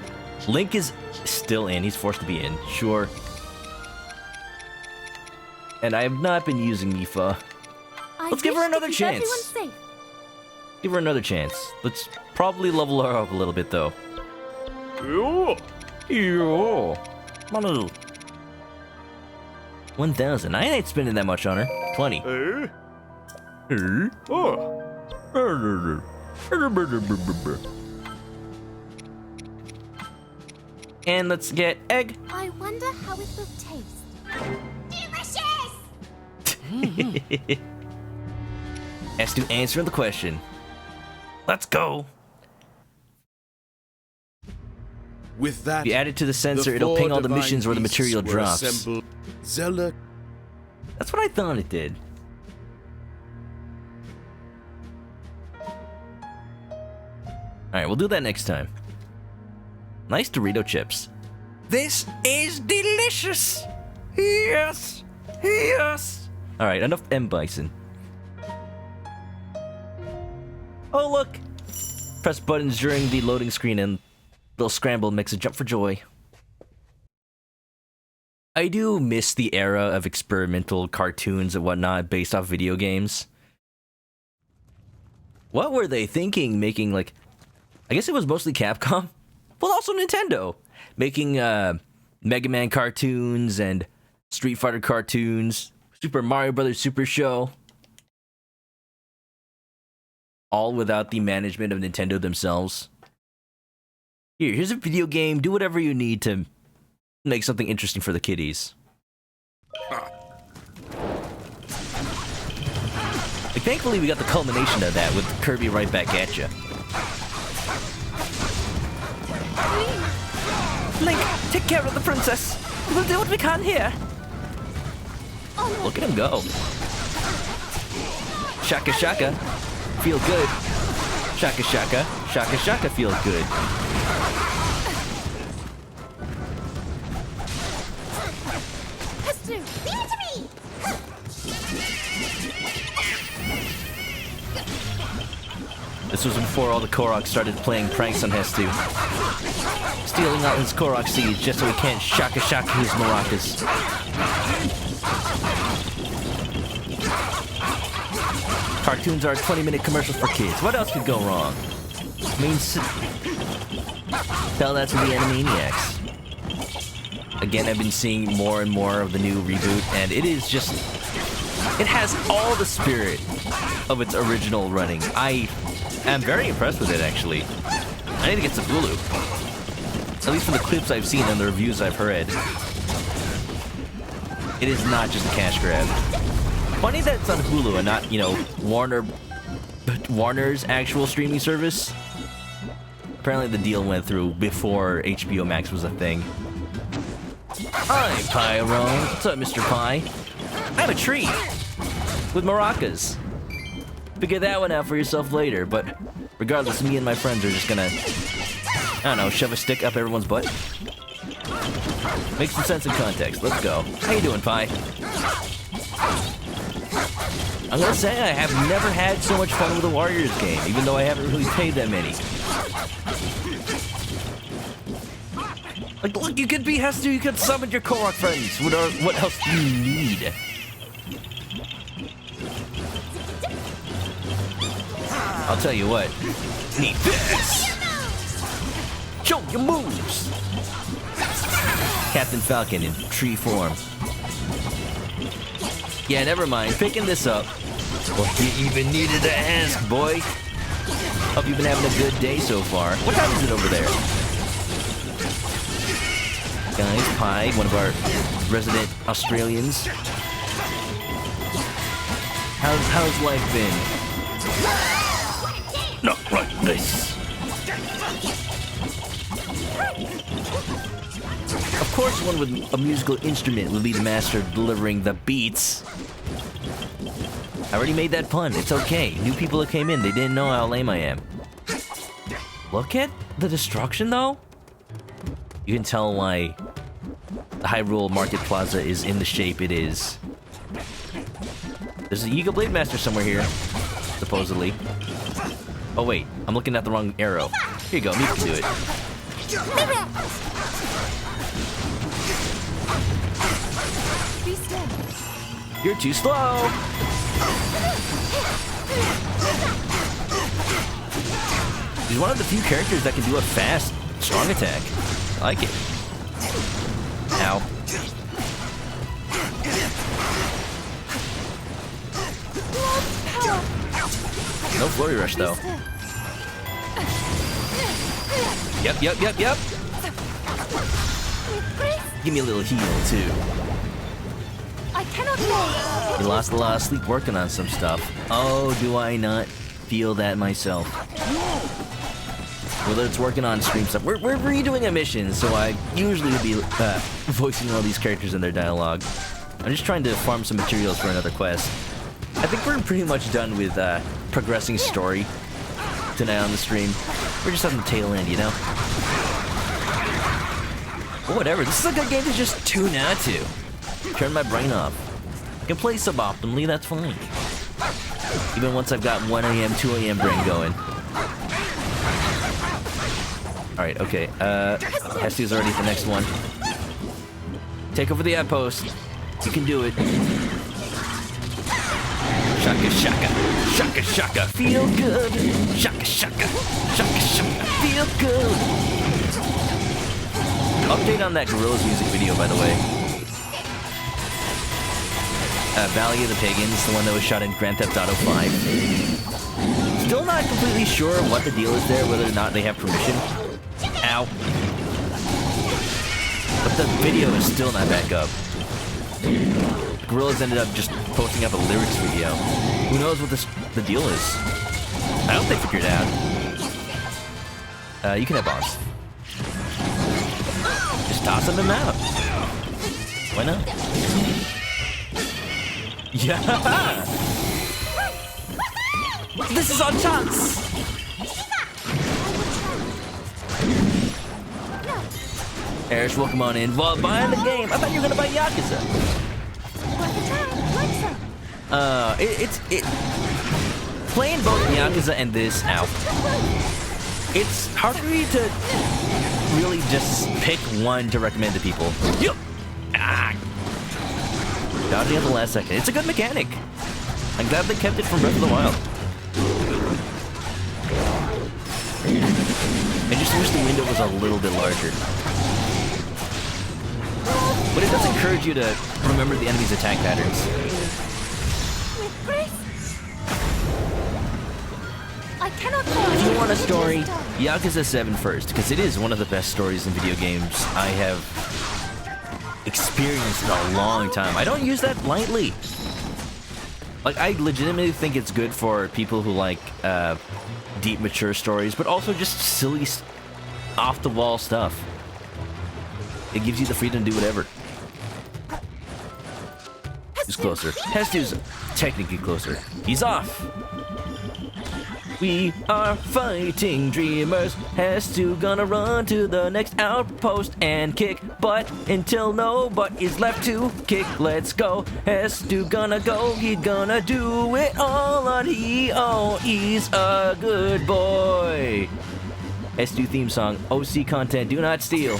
Link is still in. He's forced to be in. Sure. And I have not been using Nifa. Let's give her another chance. Give her another chance. Let's probably level her up a little bit, though. Yo. Money. 1,000. I ain't spending that much on her. 20. And let's get egg. I wonder how it will taste. Delicious! Has to answer the question. Let's go. With that, If you add it to the sensor, the it'll 4 ping all the divine missions where the beasts material were drops. assembled. Zelda. That's what I thought it did. Alright, we'll do that next time. Nice Dorito chips. This is delicious! Yes! Yes! Alright, enough M. Bison. Oh, look! Press buttons during the loading screen and little scramble makes a jump for joy. I do miss the era of experimental cartoons and whatnot based off video games. What were they thinking making, like... I guess it was mostly Capcom. Well, also Nintendo. Making, Mega Man cartoons and Street Fighter cartoons. Super Mario Brothers Super Show. All without the management of Nintendo themselves. Here's a video game. Do whatever you need to make something interesting for the kiddies. Like, thankfully, we got the culmination of that with Kirby right back at you. Link, take care of the princess. We'll do what we can here. Look at him go. Shaka Shaka, feel good. Shaka Shaka, Shaka Shaka, feel good. This was before all the Koroks started playing pranks on Hestu. Stealing out his Korok seeds just so he can't Shaka Shaka his maracas. Cartoons are 20-minute commercials for kids. What else could go wrong? I mean, tell that to the Animaniacs. Again, I've been seeing more and more of the new reboot, and it is just... It has all the spirit of its original running. I am very impressed with it, actually. I need to get some Hulu. At least from the clips I've seen and the reviews I've heard. It is not just a cash grab. Funny that it's on Hulu and not, you know, Warner's actual streaming service. Apparently the deal went through before HBO Max was a thing. Hi, Pyron. What's up, Mr. Pie? I have a tree with maracas. Figure that one out for yourself later, but regardless, me and my friends are just gonna, I don't know, shove a stick up everyone's butt. Make some sense in context. Let's go. How you doing, Pie? I'm gonna say I have never had so much fun with a Warriors game, even though I haven't really played that many. Like, look, you could be Hestu, you could summon your Korok friends. What else do you need? I'll tell you what. Need this! Show your moves! Captain Falcon in tree form. Yeah, never mind. Picking this up. What you even needed to ask, boy. Hope you've been having a good day so far. What time is it over there? Guys, Pie, one of our resident Australians. How's life been? Not like this. Of course, one with a musical instrument will be the master of delivering the beats. I already made that pun. It's okay. New people that came in, they didn't know how lame I am. Look at the destruction, though. You can tell why the Hyrule Market Plaza is in the shape it is. There's a Yiga Blade Master somewhere here, supposedly. Oh wait, I'm looking at the wrong arrow. Here you go, me can do it. You're too slow! He's one of the few characters that can do a fast, strong attack. I like it. Ow. No flurry rush, though. Yep. Give me a little heal, too. I cannot go. You lost a lot of sleep working on some stuff. Oh, do I not feel that myself? Whether it's working on stream stuff. We're redoing a mission, so I usually would be voicing all these characters in their dialogue. I'm just trying to farm some materials for another quest. I think we're pretty much done with progressing story tonight on the stream. We're just on the tail end, you know? But whatever, this is a good game to just tune out to. Turn my brain off. I can play suboptimally, that's fine. Even once I've got 1 a.m., 2 a.m. brain going. Alright, okay. Hesty's already at the next one. Take over the outpost. You can do it. Shaka, shaka. Shaka, shaka. Feel good. Shaka, shaka. Shaka, shaka. Feel good. Update on that Gorillaz music video, by the way. Valley of the Pagans, the one that was shot in Grand Theft Auto 5. Still not completely sure what the deal is there, whether or not they have permission. Ow. But the video is still not back up. Gorillaz ended up just posting up a lyrics video. Who knows what the deal is? I hope they figured it out. You can have bombs. Just tossing them out. Why not? Yeah! This is our chance! Erish, welcome on in. While buying the game, I thought you were gonna buy Yakuza. It's playing both Yakuza and this out. It's hard for me to really just pick one to recommend to people. Yup! Ah! Dodging at the last second. It's a good mechanic. I'm glad they kept it from Breath of the Wild. I just wish the window was a little bit larger. But it does encourage you to remember the enemy's attack patterns. If you want a story, Yakuza 7 first, because it is one of the best stories in video games I have experienced in a long time. I don't use that lightly. Like, I legitimately think it's good for people who like deep, mature stories, but also just silly, off-the-wall stuff. It gives you the freedom to do whatever. Who's closer? Hestu's technically closer. He's off! We are fighting dreamers. Hestu gonna run to the next outpost and kick butt until no butt is left to kick. Let's go. Hestu gonna go. He's gonna do it all on he. Oh, he's a good boy. Hestu theme song. OC content. Do not steal.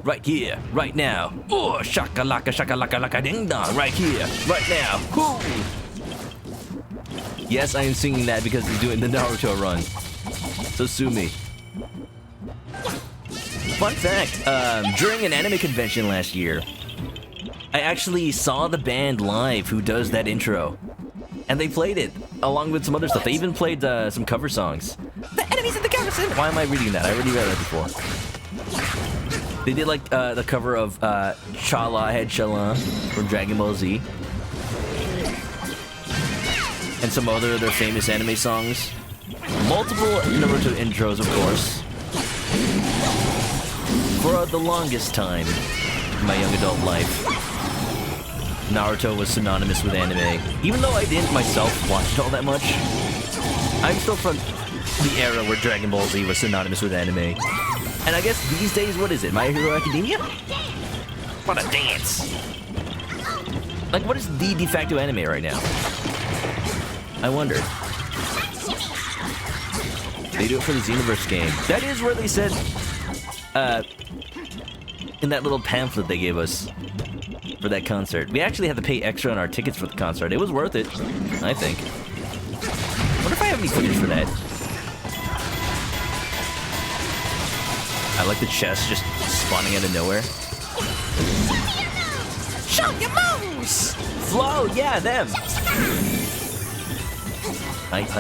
Right here, right now. Oh, shaka laka ding dong. Right here, right now. Woo! Yes, I am singing that because he's doing the Naruto run. So sue me. Fun fact, during an anime convention last year, I actually saw the band live who does that intro. And they played it, along with some other stuff. They even played some cover songs. The enemies in the garrison! Why am I reading that? I already read that before. They did like the cover of Chala Head Shala from Dragon Ball Z. And some other of their famous anime songs. Multiple Naruto intros, of course. For the longest time in my young adult life, Naruto was synonymous with anime. Even though I didn't myself watch it all that much, I'm still from the era where Dragon Ball Z was synonymous with anime. And I guess these days, what is it? My Hero Academia? What a dance! Like, what is the de facto anime right now? I wonder. They do it for the Xenoverse game. That is where they said, in that little pamphlet they gave us for that concert. We actually had to pay extra on our tickets for the concert. It was worth it, I think. I wonder if I have any footage for that. I like the chest just spawning out of nowhere. Show your moves! Flow, yeah, them! Hype.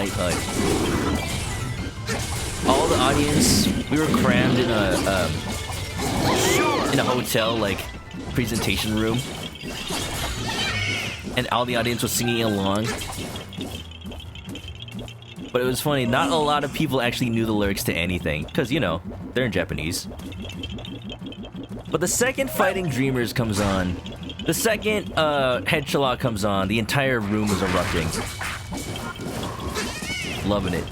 All the audience, we were crammed in a hotel like presentation room, and all the audience was singing along. But it was funny, not a lot of people actually knew the lyrics to anything, because, you know, they're in Japanese. But the second Fighting Dreamers comes on, the second Headshot comes on, the entire room was erupting. Loving it.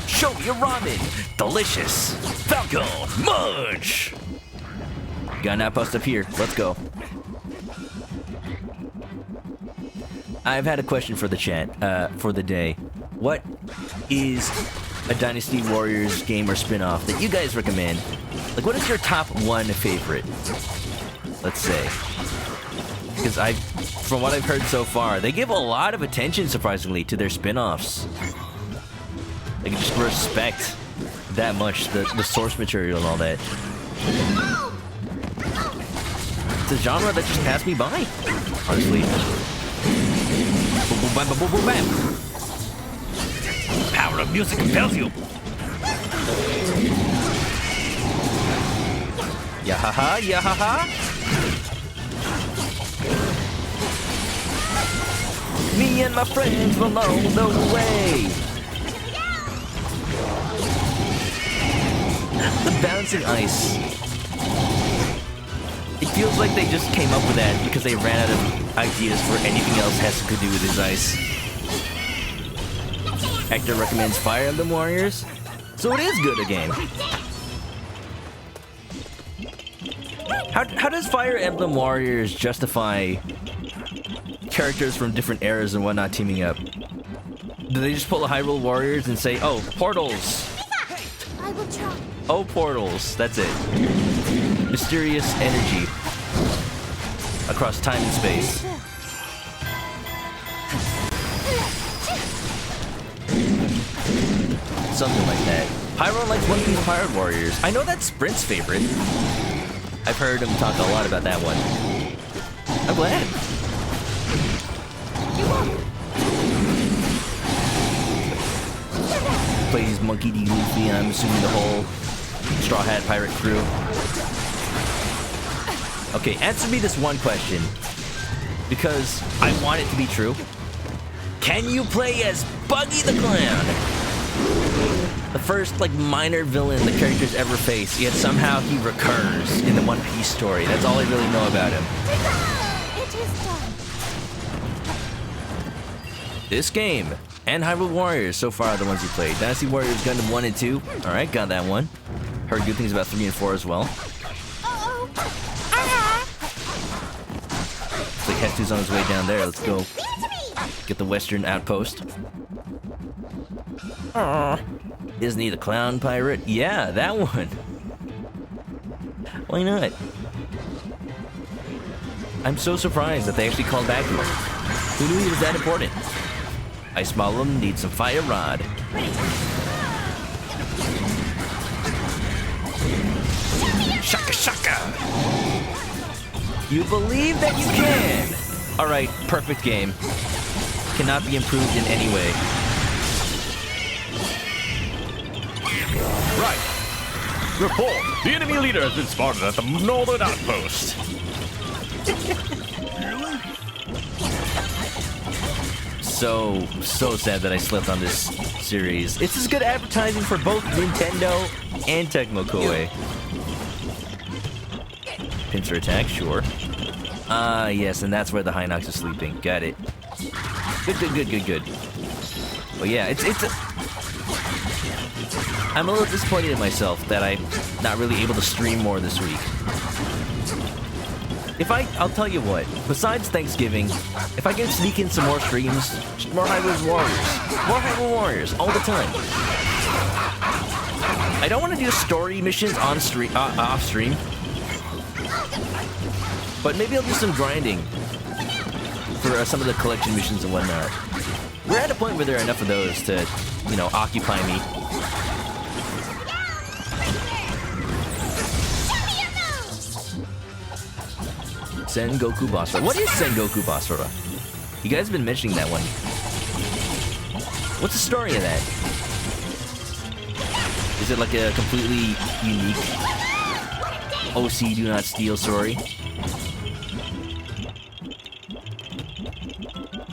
Show me your ramen! Delicious! Falcon! Munch! Got an outpost up here. Let's go. I've had a question for the chat, for the day. What is a Dynasty Warriors game or spin-off that you guys recommend? Like, what is your top one favorite? Let's say. Because from what I've heard so far, they give a lot of attention, surprisingly, to their spin-offs. They just respect that much, the source material and all that. It's a genre that just passed me by, honestly. Boom, bam, boom, boom, bam. Power of music compels you. Yahaha, yahaha. Me and my friends will know the way. The bouncing ice. It feels like they just came up with that because they ran out of ideas for anything else has to do with his ice. Hector recommends Fire Emblem Warriors, so it is good a game. How does Fire Emblem Warriors justify characters from different eras and whatnot teaming up? Do they just pull the Hyrule Warriors and say, oh, portals? I will try. Oh, portals. That's it. Mysterious energy across time and space. Something like that. Pyro likes One Piece Pirate Warriors. I know that's Sprint's favorite. I've heard him talk a lot about that one. I'm glad. Plays Monkey D. Luffy, and I'm assuming the whole Straw Hat Pirate crew. Okay, answer me this one question, because I want it to be true. Can you play as Buggy the Clown? The first, like, minor villain the characters ever face, yet somehow he recurs in the One Piece story. That's all I really know about him. It is done. This game, and Hyrule Warriors, so far are the ones you played. Dynasty Warriors Gundam 1 and 2. Alright, got that one. Heard good things about 3 and 4 as well. Looks like Hestu's on his way down there. Let's go get the Western Outpost. Isn't he the Clown Pirate? Yeah, that one. Why not? I'm so surprised that they actually called back to him. Who knew he was that important? Ice Golem needs some Fire Rod. Shaka Shaka! You believe that you can! Alright, perfect game. Cannot be improved in any way. Right. Report. The enemy leader has been spotted at the northern outpost. So sad that I slept on this series. It's just good advertising for both Nintendo and Tecmo Koei. Pincer attack, sure. Ah, yes, and that's where the Hinox is sleeping. Got it. Good. Well, yeah, I'm a little disappointed in myself that I'm not really able to stream more this week. I'll tell you what, besides Thanksgiving, if I can sneak in some more streams, just more Hyrule Warriors, all the time. I don't want to do story missions on off stream, but maybe I'll do some grinding for some of the collection missions and whatnot. We're at a point where there are enough of those to, you know, occupy me. Sengoku Boss Road. What is Sengoku Boss Road? You guys have been mentioning that one. What's the story of that? is it like a completely unique OC do not steal story?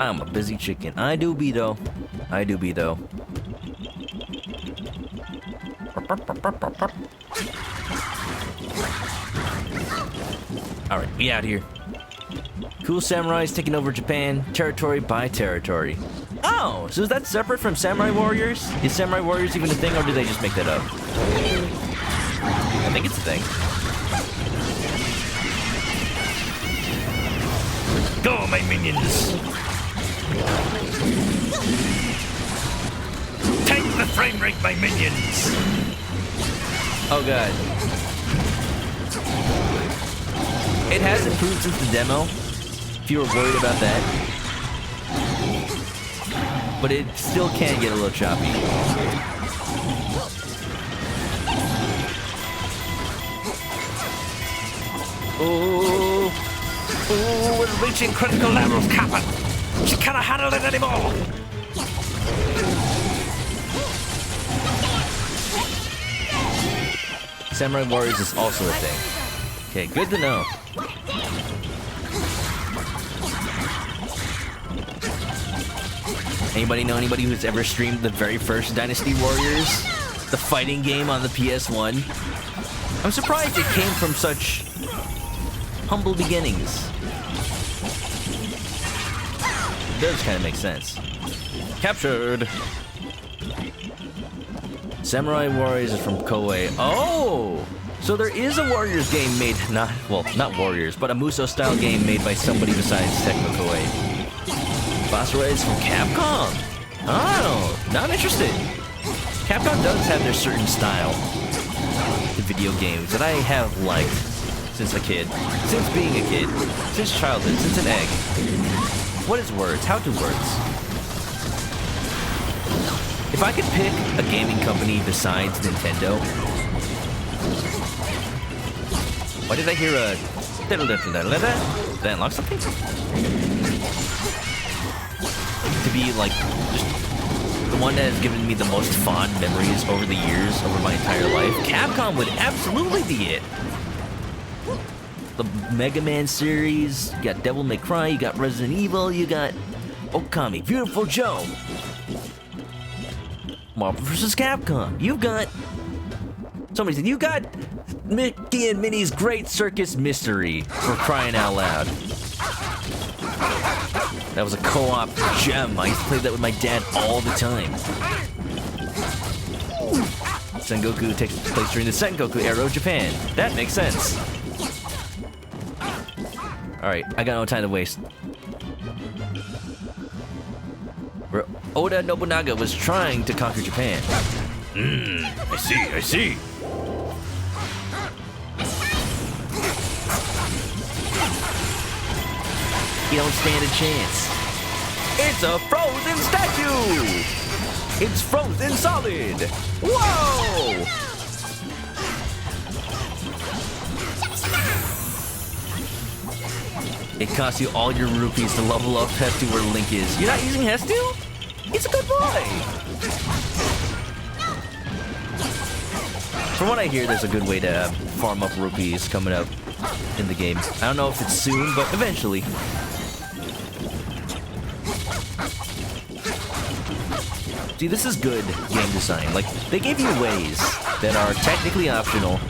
I'm a busy chicken. I do be though. I do be though. Alright, we out here. Cool samurais taking over Japan, territory by territory. Oh, so is that separate from Samurai Warriors? Is Samurai Warriors even a thing, or did they just make that up? I think it's a thing. Go, my minions! Tank the frame rate, my minions! Oh god. It has improved since the demo, if you were worried about that. But it still can get a little choppy. Oh, we're reaching critical levels, Captain. She cannot handle it anymore. Samurai Warriors is also a thing. Okay, good to know. Anybody know anybody who's ever streamed the very first Dynasty Warriors? The fighting game on the PS1? I'm surprised it came from such humble beginnings. It does kind of make sense. Captured! Samurai Warriors is from Koei. Oh! So there is a Warriors game made, not Warriors, but a Musou-style game made by somebody besides Tecmo Koei. Boss Raid's from Capcom. Oh, now I'm interested. Capcom does have their certain style to video games that I have liked since a kid. Since being a kid. Since childhood. Since an egg. What is words? How do words? If I could pick a gaming company besides Nintendo... Why did I hear a... Did I unlock something? To be like just the one that has given me the most fond memories over the years, over my entire life, Capcom would absolutely be it. The Mega Man series, you got Devil May Cry, you got Resident Evil, you got Okami, Beautiful Joe. Marvel vs. Capcom, you got... Somebody said, you got Mickey and Minnie's Great Circus Mystery, for crying out loud. That was a co-op gem. I used to play that with my dad all the time. Sengoku takes place during the Sengoku era of Japan. That makes sense. Alright, I got no time to waste. Where Oda Nobunaga was trying to conquer Japan. I see. You don't stand a chance. It's a frozen statue! It's frozen solid! Whoa! It costs you all your rupees to level up Hestu where Link is. You're not using Hestu? He's a good boy! From what I hear, there's a good way to farm up rupees coming up in the game. I don't know if it's soon, but eventually. See, this is good game design. Like, they give you ways that are technically optional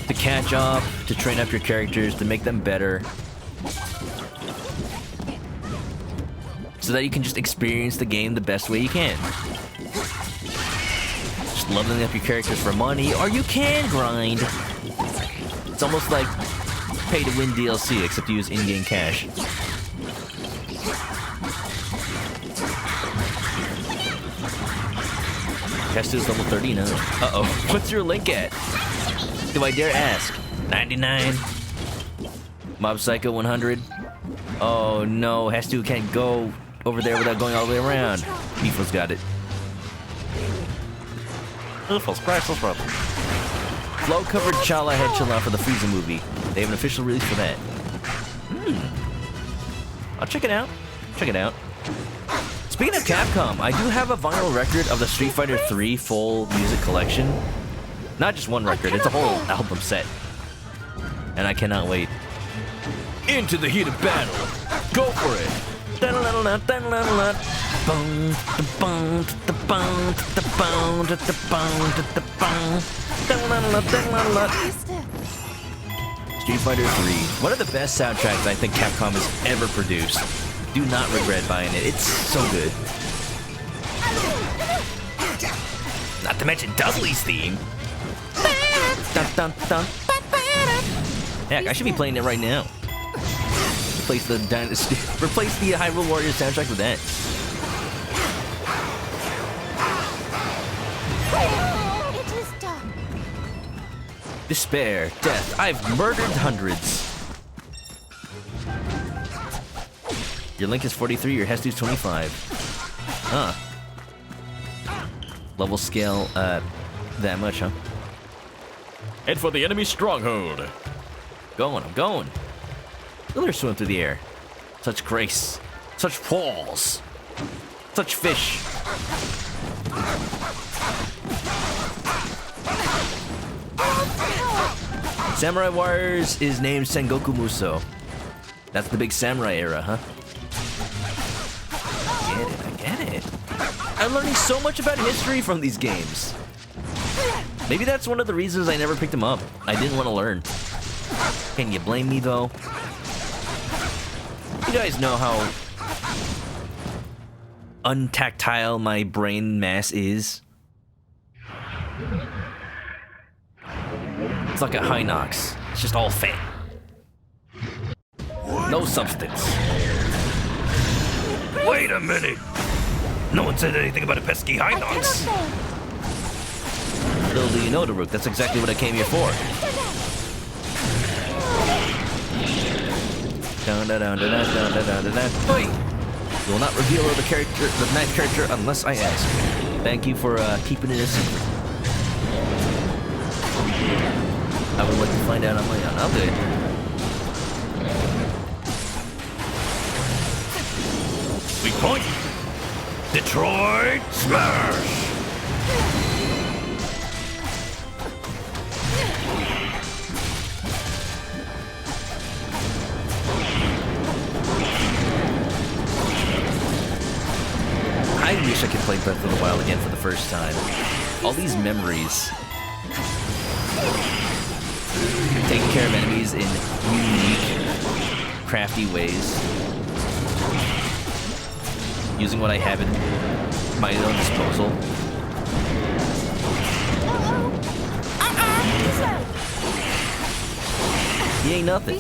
to catch up, to train up your characters, to make them better. So that you can just experience the game the best way you can. Just leveling up your characters for money, or you can grind. It's almost like pay-to-win DLC, except you use in-game cash. Hestu's level 39. Uh-oh. What's your link at? Do I dare ask? 99? Mob Psycho 100? Oh no, Hestu can't go over there without going all the way around. Mifo's got it. Flow-covered Chala head Chala for the Frieza movie. They have an official release for that. I'll check it out. Speaking Speaking of Capcom, I do have a vinyl record of the Street Fighter 3 full music collection. Not just one record, it's a whole album set. And I cannot wait. Into the heat of battle. Go for it. Street Fighter 3, one of the best soundtracks I think Capcom has ever produced. Do not regret buying it, it's so good. Not to mention Dudley's theme. Dun, dun, dun. Heck, I should be playing it right now. Replace the Hyrule Warriors soundtrack with that. It is done. Despair, death. I've murdered hundreds. Your Link is 43, your Hestu's 25. Huh. Level scale, that much, huh? Head for the enemy stronghold. I'm going. Look at her swim through the air. Such grace. Such falls. Such fish. Samurai Warriors is named Sengoku Muso. That's the big samurai era, huh? I get it. I'm learning so much about history from these games. Maybe that's one of the reasons I never picked them up. I didn't want to learn. Can you blame me, though? You guys know how untactile my brain mass is. It's like a Hinox. It's just all fat. No substance. Wait a minute! No one said anything about a pesky Hinox! Little do you know, Daruk, that's exactly what I came here for. Wait! You will not reveal the ninth character unless I ask. Thank you for keeping it a secret. I would like to find out on my own. I'll do it. Weak point. Detroit Smash! I wish I could play Breath of the Wild again for the first time. All these memories. Taking care of enemies in unique, crafty ways. Using what I have at my own disposal. He ain't nothing.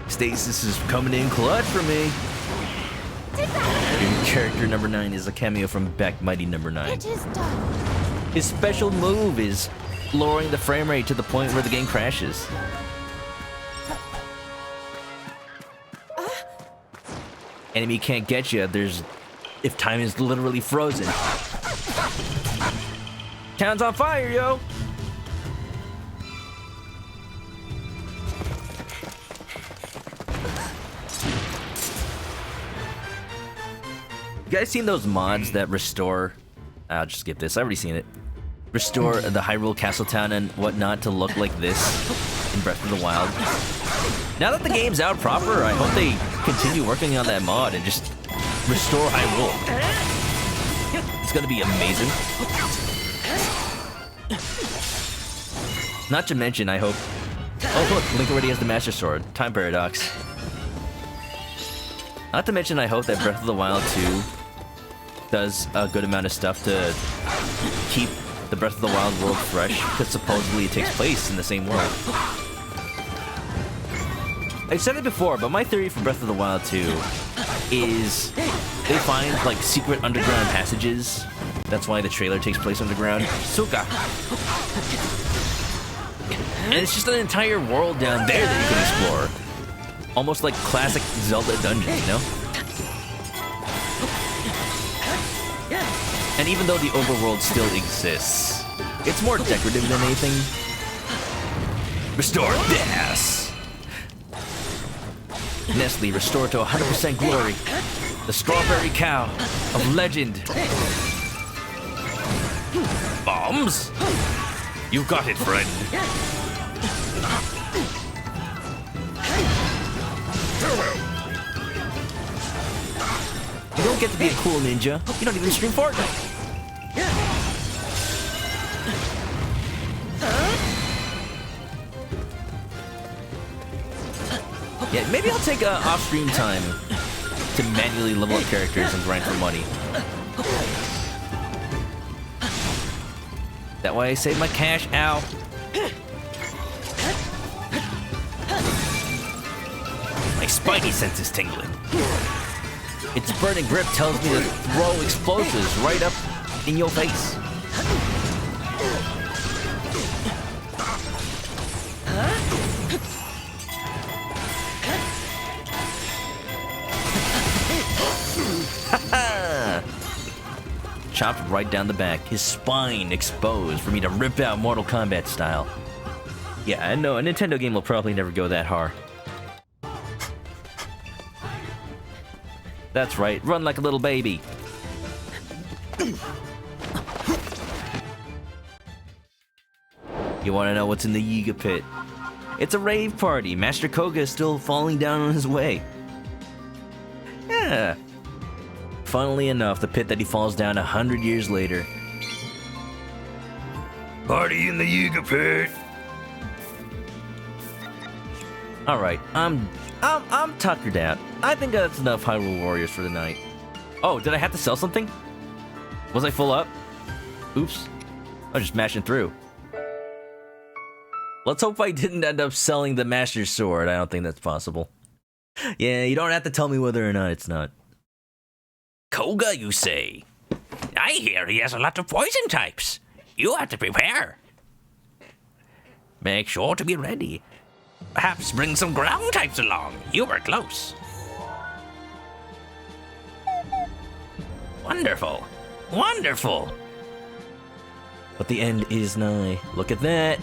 Stasis is coming in clutch for me. Character number 9 is a cameo from Back Mighty number 9. It is done. His special move is lowering the frame rate to the point where the game crashes. Enemy can't get you. If time is literally frozen. Town's on fire, yo! You guys seen those mods that restore... I'll just skip this, I've already seen it. Restore the Hyrule Castle Town and whatnot to look like this in Breath of the Wild. Now that the game's out proper, I hope they continue working on that mod and just restore Hyrule. It's gonna be amazing. Not to mention, I hope... Oh look, Link already has the Master Sword. Time paradox. Not to mention, I hope that Breath of the Wild 2 does a good amount of stuff to keep the Breath of the Wild world fresh, because supposedly it takes place in the same world. I've said it before, but my theory for Breath of the Wild 2 is they find, like, secret underground passages. That's why the trailer takes place underground. Suka! And it's just an entire world down there that you can explore. Almost like classic Zelda dungeons, you know? And even though the overworld still exists, it's more decorative than anything. Restore this! Nestle restored to 100% glory. The strawberry cow of legend. Bombs? You got it, friend. You don't get to be a cool ninja. You don't even stream Fortnite. Yeah, maybe I'll take off-stream time to manually level up characters and grind for money. That way I save my cash. Ow. My spidey sense is tingling. Its burning grip tells me to throw explosives right up in your face. Chopped right down the back, his spine exposed for me to rip out Mortal Kombat style. Yeah, I know, a Nintendo game will probably never go that hard. That's right, run like a little baby. You wanna know what's in the Yiga pit? It's a rave party. Master Koga is still falling down on his way. Yeah. Funnily enough, the pit that he falls down 100 years later. Party in the Yiga pit. Alright, I'm tuckered out. I think that's enough Hyrule Warriors for the night. Oh, did I have to sell something? Was I full up? Oops. I was just mashing through. Let's hope I didn't end up selling the Master Sword. I don't think that's possible. Yeah, you don't have to tell me whether or not it's not. Koga, you say? I hear he has a lot of poison types. You have to prepare. Make sure to be ready. Perhaps bring some ground types along. You were close. Wonderful. Wonderful. But the end is nigh. Look at that.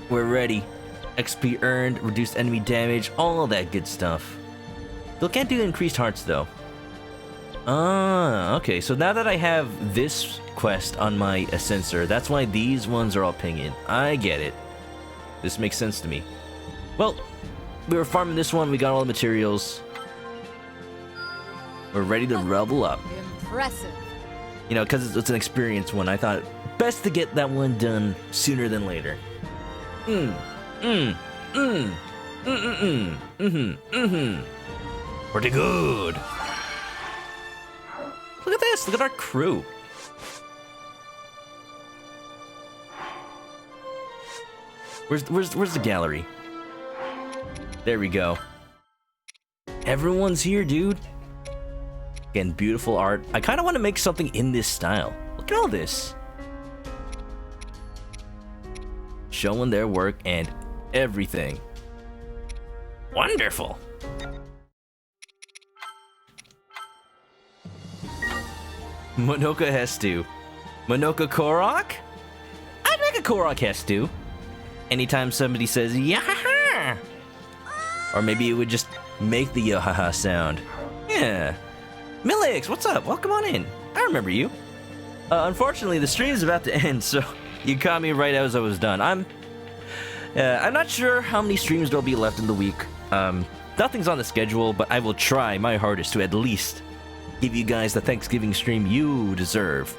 We're ready. XP earned, reduced enemy damage, all that good stuff. Still can't do increased hearts though. Ah, okay, so now that I have this quest on my sensor, that's why these ones are all pinging. I get it. This makes sense to me. Well, we were farming this one, we got all the materials. We're ready to level up. Impressive. You know, because it's an experience one, I thought best to get that one done sooner than later. Pretty good. Look at this, look at our crew. Where's the gallery? There we go. Everyone's here, dude. Again, beautiful art. I kind of want to make something in this style. Look at all this. Showing their work and everything. Wonderful. Monoka has stew. Monoka Korok? I'd make a Korok has stew. Anytime somebody says yahaha. Or maybe it would just make the yahaha sound. Yeah. Millix, what's up? Welcome on in. I remember you. Unfortunately, the stream is about to end, so you caught me right as I was done. I'm not sure how many streams there'll be left in the week. Nothing's on the schedule, but I will try my hardest to at least give you guys the Thanksgiving stream you deserve.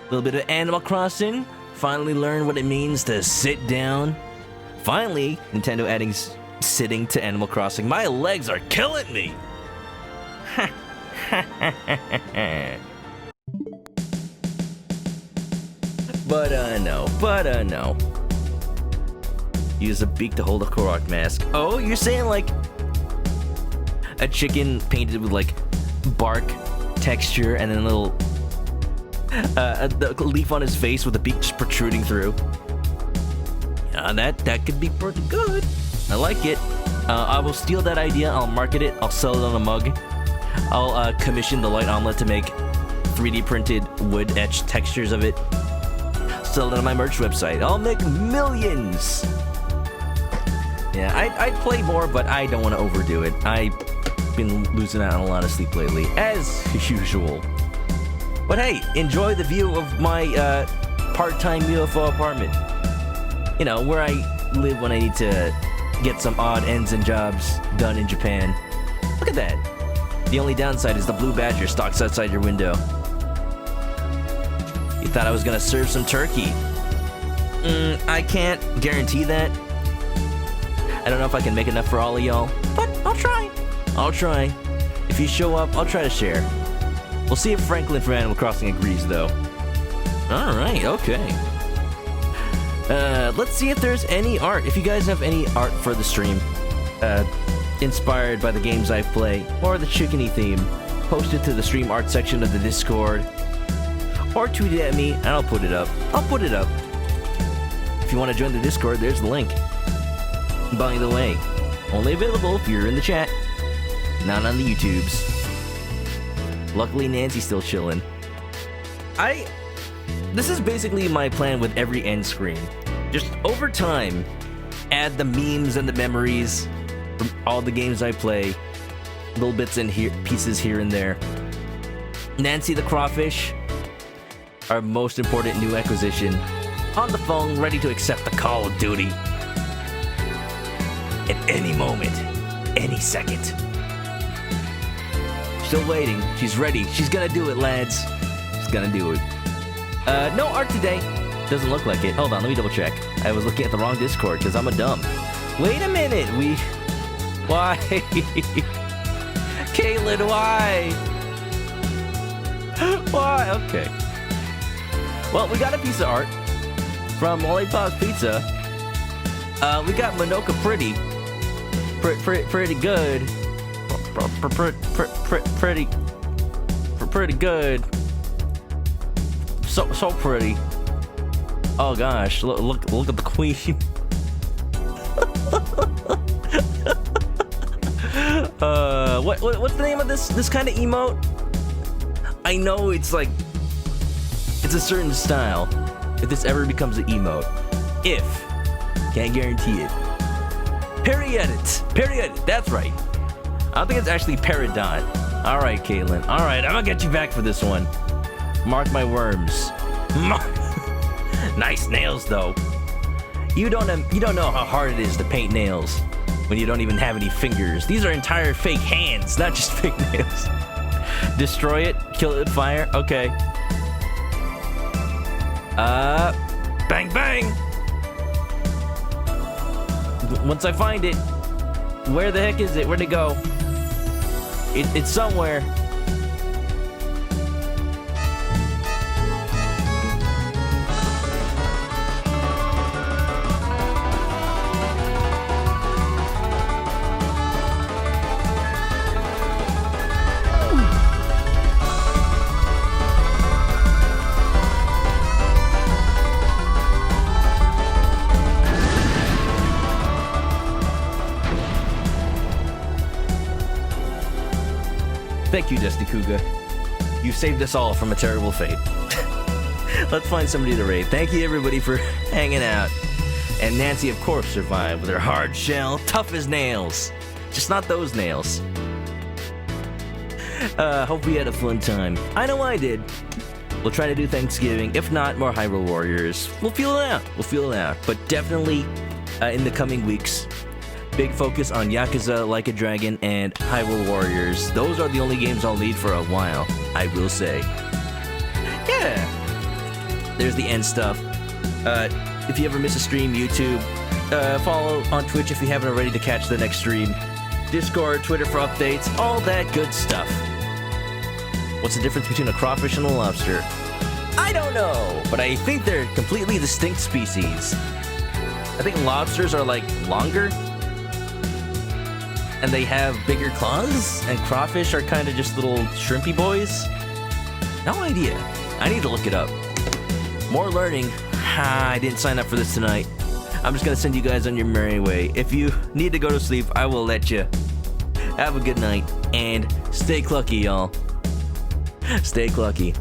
A little bit of Animal Crossing. Finally learned what it means to sit down. Finally, Nintendo adding sitting to Animal Crossing. My legs are killing me. But no. Use a beak to hold a Korok mask. Oh, you're saying like a chicken painted with like bark texture and then a little a leaf on his face with the beak just protruding through. Yeah, that could be pretty good. I like it. I will steal that idea. I'll market it. I'll sell it on a mug. I'll commission the Light Omelet to make 3D printed wood etched textures of it. Sell it on my merch website. I'll make millions. Yeah, I'd play more, but I don't want to overdo it. been losing out on a lot of sleep lately, as usual. But hey, enjoy the view of my part-time UFO apartment. You know, where I live when I need to get some odd ends and jobs done in Japan. Look at that. The only downside is the blue badger stalks outside your window. You thought I was gonna serve some turkey. I can't guarantee that. I don't know if I can make enough for all of y'all, but I'll try. I'll try. If you show up, I'll try to share. We'll see if Franklin from Animal Crossing agrees, though. Alright, okay. Let's see if there's any art. If you guys have any art for the stream, inspired by the games I play, or the Chickeny theme, post it to the stream art section of the Discord, or tweet it at me, and I'll put it up. I'll put it up. If you want to join the Discord, there's the link. By the way, only available if you're in the chat, not on the YouTubes. Luckily, Nancy's still chilling. This is basically my plan with every end screen. Just over time, add the memes and the memories from all the games I play, little bits and pieces here and there. Nancy the Crawfish, our most important new acquisition, on the phone, ready to accept the call of duty. At any moment, any second. Still waiting. She's ready. She's gonna do it, lads. She's gonna do it. No art today. Doesn't look like it. Hold on, let me double check. I was looking at the wrong Discord because I'm a dumb. Wait a minute. Why? Caitlin, why? Why? Okay. Well, we got a piece of art from Lollipop's Pizza. We got Manoka pretty good. Pretty good. So pretty. Oh gosh, look at the queen. What's the name of this kind of emote? I know it's like it's a certain style. If this ever becomes an emote, can't guarantee it. Period. That's right. I don't think it's actually Peridot. All right, Caitlin. All right, I'm gonna get you back for this one. Mark my worms. Nice nails, though. You don't know how hard it is to paint nails when you don't even have any fingers. These are entire fake hands, not just fake nails. Destroy it, kill it with fire. Okay. Bang bang. Once I find it, where the heck is it? Where'd it go? It's somewhere. Thank you, Dusty Kuga. You saved us all from a terrible fate. Let's find somebody to raid. Thank you, everybody, for hanging out. And Nancy, of course, survived with her hard shell, tough as nails. Just not those nails. Hope we had a fun time. I know I did. We'll try to do Thanksgiving. If not, more Hyrule Warriors. We'll feel it out. But definitely, in the coming weeks, big focus on Yakuza, Like a Dragon, and Hyrule Warriors. Those are the only games I'll need for a while, I will say. Yeah. There's the end stuff. If you ever miss a stream, YouTube, follow on Twitch if you haven't already to catch the next stream. Discord, Twitter for updates, all that good stuff. What's the difference between a crawfish and a lobster? I don't know, but I think they're completely distinct species. I think lobsters are like longer, and they have bigger claws, and crawfish are kind of just little shrimpy boys. No idea. I need to look it up. More learning. I didn't sign up for this tonight. I'm just gonna send you guys on your merry way. If you need to go to sleep, I will let you. Have a good night, and stay clucky, y'all. Stay clucky.